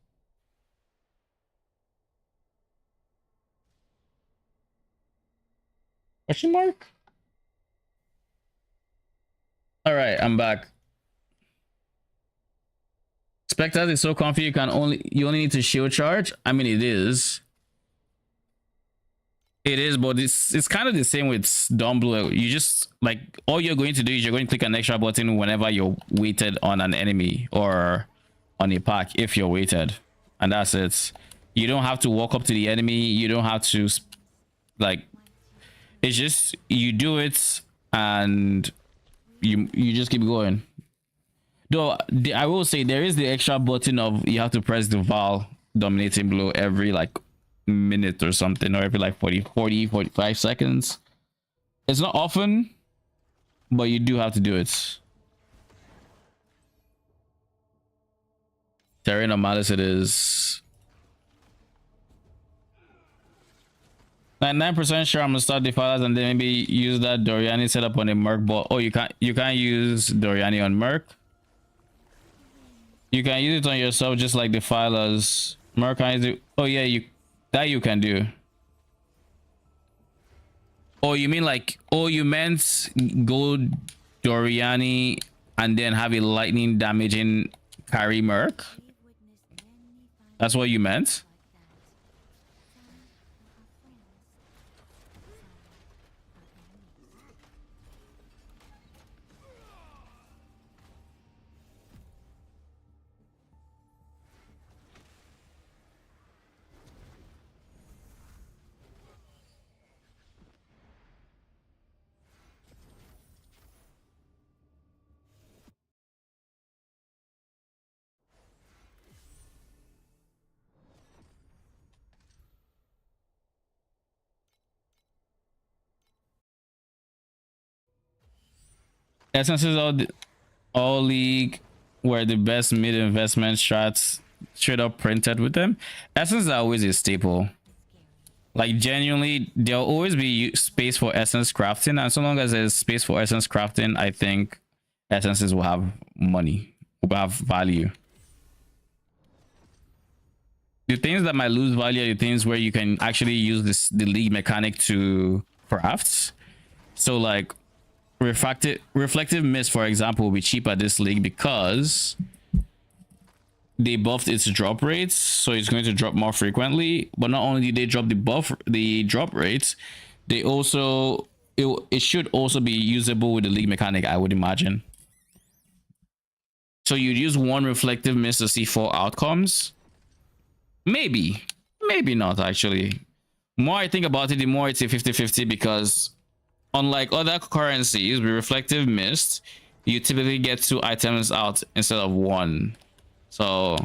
Question mark? All right, I'm back. Spectres is so comfy you only need to shield charge. I mean, it is. It is, but it's kind of the same with Dumblo. You just like all you're going to do is you're going to click an extra button whenever you're weighted on an enemy or on a pack if you're weighted, and that's it. You don't have to walk up to the enemy. You don't have to like. It's just you do it and you just keep going. Though I will say there is the extra button of you have to press the Val dominating blow every like minute or something, or every like 45 seconds. It's not often, but you do have to do it. Terrain of Malice it is. 99% sure I'm gonna start Defilers and then maybe use that Doriani setup on a Merc bot. Oh, you can't use Doriani on Merc. You can use it on yourself just like Defilers. Merc can use it. Oh yeah, you can do. Oh, you mean like, oh, you meant go Doriani and then have a lightning damaging carry Merc? That's what you meant? Essences all league were the best mid investment strats straight up printed with them. Essence are always a staple. Like genuinely, there'll always be space for essence crafting, and so long as there's space for essence crafting, I think essences will have money, will have value. The things that might lose value are the things where you can actually use the league mechanic to craft. So like reflective mist, for example, will be cheap at this league because they buffed its drop rates, so it's going to drop more frequently. But not only did they drop the drop rates, they also it should also be usable with the league mechanic, I would imagine. So you'd use one reflective mist to see 4 outcomes. Maybe not actually. The more I think about it, the more it's a 50-50 because unlike other currencies with reflective mist, you typically get 2 items out instead of 1. So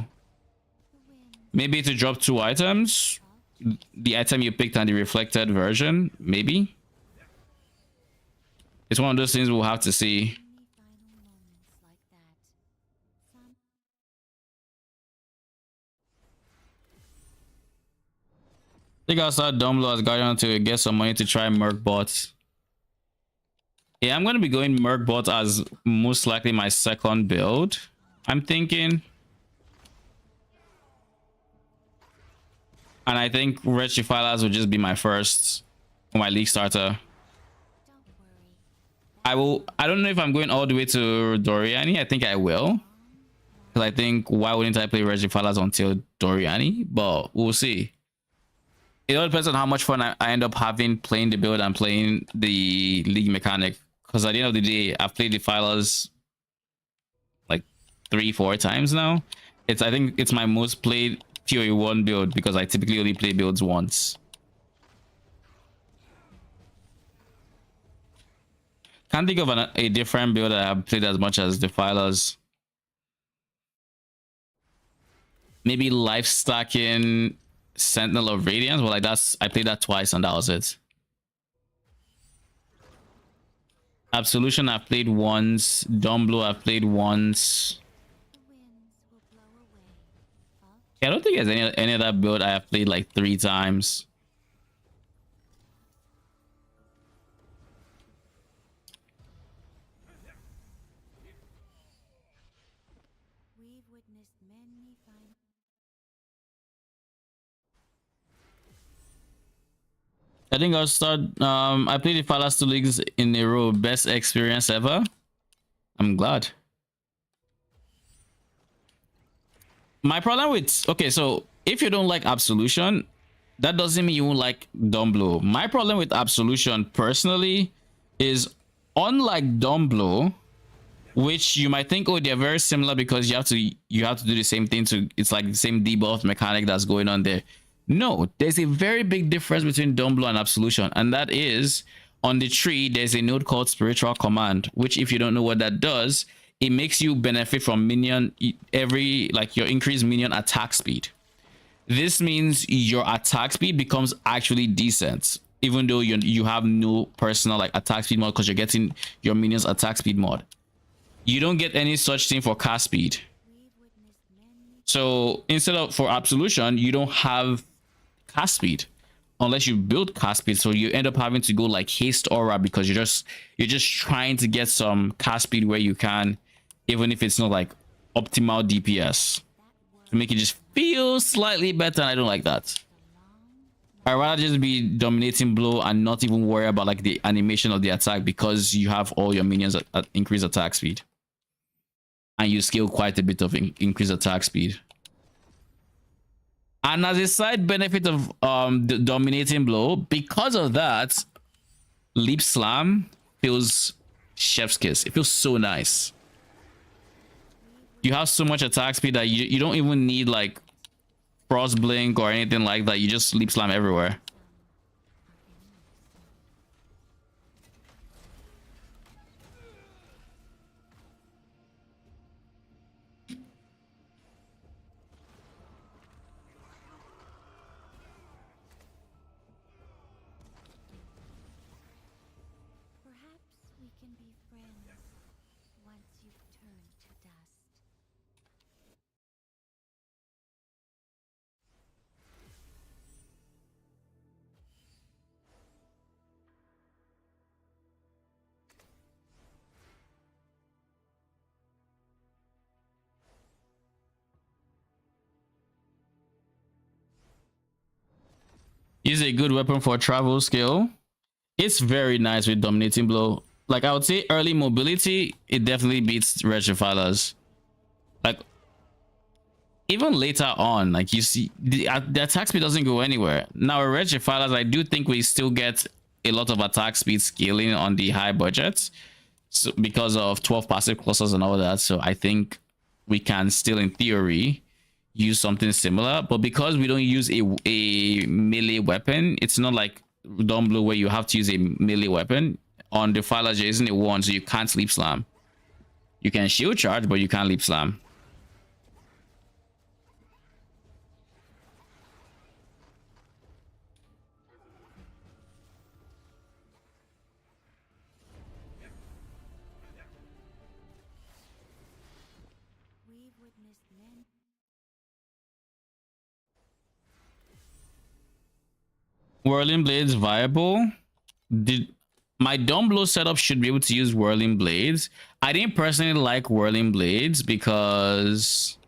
maybe to drop 2 items, the item you picked and the reflected version, maybe. It's one of those things we'll have to see. I think I'll start Dumblo as Guardian to get some money to try Merc bots. Yeah, I'm going to be going Merc bot as most likely my second build, I'm thinking. And I think Red Defilers will just be my first for my league starter. I don't know if I'm going all the way to Doriani. I think I will. Because I think why wouldn't I play Red Defilers until Doriani? But we'll see. It all depends on how much fun I end up having playing the build and playing the league mechanic. Because at the end of the day, I've played Defilers like 3-4 times now. I think it's my most played Fury 1 build because I typically only play builds once. Can't think of a different build that I've played as much as Defilers. Maybe life stacking Sentinel of Radiance, but like I played that twice and that was it. Absolution I've played once. Dumblo I've played once. Yeah, I don't think there's any other build I have played like 3 times. We've witnessed many fine. I think I'll start. I played the last 2 leagues in a row. Best experience ever. I'm glad. My problem with so if you don't like Absolution, that doesn't mean you won't like Dumblo. My problem with Absolution personally is unlike Dumblo, which you might think, oh, they're very similar because you have to do the same thing it's like the same debuff mechanic that's going on there. No, there's a very big difference between Dumblo and Absolution, and that is on the tree there's a node called Spiritual Command, which if you don't know what that does, it makes you benefit from your increased minion attack speed. This means your attack speed becomes actually decent, even though you have no personal like attack speed mod because you're getting your minions attack speed mod. You don't get any such thing for cast speed. We've witnessed many So instead of for absolution, you don't have cast speed unless you build cast speed. So you end up having to go like haste aura because you're just trying to get some cast speed where you can, even if it's not like optimal DPS, to make it just feel slightly better. And I don't like that. I'd rather just be dominating blow and not even worry about like the animation of the attack because you have all your minions at increased attack speed. And you scale quite a bit of increased attack speed. And as a side benefit of the dominating blow, because of that, leap slam feels chef's kiss. It feels so nice. You have so much attack speed that you don't even need like frost blink or anything like that. You just leap slam everywhere. Perhaps we can be friends once you've turned to dust. Is a good weapon for travel skill. It's very nice with dominating blow. Like I would say early mobility, it definitely beats Regifilers. Like even later on, like you see the attack speed doesn't go anywhere. Now Regifilers, I do think we still get a lot of attack speed scaling on the high budgets. So because of 12 passive clusters and all that. So I think we can still in theory use something similar, but because we don't use a melee weapon, it's not like Dawn Blue where you have to use a melee weapon. On the Defiler J isn't it one, so you can't leap slam. You can shield charge, but you can't leap slam. We've witnessed many. Whirling Blades viable. My Dawn Blow setup should be able to use Whirling Blades. I didn't personally like Whirling Blades because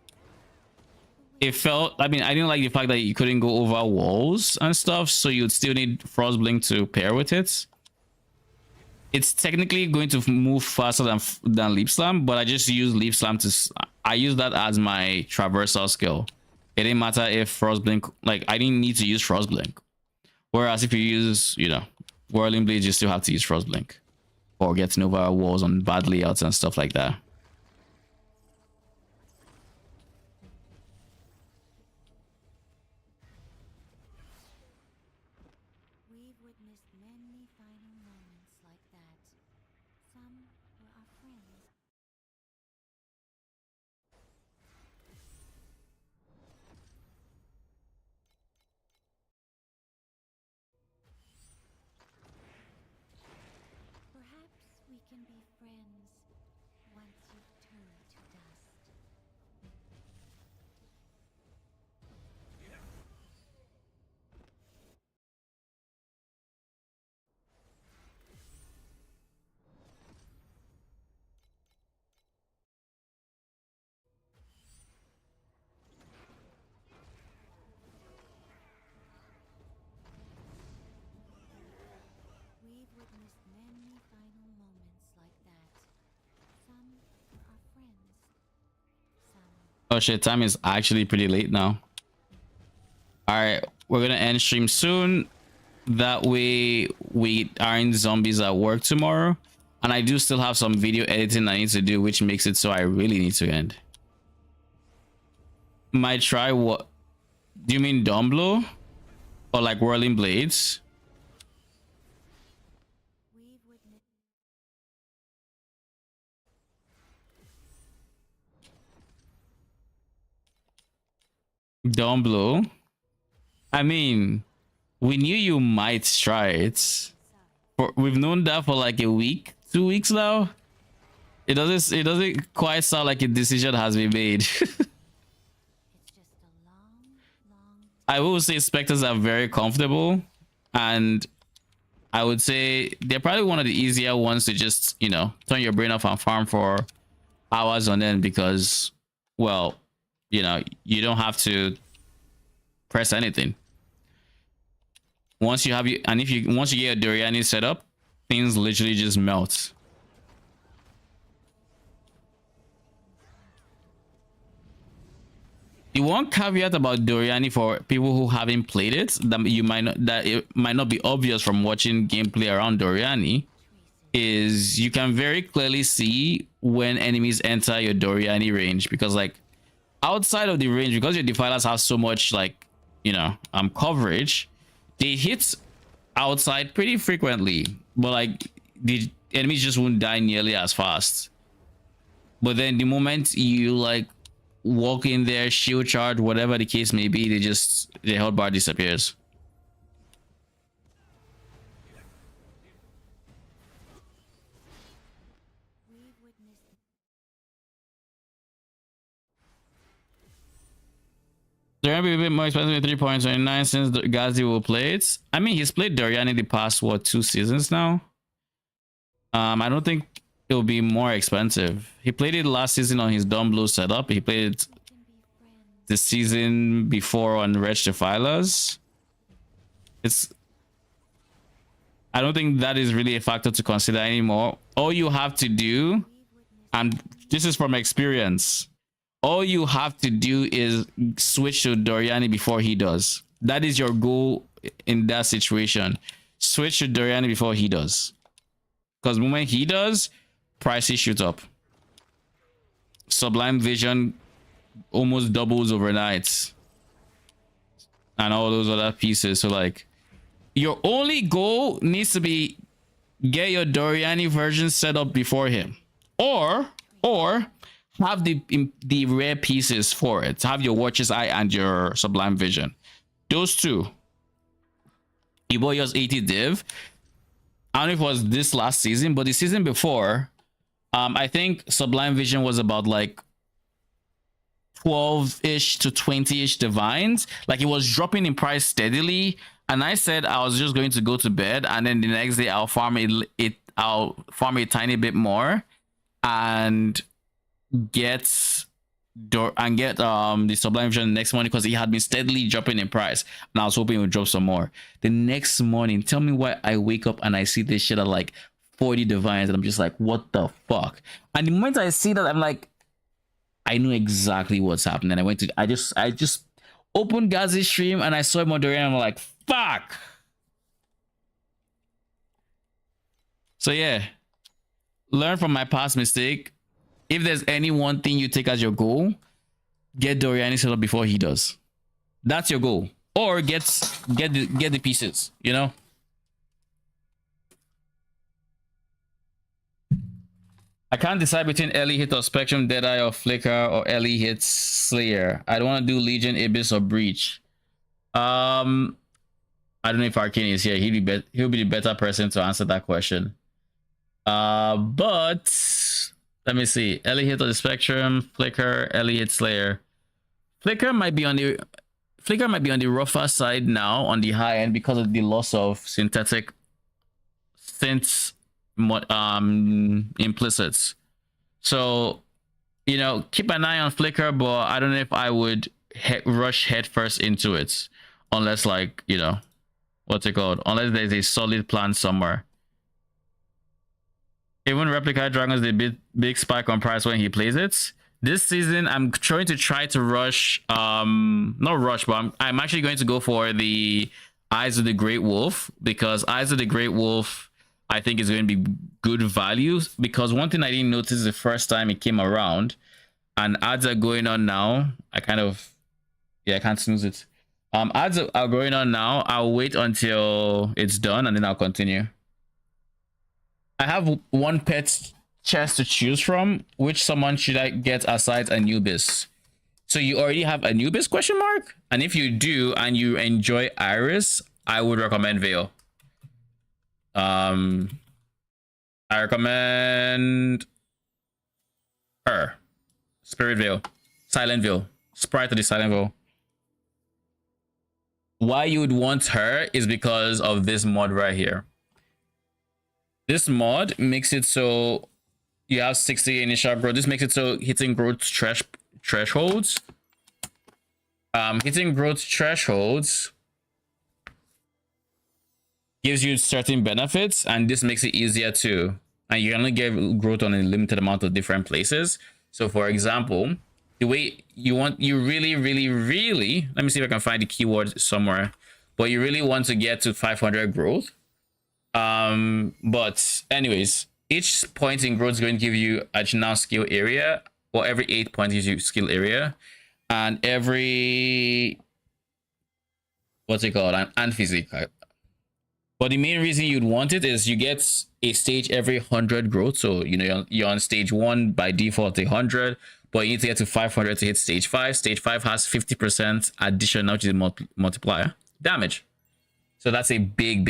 it felt, I mean, I didn't like the fact that you couldn't go over walls and stuff, so you'd still need Frostblink to pair with it. It's technically going to move faster than Leap Slam, but I just use Leap Slam I use that as my traversal skill. It didn't matter if Frostblink, like I didn't need to use Frostblink. Whereas if you use, you know, Whirling Blades, you still have to use Frostblink or getting over walls on bad layouts and stuff like that. We've witnessed many final moments like that. Some were our friends. Perhaps we can be friends once you've turned to dust. We've witnessed many final moments like that. Some were our friends. Some. Oh shit, time is actually pretty late now. Alright, we're gonna end stream soon. That way we aren't zombies at work tomorrow. And I do still have some video editing I need to do, which makes it so I really need to end. Might try what? Do you mean Dawn Blow? Or like Whirling Blades? We've witnessed. Dawn Blow? I mean, we knew you might try it. We've known that for like a week, 2 weeks now. It doesn't quite sound like a decision has been made. I will say specters are very comfortable, and I would say they're probably one of the easier ones to just, you know, turn your brain off and farm for hours on end because, well, you know, you don't have to press anything. Once you have you, and if you once you get a Doriani set up, things literally just melt. The one caveat about Doriani for people who haven't played it that it might not be obvious from watching gameplay around Doriani is you can very clearly see when enemies enter your Doriani range, because like outside of the range, because your defilers have so much like, you know, coverage, they hit outside pretty frequently, but like the enemies just won't die nearly as fast. But then the moment you like walk in there, shield charge, whatever the case may be, the health bar disappears. We've witnessed They're gonna be a bit more expensive at 3.29 since Gazi will play it. I mean, he's played Doriani the past what 2 seasons now. I don't think it'll be more expensive. He played it last season on his Dawn Blue setup. He played it can be friends. the season before on Wretch Defilers. I don't think that is really a factor to consider anymore. All you have to do, and this is from experience, all you have to do is switch to Doriani before he does. That is your goal in that situation. Switch to Doriani before he does. Because the moment he does, prices shoot up. Sublime Vision almost doubles overnight. And all those other pieces. So like, your only goal needs to be get your Doriani version set up before him. Or have the rare pieces for it. Have your Watcher's Eye and your Sublime Vision. Those two. Iboyo's 80 div. I don't know if it was this last season, but the season before, I think Sublime Vision was about like 12-ish to 20-ish divines. Like it was dropping in price steadily. And I said I was just going to go to bed, and then the next day I'll farm I'll farm a tiny bit more and get the Sublime Vision the next morning, because it had been steadily dropping in price, and I was hoping it would drop some more. The next morning, tell me why I wake up and I see this shit at like 40 divines, and I'm just like, what the fuck? And the moment I see that, I'm like, I know exactly what's happening. I just opened Gazi's stream and I saw him on Dorian, and I'm like, fuck. So yeah, learn from my past mistake. If there's any one thing you take as your goal, get Doriani set up before he does. That's your goal. Or get the pieces, you know? I can't decide between Ellie Hit or Spectrum, Deadeye or Flicker, or Ellie Hit Slayer. I don't want to do Legion, Abyss, or Breach. I don't know if Arcane is here. He'll be the better person to answer that question. But let me see. Ellie Hit on the Spectrum, Flicker, Ellie Hit Slayer. Flicker might be on the rougher side now on the high end because of the loss of synthetic synths implicits. So, you know, keep an eye on Flicker, but I don't know if I would rush headfirst into it, unless, like, you know, what's it called? Unless there's a solid plan somewhere. Even Replica Dragons, the big spike on price when he plays it. This season, I'm trying to rush, not rush, but I'm actually going to go for the Eyes of the Great Wolf, because Eyes of the Great Wolf, I think, is going to be good value. Because one thing I didn't notice the first time it came around, and ads are going on now. I can't snooze it. Ads are going on now. I'll wait until it's done and then I'll continue. I have one pet chest to choose from. Which summon should I get aside Anubis? So you already have Anubis, question mark? And if you do and you enjoy Iris, I would recommend Veil. I recommend her. Spirit Veil. Silent Veil. Sprite of the Silent Veil. Why you would want her is because of this mod right here. This mod makes it so you have 60 initial growth. This makes it so hitting growth thresholds. Hitting growth thresholds gives you certain benefits, and this makes it easier too. And you can only get growth on a limited amount of different places. So for example, the way you really, let me see if I can find the keyword somewhere, but you really want to get to 500 growth. But anyways, each point in growth is going to give you additional skill area, or every 8 points gives you skill area, and every, what's it called, and physique. But the main reason you'd want it is you get a stage every 100 growth. So, you know, you're on stage 1 by default 100, but you need to get to 500 to hit stage 5. Stage 5 has 50% additional to the multiplier damage. So that's a big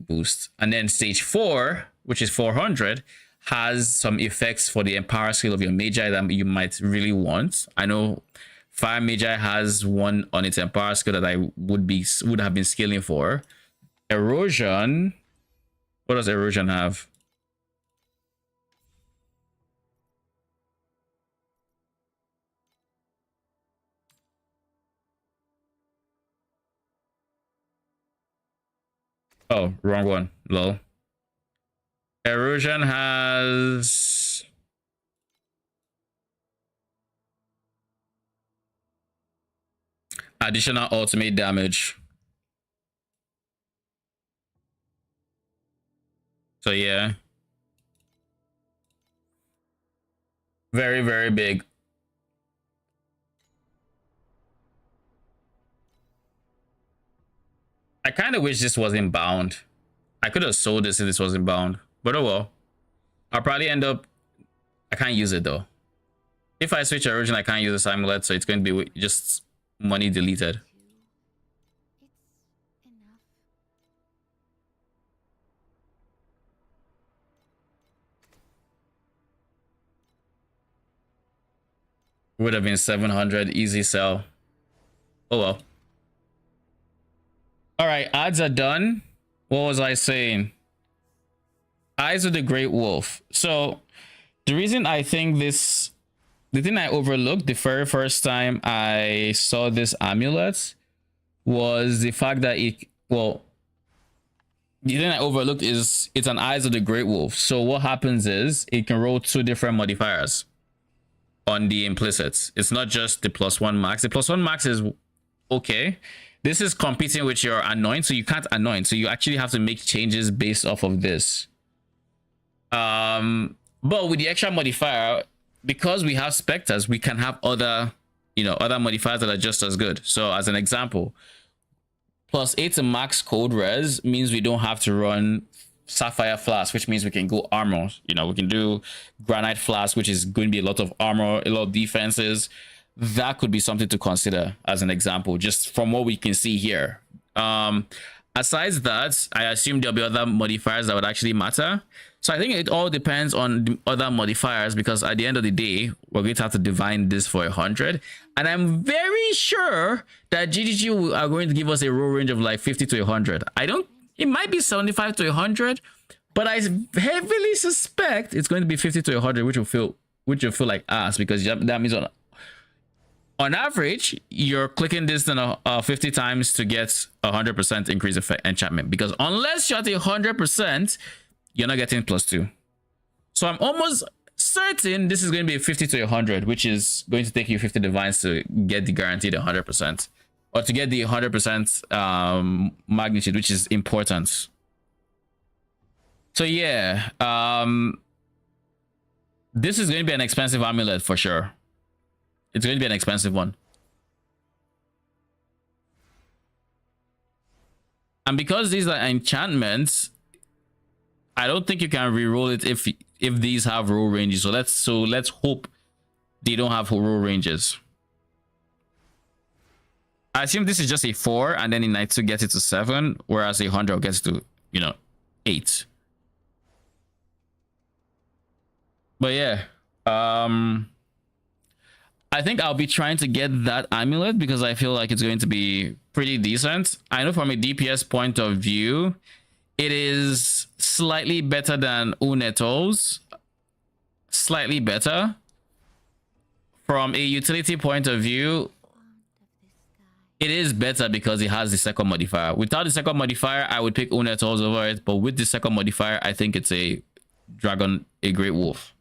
boost. And then stage 4, which is 400, has some effects for the empower skill of your Magi that you might really want. I know Fire Magi has one on its empower skill that I would have been scaling for. Erosion. What does erosion have? Oh, wrong one. Lol. Erosion has additional ultimate damage. So yeah, very big. I kind of wish this wasn't bound. I could have sold this if this wasn't bound, but oh well. I'll probably end up, I can't use it though. If I switch erosion, I can't use the amulet, so it's going to be just money deleted. It's enough. Would have been 700 easy sell. Oh well. All right, ads are done. What was I saying? Eyes of the Great Wolf. So the reason I think this, the thing I overlooked the very first time I saw this amulet was the fact that it, well, the thing I overlooked is it's an Eyes of the Great Wolf. So what happens is it can roll 2 different modifiers on the implicits. It's not just the +1 max. The +1 max is okay. This is competing with your anoint, so you can't anoint. So you actually have to make changes based off of this. But with the extra modifier, because we have specters, we can have other, you know, other modifiers that are just as good. So as an example, +8 to max code res means we don't have to run Sapphire Flask, which means we can go armor. You know, we can do Granite Flask, which is going to be a lot of armor, a lot of defenses. That could be something to consider as an example, just from what we can see here. Aside that, I assume there'll be other modifiers that would actually matter. So I think it all depends on the other modifiers, because at the end of the day, we're going to have to divine this for 100. And I'm very sure that GGG are going to give us a roll range of like 50 to 100. It might be 75 to 100, but I heavily suspect it's going to be 50 to 100, which will feel like ass, because that means on average, you're clicking this 50 times to get 100% increase effect enchantment, because unless you're at 100%, you're not getting +2. So I'm almost certain this is going to be 50 to 100, which is going to take you 50 divines to get the guaranteed 100%, or to get the 100% magnitude, which is important. So yeah, this is going to be an expensive amulet for sure. It's going to be an expensive one. And because these are enchantments, I don't think you can reroll it if these have roll ranges. So let's hope they don't have roll ranges. I assume this is just a 4, and then in night 2 gets it to 7, whereas a 100 gets to, you know, 8. But yeah, I think I'll be trying to get that amulet because I feel like it's going to be pretty decent. I know from a DPS point of view, it is slightly better than Uneto's. Slightly better. From a utility point of view, it is better because it has the second modifier. Without the second modifier, I would pick Uneto's over it. But with the second modifier, I think it's a dragon, a great wolf.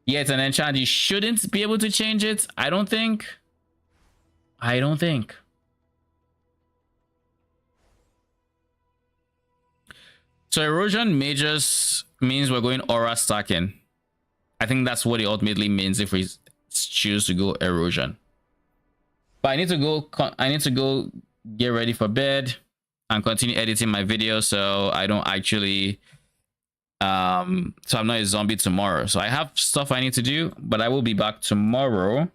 Yeah, it's an enchant. You shouldn't be able to change it. I don't think. So erosion may just means we're going aura stacking. I think that's what it ultimately means if we choose to go erosion. But I need to go get ready for bed and continue editing my video so I don't actually so I'm not a zombie tomorrow. So I have stuff I need to do, but I will be back tomorrow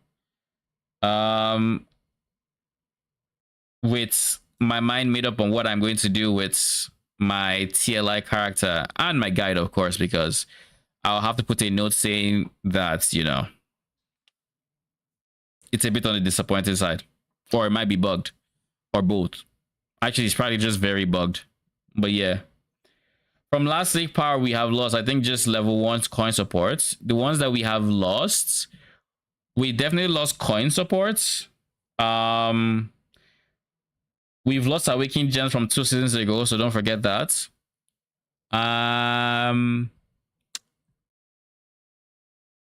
with my mind made up on what I'm going to do with my TLI character and my guide, of course, because I'll have to put a note saying that, you know, it's a bit on the disappointing side, or it might be bugged, or both. Actually, it's probably just very bugged. But yeah, from last league power, we have lost, I think, just level 1 coin supports. The ones that we have lost, we definitely lost coin supports. We've lost Awakening Gems from 2 seasons ago, so don't forget that.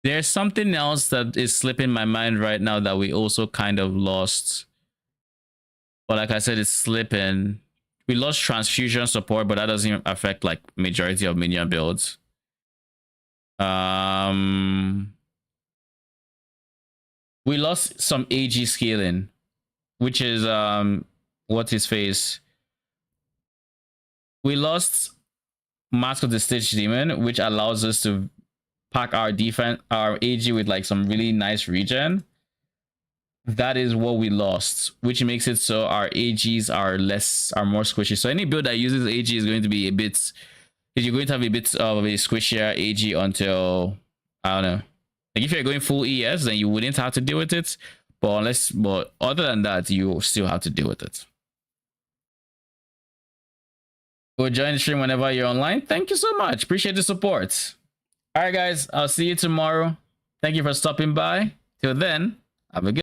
There's something else that is slipping my mind right now that we also kind of lost. But like I said, it's slipping. We lost transfusion support, but that doesn't affect like majority of minion builds. We lost some AG scaling, which is what's his face? We lost Mask of the Stitch Demon, which allows us to pack our defense, our AG with like some really nice regen. That is what we lost, which makes it so our AGs are more squishy. So any build that uses AG is going to be a bit, you're going to have a bit of a squishier AG until, I don't know. Like if you're going full ES, then you wouldn't have to deal with it. But other than that, you still have to deal with it. Go join the stream whenever you're online. Thank you so much. Appreciate the support. All right, guys. I'll see you tomorrow. Thank you for stopping by. Till then, have a good